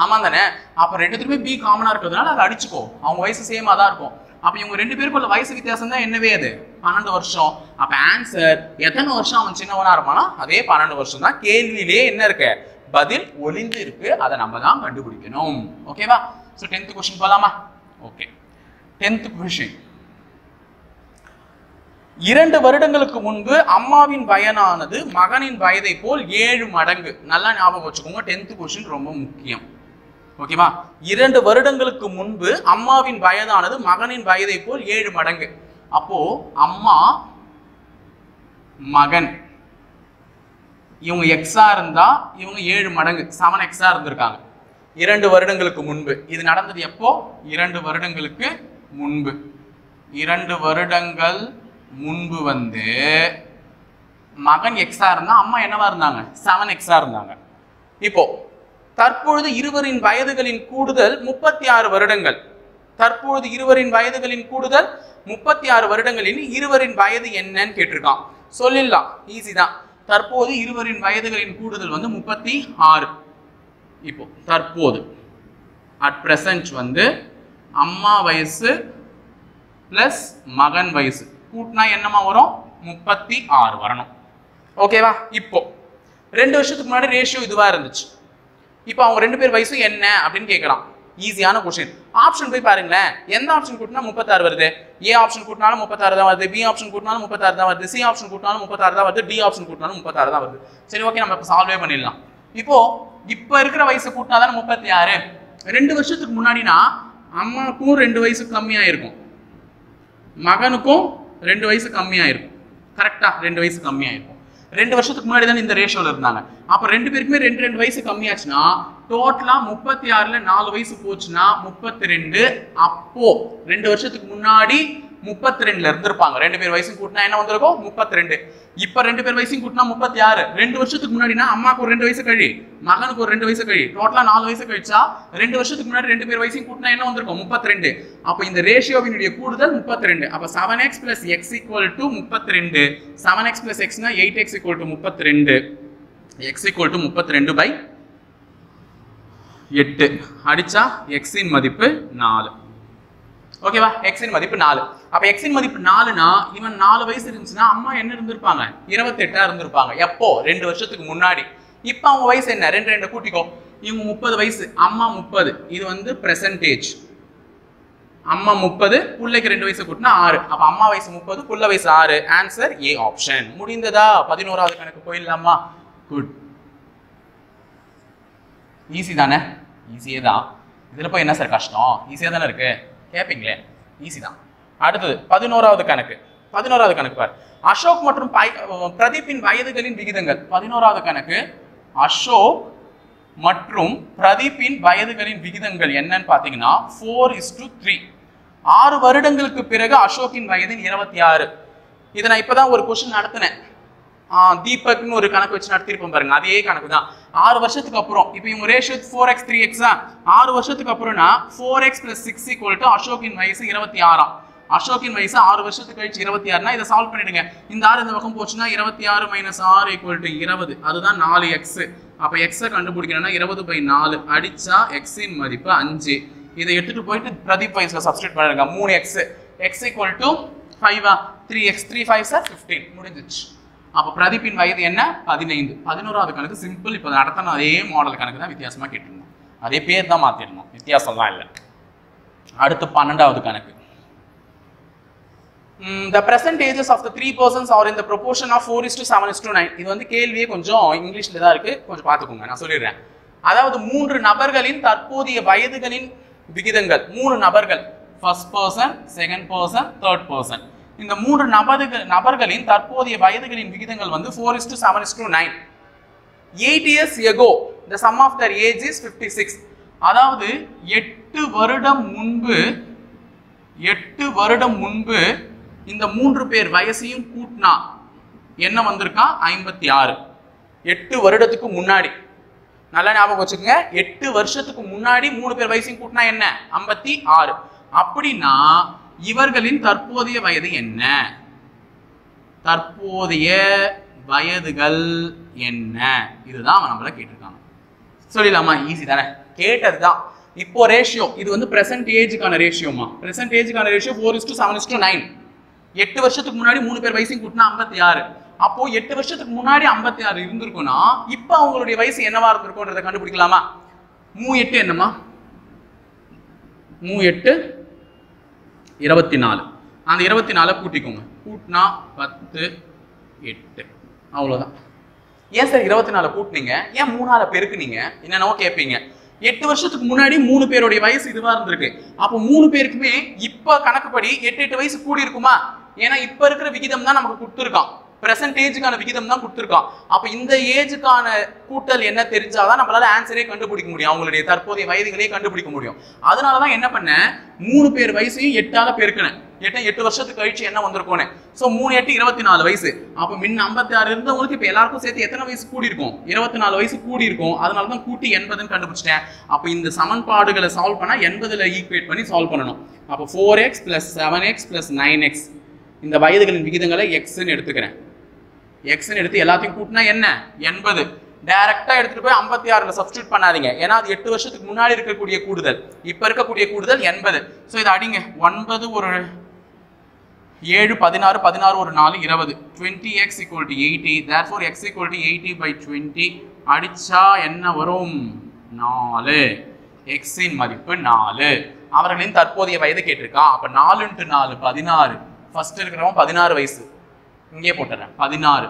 ஆமா தானே? அப்ப 2த்துலயுமே பி காமனா இருக்கிறதுனால அதை அடிச்சுக்கோ. அவங்க வயசு சேமா தான் இருக்கும். அப்ப இவங்க 2 பேருக்கும் உள்ள வயசு வித்தியாசம் தான் என்னவே அது 12 வருஷம். அப்ப ஆன்சர் எத்தனை வருஷம் அவன் சின்னவனா இருப்பானா? அதே 12 வருஷம் தான். கேள்வியிலேயே என்ன இருக்கு? பதில் ஒளிந்து இருக்கு. அதை நம்ம தான் கண்டுபிடிக்கணும். ஓகேவா? சோ 10th क्वेश्चन போலாமா? Okay, 10th question. 2 வருடங்களுக்கு முன்பு அம்மாவின் வயதானது மகனின் வயதை போல் 7 மடங்கு. நல்லா ஞாபகம் வச்சுக்கோங்க, 10th கொஸ்டின் ரொம்ப முக்கியம். ஓகேவா? 2 வருடங்களுக்கு முன்பு அம்மாவின் வயதானது மகனின் வயதை போல் 7 மடங்கு. அப்போ அம்மா மகன் இவங்க எக்ஸா இருந்தா இவங்க 7 மடங்கு 7 எக்ஸா இருந்திருக்காங்க 2 வருடங்களுக்கு முன்பு. இது நடந்தது எப்போ? 2 வருடங்களுக்கு முன்பு. 2 வருடங்கள் முன்பு வந்து மகன் எக்ஸா இருந்தா அம்மா என்னவா இருந்தாங்க? 7 எக்ஸா இருந்தாங்க. இப்போ தற்பொழுது இருவரின் வயதுகளின் கூடுதல் 36 வருடங்கள். தற்பொழுது இருவரின் வயதுகளின் கூடுதல் 36 வருடங்களில் இருவரின் வயது என்னன்னு கேட்டிருக்கான். சொல்லிடலாம், ஈஸி தான். தற்போது இருவரின் வயதுகளின் கூடுதல் வந்து 36. இப்போ தற்போது அட் பிரசன்ட் வந்து அம்மா வயசு பிளஸ் மகன் வயசு கூட்டினா என்னமா வரும்? 36 வரணும். ஓகேவா? இப்போ 2 வருஷத்துக்கு முன்னாடி ரேஷியோ இதுவா இருந்துச்சு. இப்போ அவங்க 2 பேர் வயசும் என்ன அப்படின்னு கேட்கலாம். ஈஸியான கொஸ்டின். ஆப்ஷன் போய் பாருங்களேன். எந்த ஆப்ஷன் கூட்டினா 36 வருது? ஏ ஆப்ஷன் கூட்டினாலும் 36 தான் வருது, பி ஆப்ஷன் கூட்டினாலும் 36 தான் வருது, சி ஆப்ஷன் கூட்டினாலும் 36 தான் வருது, டி ஆப்ஷன் கூட்டினாலும் 36 தான் வருது. சரி, ஓகே, நம்ம சால்வே பண்ணிடலாம். இப்போ இருக்கிற வயசு கூட்டினா தானே 36. 2 வருஷத்துக்கு முன்னாடினா அம்மாவுக்கும் 2 வயசு கம்மியா இருக்கும், மகனுக்கும் 2 வயசு கம்மியா இருக்கும். கரெக்டா? 2 வயசு கம்மியா இருக்கும். 2 வருஷத்துக்கு முன்னாடி தான் இந்த ரேஷியோல இருந்தாங்க. அப்ப 2 பேருக்குமே 2 வயசு கம்மியாச்சுன்னா டோட்டலா 36ல 4 வயசு போச்சுன்னா 32. அப்போ 2 வருஷத்துக்கு முன்னாடி 32ல இருந்திருப்பாங்க. 2 பேர் வயசு கூட்டினா என்ன வந்திருக்கும்? 32. இப்ப 2 பேர் வயசு கூட்டினா 36. 2 வருஷத்துக்கு முன்னாடினா அம்மாக்கு ஒரு 2 வயசு கழி, மகனுக்கு ஒரு 2 வயசு கழி, டோட்டலா 4 வயசு கழிச்சா 2 வருஷத்துக்கு முன்னாடி 2 பேர் வயசு கூட்டினா என்ன வந்திருக்கும்? 32. அப்ப இந்த ரேஷியோவினுடைய கூடுதல் 32. அப்ப 7x plus x equal to 32. 7x plus x னா 8x equal to 32. x equal to 32 by 8 அடிச்சா x இன் மதிப்பு 4. ஓகேவா? x இன் மதிப்பு 4. அப்ப x இன் மதிப்பு 4னா இவன் 4 வயசு இருந்துச்சுன்னா அம்மா என்ன இருந்திருப்பாங்க? 28 இருந்திருப்பாங்க. எப்போ? 2 வருஷத்துக்கு முன்னாடி. இப்போ அவங்க வயசு என்ன? 2 கூட்டிக்கோ. இவங்க 30 வயசு, அம்மா 30. இது வந்து பெர்சன்டேஜ். அம்மா 30, புள்ளைக்கு 2 வயசு கூட்டினா 6. அப்ப அம்மா வயசு 30, புள்ள வயசு 6. Answer A option. முடிந்ததா? 11வது கணக்கு போயிடலாமா? குட். ஈஸி தானே? ஈஸியே தான். இதுல போய் என்ன சார் கஷ்டம்? ஈஸியா தானே இருக்கு கேட்பீங்களே. ஈஸி தான். அடுத்தது 11வது கணக்கு. 11வது கணக்கு பார். அசோக் மற்றும் பிரதீப்பின் வயதுகளின் விகிதங்கள். 11வது கணக்கு. அசோக் மற்றும் பிரதீப்பின் வயதுகளின் விகிதங்கள் என்னன்னு பாத்தீங்கன்னா 4:3. 6 வருடங்களுக்கு பிறகு அசோக்கின் வயது 26. இதை நான் இப்பதான் ஒரு கொஸ்டின் நடத்தினேன். தீபக்னு ஒரு கணக்கு வச்சு நடத்திருப்போம் பாருங்க, அதே கணக்கு தான். 6 வருஷத்துக்கு அப்புறம் இப்போ இவங்க ரேஷியோ 4x 3x 6 வருஷத்துக்கு அப்புறம்னா 4x + 6 = அசோக்கின் வயசு 26. அசோக்கின் வயசு 6 வருஷத்துக்கு கழிச்சு 26னா இதை சால்வ் பண்ணிடுங்க. இந்த 6 இந்த பக்கம் போச்சுன்னா 26 - 6 = 20. அதுதான் 4x. அப்ப x கண்டுபிடிக்கணும்னா 20/4 அடிச்சா x இன் மதிப்பு 5. இதை எடுத்துட்டு போயிட்டு பிரதீப் வயசுல சப்ஸ்டிட்யூட் பண்ணுங்க. 3x x = 5 3x 3 5 15 முடிஞ்சிச்சு. அப்ப பிரதீப்பின் வயது என்ன? 15. 11வது கணக்கு சிம்பிள். இப்போ நடத்தின அதே மாடல் கணக்கு தான், வித்தியாசமா கேட்டிருந்தோம். அதே பேர் தான் மாத்திடணும், வித்தியாசம்லாம் இல்லை. அடுத்து 12வது கணக்கு. The percentages of the 3 persons are in the proportion of 4:7:9. இது வந்து கேள்வியே கொஞ்சம் இங்கிலீஷ்ல தான் இருக்கு, கொஞ்சம் பார்த்துக்கோங்க, நான் சொல்லிடுறேன். அதாவது 3 நபர்களின் தற்போதைய வயதுகளின் விகிதங்கள். 3 நபர்கள், first person, second person, third person. இந்த 3 நபர்களின் தற்போதைய வயதுகளின் விகிதங்கள் வந்து 4:7:9. 8 years ago the sum of their age is 56. அதாவது 8 வருடம் முன்பு இந்த 3 பேர் வயசையும் கூட்டினா என்ன வந்திருக்கா? 56. 8 வருடத்துக்கு முன்னாடி. நல்லா ஞாபகம் வச்சுக்கோங்க, 8 வருஷத்துக்கு முன்னாடி 3 பேர் வயசையும் கூட்டினா என்ன? 56. அப்படின்னா இவர்களின் தற்போதைய வயது என்ன? தற்போதைய வயதுகள் என்ன? இதுதான் நம்மள கேட்டிருக்காங்க. சொல்லிடலாமா? ஈஸி தானே, கேட்டதுதான். இப்போ ரேஷியோ இது வந்து பிரசன்ட் ஏஜுக்கான ரேஷியோமா. பிரசன்ட் ஏஜுக்கான ரேஷியோ 4:7:9. 8 வருஷத்துக்கு முன்னாடி 3 பேர் வயசையும் கூட்டினா 56. அப்போ 8 வருஷத்துக்கு முன்னாடி 56 இருந்திருக்கும்னா இப்போ அவங்களுடைய வயசு என்னவா இருந்திருக்கும்ன்றதை கண்டுபிடிக்கலாமா? 3 என்னமா? 3 24. அந்த 24 கூட்டிக்கோங்க. கூட்டினா 10 8 அவ்வளோதான். ஏன் சார் 24 கூட்டினீங்க, ஏன் 3ஆல பெருக்குனீங்க என்னென்னவோ கேட்பீங்க. 8 வருஷத்துக்கு முன்னாடி 3 பேருடைய வயசு இதுவா இருந்திருக்கு. அப்போ 3 பேருக்குமே இப்ப கணக்குப்படி 8 வயசு கூடி இருக்குமா? ஏன்னா இப்ப இருக்கிற விகிதம் தான் நமக்கு கொடுத்துருக்கான், பிரசன்ட் ஏஜுக்கான விகிதம் தான் கொடுத்துருக்கான். அப்ப இந்த ஏஜுக்கான கூட்டல் என்ன தெரிஞ்சாதான் நம்மளால ஆன்சரே கண்டுபிடிக்க முடியும், அவங்களுடைய தற்போதைய வயதுகளே கண்டுபிடிக்க முடியும். அதனாலதான் என்ன பண்ண, 3 பேர் வயசையும் 8ஆல பெருக்கினேன். 8 வருஷத்துக்கு கழிச்சு என்ன வந்திருக்கோன்னு. சோ 3 8 24 வயசு. அப்ப முன்ன 56 இருந்தவங்களுக்கு இப்ப எல்லாருக்கும் சேர்த்து எத்தனை வயசு கூடி இருக்கும்? 24 வயசு கூடி இருக்கும். அதனாலதான் கூட்டி 80ன்னு கண்டுபிடிச்சிட்டேன். அப்ப இந்த சமன்பாடுகளை சால்வ் பண்ணா 80ல ஈக்குவேட் பண்ணி சால்வ் பண்ணணும். அப்ப 4x + 7x + 9x இந்த வயதுகளின் விகிதங்களை xன்னு எடுத்துக்கிறேன். xன்னு எடுத்து எல்லாத்தையும் கூட்டினா என்ன 80. டைரக்டா எடுத்துட்டு போய் 56ல சப்ஸ்டிட்யூட் பண்ணாதீங்க, ஏன்னா அது 8 வருஷத்துக்கு முன்னாடி இருக்கக்கூடிய கூடுதல், இப்ப இருக்கக்கூடிய கூடுதல் 80. சோ இதை அடிங்க. 9 ஒரு 7 16 16 ஒரு 4 20 20x = 80. therefore x = 80/20 அடிச்சா என்ன வரும்? 4. x இன் மதிப்பு 4. அவர்களின் தற்போதைய வயது கேட்டிருக்கா. அப்ப 4 × 4 16. ஃபர்ஸ்ட் இருக்கிறவன் 16 வயசு, இங்கே போட்டுறேன் 16.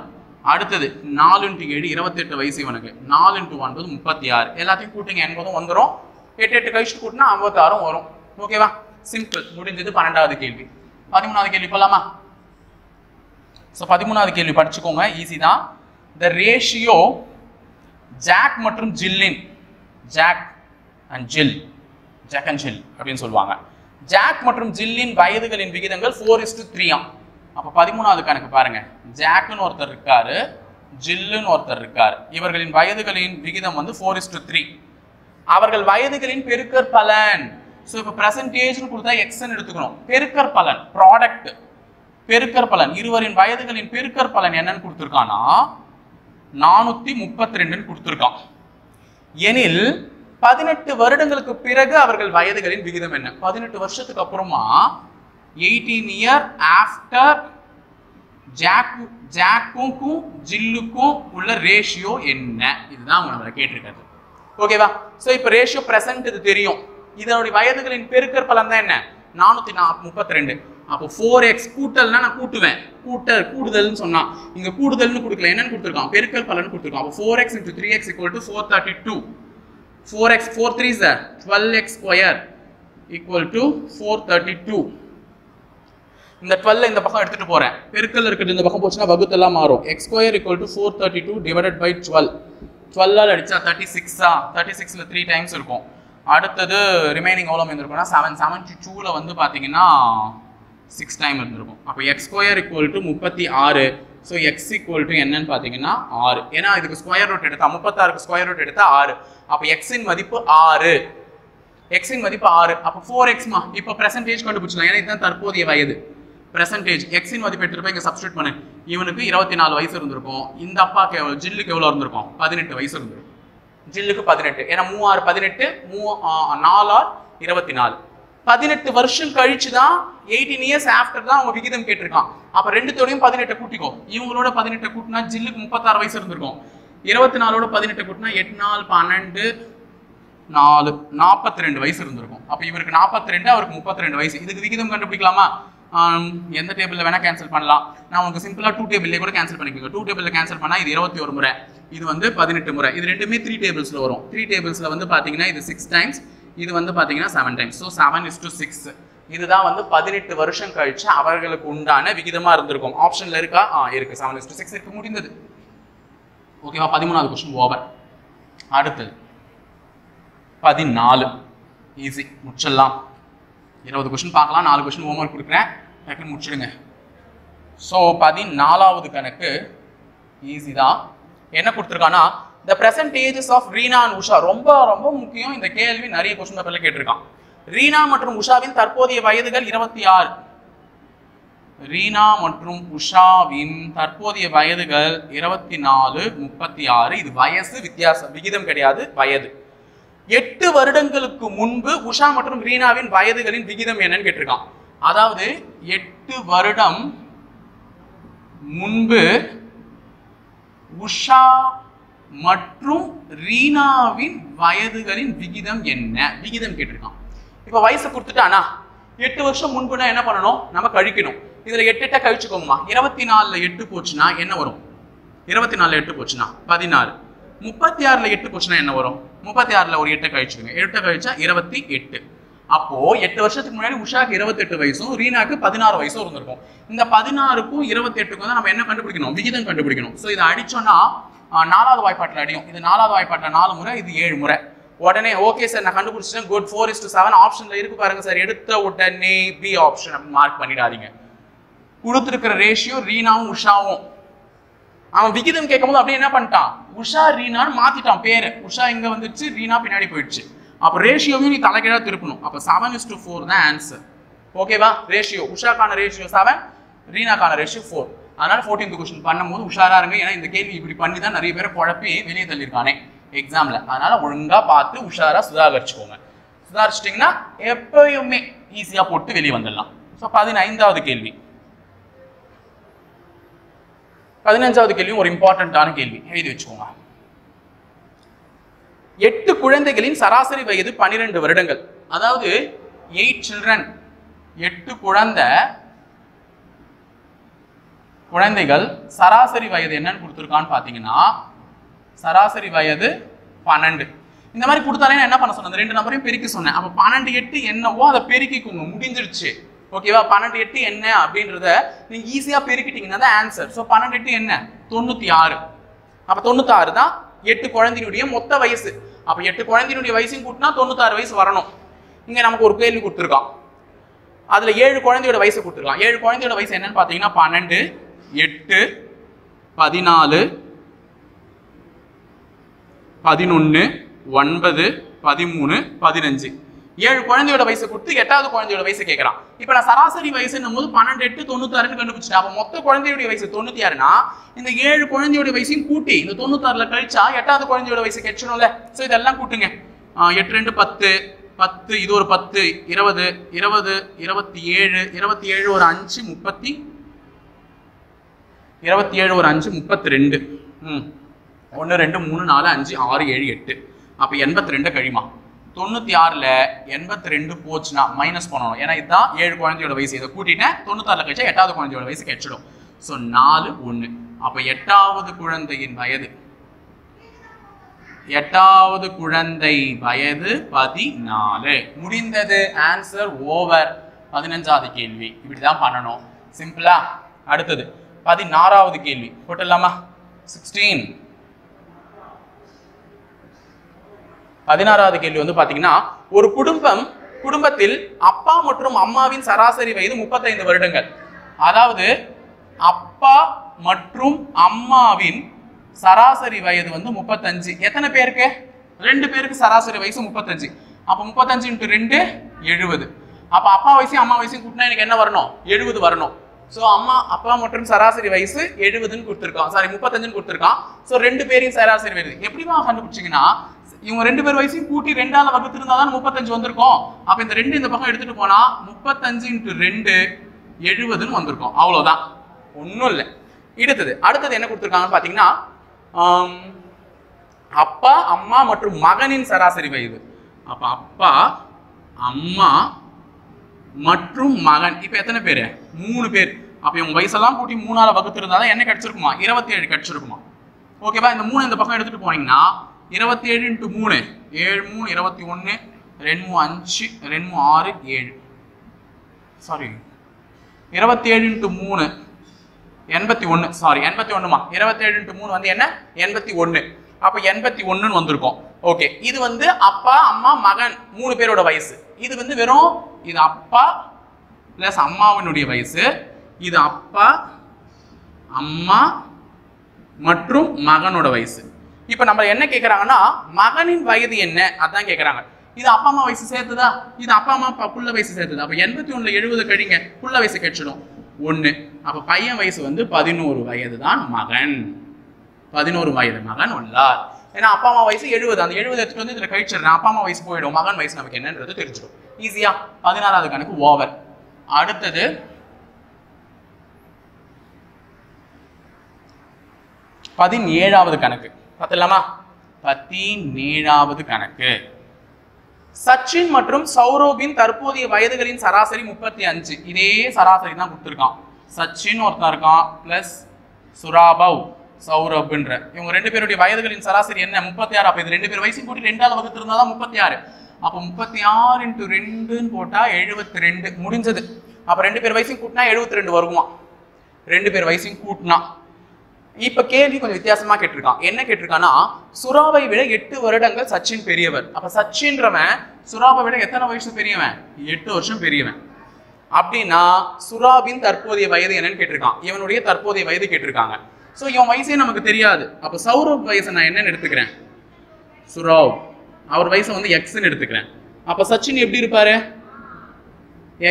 அடுத்தது 4 × 7 28 வயசு இவனுக்கு. 4 × 9 36. எல்லாத்தையும் கூட்டிங்க 80 வந்துடும். 8 8 கழிச்சு கூட்டினா 56 வரும். ஓகேவா? சிம்பிள். முடிஞ்சது 12வது கேள்வி. 13வது கேள்வி போலாமா? சோ 13வது கேள்வி படிச்சுக்கோங்க, ஈஸி தான். த ரேஷியோ ஜாக் மற்றும் ஜில்லின், Jack and Jill, Jack and Jill அப்படின்னு சொல்லுவாங்க. ஜாக் மற்றும் ஜில்லின் வயதுகளின் விகிதங்கள் 4:3. அப்ப 13வது கணக்கு பாருங்க. ஜாக்னு ஒருத்தர் இருக்காரு, ஜில்லுன்னு ஒருத்தர் இருக்காரு. இவர்களின் வயதுகளின் விகிதம் வந்து 4:3. அவர்கள் வயதுகளின் பெருக்கற் பலன். சோ இப்ப பெர்சன்டேஜ்னு கொடுத்தா எக்ஸ்ன்னு எடுத்துக்கணும். பெருக்கற் பலன், ப்ராடக்ட், பெருக்கற் பலன், இருவரின் வயதுகளின் பெருக்கற் பலன் என்னன்னு கொடுத்திருக்கானா 432ன்னு கொடுத்திருக்கான். எனில் 18 வருடங்களுக்கு பிறகு அவர்கள் வயதுகளின் விகிதம் என்ன? 18 வருஷத்துக்கு அப்புறமா 18 இயர் ஆஃப்டர் ஜாக்குக்கும் ஜில்லுக்கும் உள்ள ரேஷியோ என்ன? இதுதான் அவங்க நம்மள கேட்டிருக்காரு. ஓகேவா? சோ இப்ப ரேஷியோ பிரசன்ட் இது தெரியும். இதனுடைய வயதுகளின் பெருக்கற் பலன் தான் என்ன? 432. அப்போ 4x கூட்டல்னா நான் கூட்டுவேன், கூடுதல்னு சொன்னா இங்க கூடுதல்னு கொடுக்கல, என்னன்னு கொடுத்திருக்கான்? பெருக்கல் பலன் கொடுத்திருக்கான். அப்போ 4x × 3x = 432. 4x 4 3s 12x² = 432. இந்த 12 இந்த பக்கம் எடுத்துட்டு போறேன், பெருக்கல் இருக்குது இந்த பக்கம் போச்சுன்னா வகுத்தெல்லாம் மாறும். x² = 432 / 12. 12ஆல் அடிச்சா 36. 36ல 3 டைம்ஸ் இருக்கும். அடுத்தது ரிமைனிங் எவ்வளோ இருந்திருக்கும்னா 7. 72ல வந்து பார்த்தீங்கன்னா 6 டைம் இருந்திருக்கும். அப்போ x² = 36. ஸோ x = என்னன்னு பார்த்தீங்கன்னா 6. ஏன்னா இதுக்கு ஸ்கொயர் ரூட் எடுத்தா 36க்கு ஸ்கொயர் ரூட் எடுத்தா 6. அப்போ x இன் மதிப்பு 6. x இன் மதிப்பு 6. அப்போ 4xமா இப்போ பெர்சன்டேஜ் கண்டுபிடிச்சலாம், ஏன்னா இதுதான் தற்போதைய வயது. பெர்சன்டேஜ் x இன் மதிப்பு எடுத்துட்டு போய் இங்க சப்ஸ்டிட்யூட் பண்ணு. இவனுக்கு 24 வயசு இருந்திருக்கும். இந்த அப்பாக்கு ஜில்லுக்கு எவ்வளோ இருந்திருக்கும்? 18 வயசு இருந்திருக்கும். ஜில்லுக்கு 18. ஏன்னா 3 6 18, 4 6 24. 18 வருஷம் கழிச்சு தான் 18 இயர்ஸ் ஆஃப்டர் தான் அவங்க விகிதம் கேட்டிருக்கான். அப்ப ரெண்டுத்தோடையும் 18 கூட்டிக்கோ. இவங்களோட 18 கூட்டினா ஜில்லுக்கு 36 வயசு இருந்திருக்கும். 24ஓட 18 கூட்டினா 8 4 12 4 42 வயசு இருந்திருக்கும். அப்ப இவருக்கு 42, அவருக்கு 32 வயசு. இதுக்கு விகிதம் கண்டுபிடிக்கலாமா? எந்த டேபிள்ல வேணா கேன்சல் பண்ணலாம். நான் உங்களுக்கு சிம்பிளா 2 டேபிள்ல கூட கேன்சல் பண்ணிக்கோங்க. 2 டேபிள்ல கேன்சல் பண்ணா இது 21 முறை, இது வந்து 18 முறை. இது ரெண்டுமே 3 டேபிள்ஸ்ல வரும். 3 டேபிள்ஸ்ல வந்து பாத்தீங்கன்னா இது 6 டைம்ஸ், இது வந்து பாத்தீங்கன்னா 7 டைம்ஸ். ஸோ 7:6. இதுதான் வந்து 18 வருஷம் கழிச்சு அவர்களுக்கு உண்டான விகிதமா இருந்திருக்கும். ஆப்ஷன்ல இருக்கா? இருக்கு. 7:6 இருக்கு. முடிந்தது. ஓகேவா? 13வது கொஸ்டின் ஓவர். அடுத்தது 14. ஈஸி, முடிச்சிடலாம். 20 கொஸ்டின் பார்க்கலாம். 4 கொஸ்டின் ஹோம்ஒர்க் கொடுக்குறேன், டக்குன்னு முடிச்சிடுங்க. ஸோ 14வது கணக்கு ஈஸி தான். என்ன கொடுத்துருக்கான்னா the present ages of Reena and Usha. ரொம்ப ரொம்ப முக்கியம் இந்த கேள்வி, நிறைய கொஸ்டின் பேப்பர்ல கேட்டிருக்கான். ரீனா மற்றும் உஷாவின் தற்போதைய வயதுகள் 26. ரீனா மற்றும் உஷாவின் தற்போதைய வயதுகள் 24 36. இது வயசு வித்தியாசம், விகிதம் கிடையாது, வயது. 8 வருடங்களுக்கு முன்பு உஷா மற்றும் ரீனாவின் வயதுகளின் விகிதம் என்னன்னு கேட்டிருக்கான். அதாவது 8 வருடம் முன்பு உஷா மற்றும் ரீனாவின் வயதுகளின் விகிதம் என்ன? விகிதம் கேட்டிருக்கான். இப்ப வயசு கொடுத்துட்டானா 8 வருஷம் முன்புனா என்ன பண்ணணும்? நம்ம கழிக்கணும். இதுல 8 8 கழிச்சுக்கோங்கம்மா. 24ல 8 போச்சுன்னா என்ன வரும்? 24ல 8 போச்சுன்னா 16. 36ல 8 போச்சுன்னா என்ன வரும்? 36ல ஒரு 8 கழிச்சுக்கோங்க. 8 கழிச்சா 28. அப்போ 8 வருஷத்துக்கு முன்னாடி உஷாக்கு 28 வயசும் ரீனாக்கு 16 வயசும் இருந்திருக்கும். இந்த 16க்கும் 28க்கும் தான் நம்ம என்ன கண்டுபிடிக்கணும்? விகிதம் கண்டுபிடிக்கணும். ஸோ இதை அடிச்சோம்னா 4வது வாய்ப்பாட்டில் அடியும். இது 4வது வாய்ப்பாட்டில் 4 முறை, இது 7 முறை. உடனே ஓகே சார் நான் கண்டுபிடிச்சிட்டேன், குட், 4:7 ஆப்ஷன்ல இருக்கு பாருங்க சார், எடுத்த உடனே பி ஆப்ஷன் அப்படின்னு மார்க் பண்ணிடாதீங்க. கொடுத்துருக்கிற ரேஷியோ ரீனாவும் உஷாவும். அவன் விகிதம் கேட்கும் போது அப்படியே என்ன பண்ணிட்டான்? உஷா ரீனான்னு மாத்திட்டான் பேரு. உஷா இங்க வந்துச்சு, ரீனா பின்னாடி போயிடுச்சு. அப்ப ரேஷியோவையும் நீ தலைகீழா திருப்பணும். அப்ப 7:4 தான் ஆன்சர். ஓகேவா? ரேஷியோ உஷாக்கான ரேஷியோ 7, ரீனாக்கான ரேஷியோ 4. அதனால 14th கொஸ்டின் பண்ணும்போது உஷாரா இருங்க. ஏன்னா இந்த கேள்வி இப்படி பண்ணி தான் நிறைய பேரை குழப்பி வெளியே தள்ளியிருக்கானே எக்ஸாம்ல. அதனால ஒழுங்கா பார்த்து உஷாரா சுதாகரிச்சுக்கோங்க. சுதாரிச்சிட்டிங்கன்னா எப்பயுமே ஈஸியா போட்டு வெளியே வந்துடலாம். ஸோ 15வது கேள்வி. 15வது கேள்வியும் ஒரு இம்பார்ட்டன்டான கேள்வி, எழுதி வச்சுக்கோங்க. 8 குழந்தைகளின் சராசரி வயது 12 வருடங்கள். அதாவது 8 children, 8 குழந்தைகள் சராசரி வயது என்னன்னு கொடுத்துருக்கான்னு பாத்தீங்கன்னா சராசரி வயது 12. இந்த மாதிரி கொடுத்தாலே என்ன பண்ண சொன்னேன்? 2 நம்பரையும் பெருக்கி சொன்னேன். அப்ப 12 8 என்னவோ அதை பெருக்கிக்கோங்க, முடிஞ்சிருச்சு. ஓகேவா? 12 8 என்ன அப்படின்றத நீங்க ஈஸியா பெருக்கிட்டீங்கன்னா தான் ஆன்சர். ஸோ 12 8 என்ன? 96. அப்ப 96 தான் 8 குழந்தையினுடைய மொத்த வயசு. அப்ப 8 குழந்தையினுடைய வயசையும் கூட்டினா 96 வயசு வரணும். இங்க நமக்கு ஒரு கேள்வி கொடுத்துருக்கான், அதுல 7 குழந்தையோட வயசு கொடுத்துருக்கான். 7 குழந்தையோட வயசு என்னன்னு பாத்தீங்கன்னா 12, 8, 14, 11, 9, 13, 15. 7 குழந்தையோட வயசு கொடுத்து 8வது குழந்தையோட வயசு கேட்கறான். இப்ப நான் சராசரி வயசுன்னும் போது 12 8 96 கண்டுபிடிச்சிட்டேன். அப்ப மொத்த குழந்தையோட வயசு 96னா இந்த 7 குழந்தையோட வயசையும் கூட்டி இந்த 96ல கழிச்சா 8வது குழந்தையோட வயசு கிடைச்சிடும்ல. சோ இதெல்லாம் கூட்டுங்க. 8 2 10, 10, இது ஒரு 10, 20, 20, 27, 27 ஒரு 5, 30, 27 ஒரு 5, 32. 1 2 3 4 5 6 7 8. அப்ப 82 கழிமா. 96ல 82 போச்சுன்னா மைனஸ் பண்ணணும். ஏன்னா இதுதான் 7 குழந்தையோட வயசு. இதை கூட்டிட்டேன், 96ல கழிச்சா 8வது குழந்தையோட வயசு கிடைச்சிடும். ஸோ 4 1. அப்ப 8வது குழந்தையின் வயது 8வது குழந்தை வயது 14. முடிந்தது, ஆன்சர் ஓவர். 15வது கேள்வி இப்படிதான் பண்ணணும், சிம்பிளா. அடுத்தது 16வது கேள்வி போட்டுடலாமா? 16. 16வது கேள்வி வந்து பாத்தீங்கன்னா, ஒரு குடும்பத்தில் அப்பா மற்றும் அம்மாவின் சராசரி வயது 35 வருடங்கள். அதாவது அப்பா மற்றும் அம்மாவின் சராசரி வயது வந்து 35. எத்தனை பேருக்கு? 2 பேருக்கு சராசரி வயசு 35. அப்ப 35 × 2 70. அப்ப அப்பா வயசையும் அம்மா வயசையும் கூட்டினா எனக்கு என்ன வரணும்? 70 வரணும். சோ அப்பா மற்றும் சராசரி வயசு 70ன்னு கொடுத்துருக்கான், சாரி 35ன்னு கொடுத்துருக்கான். சோ 2 பேரையும் சராசரி வயது எப்படிமா கண்டுபிடிச்சிங்கன்னா, இவங்க 2 பேர் வயசையும் கூட்டி 2ஆல வகுத்திருந்தா தான் 35 வந்திருக்கும். அப்ப இந்த 2 இந்த பக்கம் எடுத்துட்டு போனா 35 × 2 70ன்னு வந்திருக்கும். அவ்வளவுதான், ஒன்றும் இல்லை. அடுத்தது என்ன கொடுத்துருக்காங்கன்னு பாத்தீங்கன்னா, அப்பா அம்மா மற்றும் மகனின் சராசரி வயது. அப்ப அப்பா அம்மா மற்றும் மகன் இப்ப எத்தனை பேரு? 3 பேர். அப்ப இவங்க வயசெல்லாம் கூட்டி 3ஆல வகுத்திருந்தாதான் என்ன கிடைச்சிருக்குமா? 27 கிடைச்சிருக்குமா? ஓகேவா? இந்த 3 இந்த பக்கம் எடுத்துட்டு போனீங்கன்னா 27 × 3 7 3 21 2 5 2 6 7, சாரி 27 × 3 81, சாரி 81மா. 27 × 3 வந்து என்ன? 81. அப்ப 81ன்னு வந்திருக்கும். ஓகே, இது வந்து அப்பா அம்மா மகன் 3 பேரோட வயசு. இது வந்து வெறும் இது அப்பா பிளஸ் அம்மாவினுடைய வயசு. இது அப்பா அம்மா மற்றும் மகனோட வயசு. இப்ப நம்ம என்ன கேக்குறாங்கன்னா, மகனின் வயது என்ன அதான் கேக்குறாங்க. இது அப்பா அம்மா வயசு சேர்த்துதா? இது அப்பா அம்மா புள்ள வயசு சேர்த்துதா? அப்ப 81ல 70 கழிங்க, புள்ள வயசு கிடைச்சிடும் 1. அப்ப பையன் வயசு வந்து 11 வயது தான் மகன். 11 வயது மகன் உள்ளார். ஏன்னா அப்பா அம்மா வயசு 70, அந்த 70 எடுத்துட்டு வந்து இதுல கழிச்சிடுறேன், அப்பா அம்மா வயசு போயிடும், மகன் வயசு நமக்கு என்னன்றது தெரிஞ்சிடும். ஈஸியா 16வது கணக்கு ஓவர். அடுத்தது 17வது கணக்கு பார்த்துடலாமா? 17வது கணக்கு. சச்சின் மற்றும் சௌரவின் தற்போதைய வயதுகளின் சராசரி 35. இதே சராசரி தான் கொடுத்துருக்கான். சச்சின் ஒருத்தன் இருக்கான் பிளஸ் சுராபவ் சௌரப்ன்ற இவங்க ரெண்டு பேருடைய வயதுகளின் சராசரி என்ன 36. அப்ப இது ரெண்டு பேர் வயசையும் கூட்டி 2ஆல் வகுத்து இருந்தாதான் 36. அப்ப 36 × 2ன்னு போட்டா 72 முடிஞ்சது. அப்ப ரெண்டு பேர் வயசையும் கூட்டினா 72 வருமா? ரெண்டு பேர் வயசையும் கூட்டினா. இப்ப கேள்வி கொஞ்சம் வித்தியாசமா கேட்டிருக்கான். என்ன கேட்டிருக்கான்னா சுராவை விட 8 வருடங்கள் சச்சின் பெரியவர். அப்ப சச்சின்றவன் சுராவை விட எத்தனை வயசு பெரியவன்? 8 வருஷம் பெரியவன். அப்படின்னா சுராவின் தற்போதைய வயது என்னன்னு கேட்டிருக்கான். இவனுடைய தற்போதைய வயது கேட்டிருக்காங்க. சோ இவன் வயசே நமக்கு தெரியாது. அப்ப சௌரவ் வயசை நான் என்னன்னு எடுத்துக்கிறேன்? சுராவ் அவர் வயசை வந்து எக்ஸ்ன்னு எடுத்துக்கிறேன். அப்ப சச்சின் எப்படி இருப்பாரு?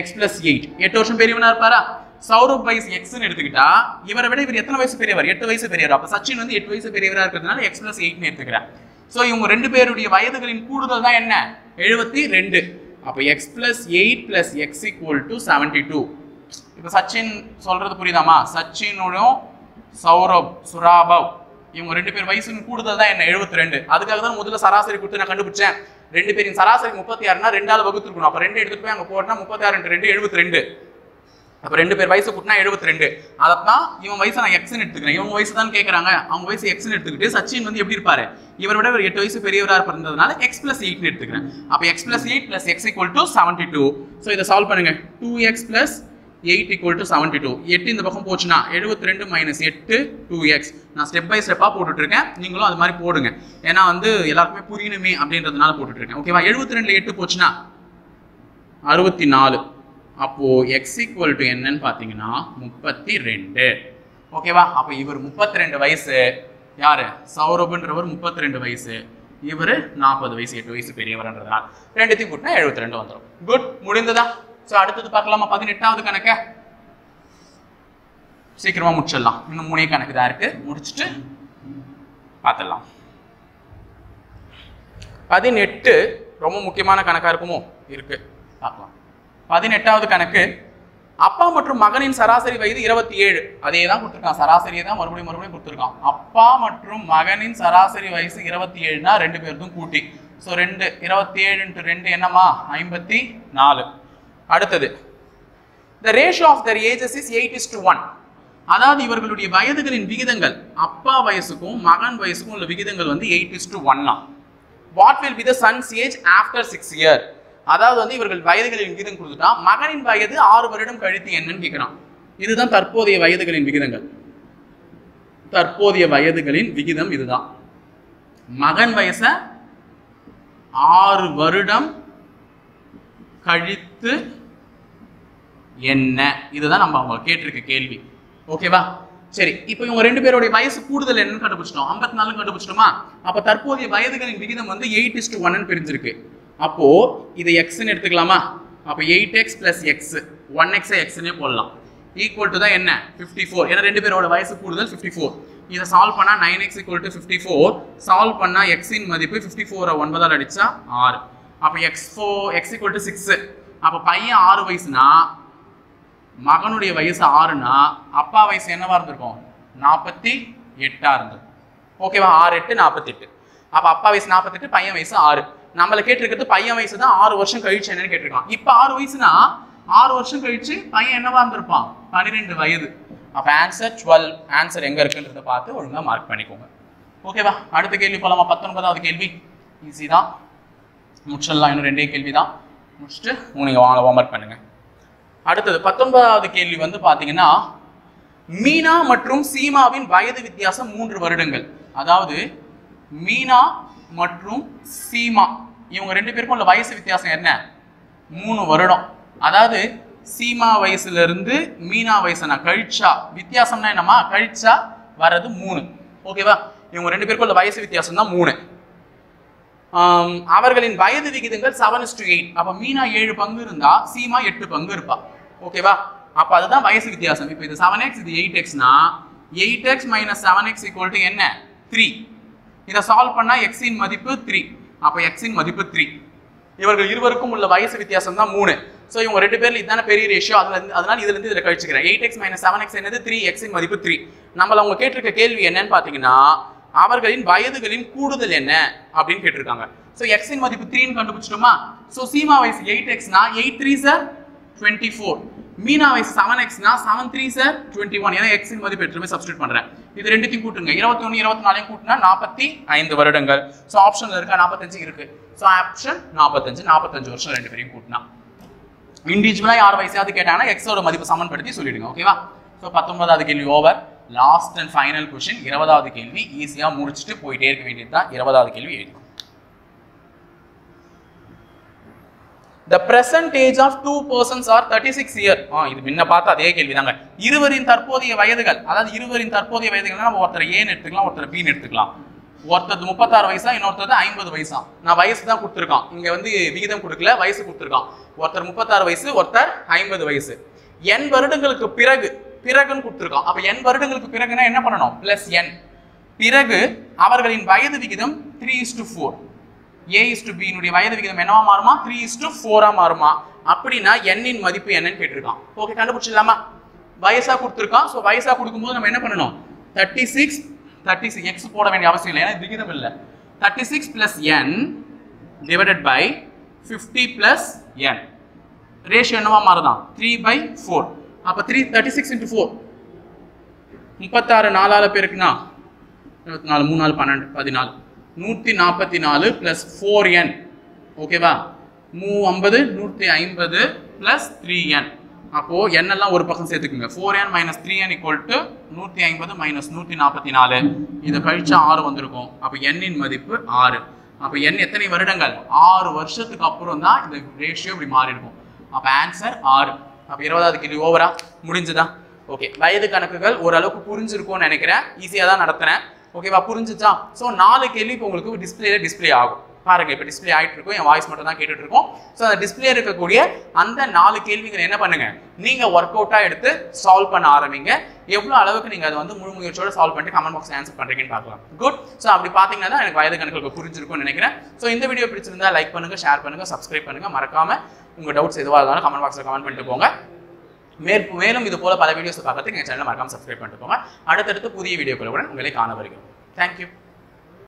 x + 8 8 வருஷம் பெரியவனா இருப்பாரா? சௌரவ் வயசு எக்ஸ்ன்னு எடுத்துக்கிட்டா இவரை விட இவர் எத்தனை வயசு பெரியவர்? 8 வயசு பெரியவர். அப்ப சச்சின் வந்து 8 வயசு பெரியவரா இருக்கிறதுனால x + 8ன்னு எடுத்துக்கிறேன். சோ இவங்க ரெண்டு பேருடைய வயதுகளின் கூடுதல் தான் என்ன? 72. அப்ப x + 8 + x = 72. இப்ப சச்சின் சொல்றது புரியுதாமா? சச்சினும் சௌரவ் சுராபவ் இவங்க ரெண்டு பேர் வயசுன்னு கூடுதல் தான் என்ன? 72. அதுக்காக தான் முதல்ல சராசரி கொடுத்து நான் கண்டுபிடிச்சேன். ரெண்டு பேரின் சராசரி 36னா 2ஆல் வகுத்துருக்கணும். அப்ப 2 எடுத்துட்டு போய் அங்க போட்டா 36 × 2 72. அப்ப ரெண்டு பேர் வயசு கூட்டினா 72. அதான் இவன் வயசு நான் எக்ஸ்ன்னு எடுத்துக்கிறேன். இவங்க வயசு தான் கேட்கறாங்க. அவங்க வயசு எக்ஸ்ன்னு எடுத்துக்கிட்டு சச்சின் வந்து எப்படி இருப்பாரு? இவரை விட ஒரு 8 வயசு பெரியவரா இருந்ததுனால x + 8ன்னு எடுத்துக்கிறேன். அப்ப x + 8 + x = 72. சோ இதை சால்வ் பண்ணுங்க. 2x + 8 = 72. 8 இந்த பக்கம் போச்சுன்னா 72 - 8 2x. நான் ஸ்டெப் பை ஸ்டெப்பா போட்டுட்டு இருக்கேன். நீங்களும் அது மாதிரி போடுங்க. ஏன்னா வந்து எல்லாருக்குமே புரியணுமே அப்படின்றதுனால போட்டுட்டு இருக்கேன். ஓகேவா? 72ல 8 போச்சுன்னா 64. அப்போ x = என்னன்னு பாத்தீங்கன்னா 32. ஓகேவா? அப்ப இவர் 32 வயசு. யாரு? சௌரப்ன்றவர் 32 வயசு. இவரு 40 வயசு 8 வயசு பெரியவர்ன்றதுனால ரெண்டுத்தையும் கூட்டினா 72 வந்துடும். குட், முடிந்ததா? சோ அடுத்தது பார்க்கலாமா? 18வது கணக்கு சீக்கிரமா முடிச்சிடலாம். இன்னும் 3 கணக்கு தான் இருக்கு. முடிச்சுட்டு பார்த்துடலாம். 18 ரொம்ப முக்கியமான கணக்கா இருக்குமோ? இருக்கு, பார்க்கலாம். 18வது கணக்கு அப்பா மற்றும் மகனின் சராசரி வயது 27. அதே தான் கொடுத்துருக்கான். சராசரியை தான் மறுபடியும் கொடுத்துருக்கான். அப்பா மற்றும் மகனின் சராசரி வயசு 27னா ரெண்டு பேருக்கும் கூட்டி. ஸோ 27 × 2 என்னமா? 54. அடுத்தது the ratio of their ages is 8:1. அதாவது இவர்களுடைய வயதுகளின் விகிதங்கள் அப்பா வயசுக்கும் மகன் வயசுக்கும் உள்ள விகிதங்கள் வந்து 8:1. what will be the son's age after 6 years? அதாவது வந்து இவர்கள் வயதுகளின் விகிதம் கொடுத்துட்டா மகனின் வயது 6 வருடம் கழித்து என்னன்னு கேட்கிறான். இதுதான் தற்போதைய வயதுகளின் விகிதங்கள். தற்போதைய வயதுகளின் விகிதம் இதுதான். மகன் வயச 6 வருடம் கழித்து என்ன? இதுதான் நம்ம அவங்க கேட்டிருக்க கேள்வி. ஓகேவா? சரி, இப்போ இவங்க ரெண்டு பேருடைய வயசு கூடுதல் என்னன்னு கண்டுபிடிச்சிட்டோம். 54 கண்டுபிடிச்சிட்டோமா? அப்ப தற்போதைய வயதுகளின் விகிதம் வந்து 8:1 பிரிஞ்சிருக்கு. அப்போ இதை எக்ஸ்ன்னு எடுத்துக்கலாமா? அப்ப 8x + x 1x எக்ஸ்னே போடலாம். ஈக்குவல் டு தான் என்ன? 54. ஏன்னா ரெண்டு பேரோட வயசு கூடுதல் 54. இதை சால்வ் பண்ணா 9x = 54. சால்வ் பண்ணா x இன் மதிப்பு 54 9ஆல் அடிச்சா 6. அப்ப x = 6. அப்ப பையன் 6 வயசுனா மகனுடைய வயசு 6னா அப்பா வயசு என்னவா இருந்திருக்கும்? 48ஆ இருந்திருக்கும். ஓகேவா? 6 8 48. அப்ப அப்பா வயசு 48, பையன் வயசு 6. நம்மள கேட்டிருக்கிறது பையன் வயசு தான் 6 வருஷம் கழிச்சு என்னன்னு கேட்டிருக்கான். இப்ப 6 வயசுனா 6 வருஷம் கழிச்சு பையன் என்னவா இருந்திருப்பான்? 12 வயது. அப்ப ஆன்சர் 12. ஆன்சர் எங்க இருக்குன்றத பார்த்து ஒழுங்கா மார்க் பண்ணிக்கோங்க. ஓகேவா? அடுத்த கேள்வி போலாமா? 19வது கேள்வி ஈஸி தான், முடிச்சிடலாம். இன்னும் 2 கேள்வி தான், முடிச்சுட்டு நீங்க வாங்க ஹோம்வொர்க் பண்ணுங்க. அடுத்தது 19வது கேள்வி வந்து பாத்தீங்கன்னா மீனா மற்றும் சீமாவின் வயது வித்தியாசம் 3 வருடங்கள். அதாவது மீனா மற்றும் சீமா இவங்க ரெண்டு பேருக்கும் உள்ள வயசு வித்தியாசம் என்ன? 3 வருடம். அதாவது சீமா வயசுல இருந்து மீனா வயசு நான் கழிச்சா வித்தியாசம்னா என்னமா? கழிச்சா வர்றது 3. ஓகேவா? இவங்க ரெண்டு பேருக்கும் உள்ள வயசு வித்தியாசம் தான் 3. அவர்களின் வயது விகிதங்கள் 7:8. அப்ப மீனா 7 பங்கு இருந்தா சீமா 8 பங்கு இருப்பா. ஓகேவா? அப்ப அதுதான் வயசு வித்தியாசம். இப்போ இது 7x இது 8xனா 8x - 7x = என்ன? 3. இதை சால்வ் பண்ணா x இன் மதிப்பு 3. அப்ப x இன் மதிப்பு 3. இவர்கள் இருவருக்கும் உள்ள வயசு வித்தியாசம் தான் 3. சோ இவங்க ரெண்டு பேர்ல இதுதான பெரிய ரேஷியோ. அதனால இதுல இருந்து இத கழிச்சுக்கிறேன். 8x - 7x என்னது? 3. x இன் மதிப்பு 3. நம்மள அவங்க கேட்டிருக்க கேள்வி என்னன்னு பாத்தீங்கன்னா அவர்களின் வயதுகளின் கூடுதல் என்ன அப்படின்னு கேட்டிருக்காங்க. சோ x இன் மதிப்பு 3 ன்னு கண்டுபிடிச்சிட்டோமா? சோ சீமா வயசு 8xனா 8 3s 24. மீனா வயசு 7x னா 7 3s 21. ஏன்னா x இன் மதிப்பு எப்பவுமே சப்ஸ்டிட்யூட் பண்றேன். இது ரெண்டுத்தையும் கூட்டுங்க. 21 24 கூட்டினா 45 வருடங்கள். சோ ஆப்ஷன்ல இருக்கா 45 இருக்கு. சோ ஆப்ஷன் 45 வருஷம் ரெண்டு பேரையும் கூட்டினா. இண்டிவிஜுவலா யார் வயசாவது கேட்டாங்கன்னா x ஓட மதிப்பு சமன்படுத்தி சொல்லிடுங்க. ஓகேவா? சோ 19வது கேள்வி over. Last and final question 20வது கேள்வி ஈஸியா முடிச்சிட்டு போயிட்டே இருக்க வேண்டியதுதான். 20வது கேள்வி எழுதுங்க. The present age of two persons are 36 years. இது முன்ன பார்த்த அதே கேள்விதாங்க. இருவரின் தற்போதைய வயதுகள், அதாவது இருவரின் தற்போதைய வயதுகள்னா நம்ம ஒருத்தர் ஏன்னு எடுத்துக்கலாம், ஒருத்தர் பின்னு எடுத்துக்கலாம். ஒருத்தர் 36 வயசா, இன்னொருத்தர் 50 வயசா. நான் வயசு தான் கொடுத்துருக்கான், இங்க வந்து விகிதம் கொடுக்கல, வயசு கொடுத்துருக்கான். ஒருத்தர் 36 வயசு, ஒருத்தர் 50 வயசு. n வருடங்களுக்கு பிறகுன்னு கொடுத்துருக்கான். அப்ப n வருடங்களுக்கு பிறகுனா என்ன பண்ணணும்? Plus n. பிறகு அவர்களின் வயது விகிதம் 3:4. A:B னுடைய வயது விகிதம் என்னவா மாறுமா? 3:4 மாறுமா? அப்படின்னா n இன் மதிப்பு என்னன்னு கேட்டிருக்கான். ஓகே, கண்டுபிடிச்சிடலாமா? வயசா கொடுத்துருக்கான். ஸோ வயசா கொடுக்கும்போது நம்ம என்ன பண்ணணும்? 36 x போட வேண்டிய அவசியம் இல்லை, ஏன்னா விகிதம் இல்லை. 36 plus n divided by 50 plus n. Ratio என்னவா மாறுதான்? 3/4. அப்ப 36 into 4 36 4ஆல பெருக்குனா 24 3 4 12 14 144 plus 4n. ஓகேவா? 50 150 plus 3n. அப்போ n எல்லாம் ஒரு பக்கம் சேர்த்துக்குங்க. 4n minus 3n equal to 150 minus 144. இதை கழிச்சா 6 வந்திருக்கும். அப்போ n இன் மதிப்பு 6. அப்போ n எத்தனை வருடங்கள்? 6 வருஷத்துக்கு அப்புறம் தான் இந்த ரேஷியோ இப்படி மாறி இருக்கும். அப்போ ஆன்சர் 6. அப்போ 20வது கேள்வி ஓவரா முடிஞ்சுதா? ஓகே, வயது கணக்குகள் ஓரளவுக்கு புரிஞ்சிருக்கும்னு நினைக்கிறேன். ஈஸியாக தான் நடத்துறேன். ஓகேவா? புரிஞ்சுச்சா? ஸோ 4 கேள்வி இப்போ உங்களுக்கு டிஸ்பிளே ஆகும். பாருங்க, இப்போ டிஸ்பிளே ஆகிட்டு இருக்கும். என் வாய்ஸ் மட்டும் தான் கேட்டுட்டு இருக்கோம். ஸோ அந்த டிஸ்பிளே இருக்கக்கூடிய அந்த 4 கேள்விகள் என்ன பண்ணுங்க, நீங்க ஒர்க் அவுட்டாக எடுத்து சால்வ் பண்ண ஆரம்பிங்க. எவ்வளோ அளவுக்கு நீங்க அதை வந்து முழு முயற்சியோட சால்வ் பண்ணிட்டு கமெண்ட் பாக்ஸ் ஆன்சர் பண்றீங்கன்னு பார்க்கலாம். குட். ஸோ அப்படி பார்த்தீங்கன்னா தான் எனக்கு வயது கணக்குகளுக்கு புரிஞ்சிருக்கும்னு நினைக்கிறேன். ஸோ இந்த வீடியோ பிடிச்சிருந்தா லைக் பண்ணுங்க, ஷேர் பண்ணுங்க, சப்ஸ்கிரைப் பண்ணுங்க. மறக்காம உங்க டவுட்ஸ் எதுவாக இருந்தாலும் கமெண்ட் பாக்ஸ்ல கமெண்ட் பண்ணிட்டு போங்க. மேலும் இது போல பல வீடியோஸ் பார்க்கறதுக்கு எங்கள் சேனலை மறக்காம சப்ஸ்கிரைப் பண்ணிட்டு போங்க. அடுத்தடுத்து புதிய வீடியோக்களுடன் உங்களை காண வருகிறோம். Thank you.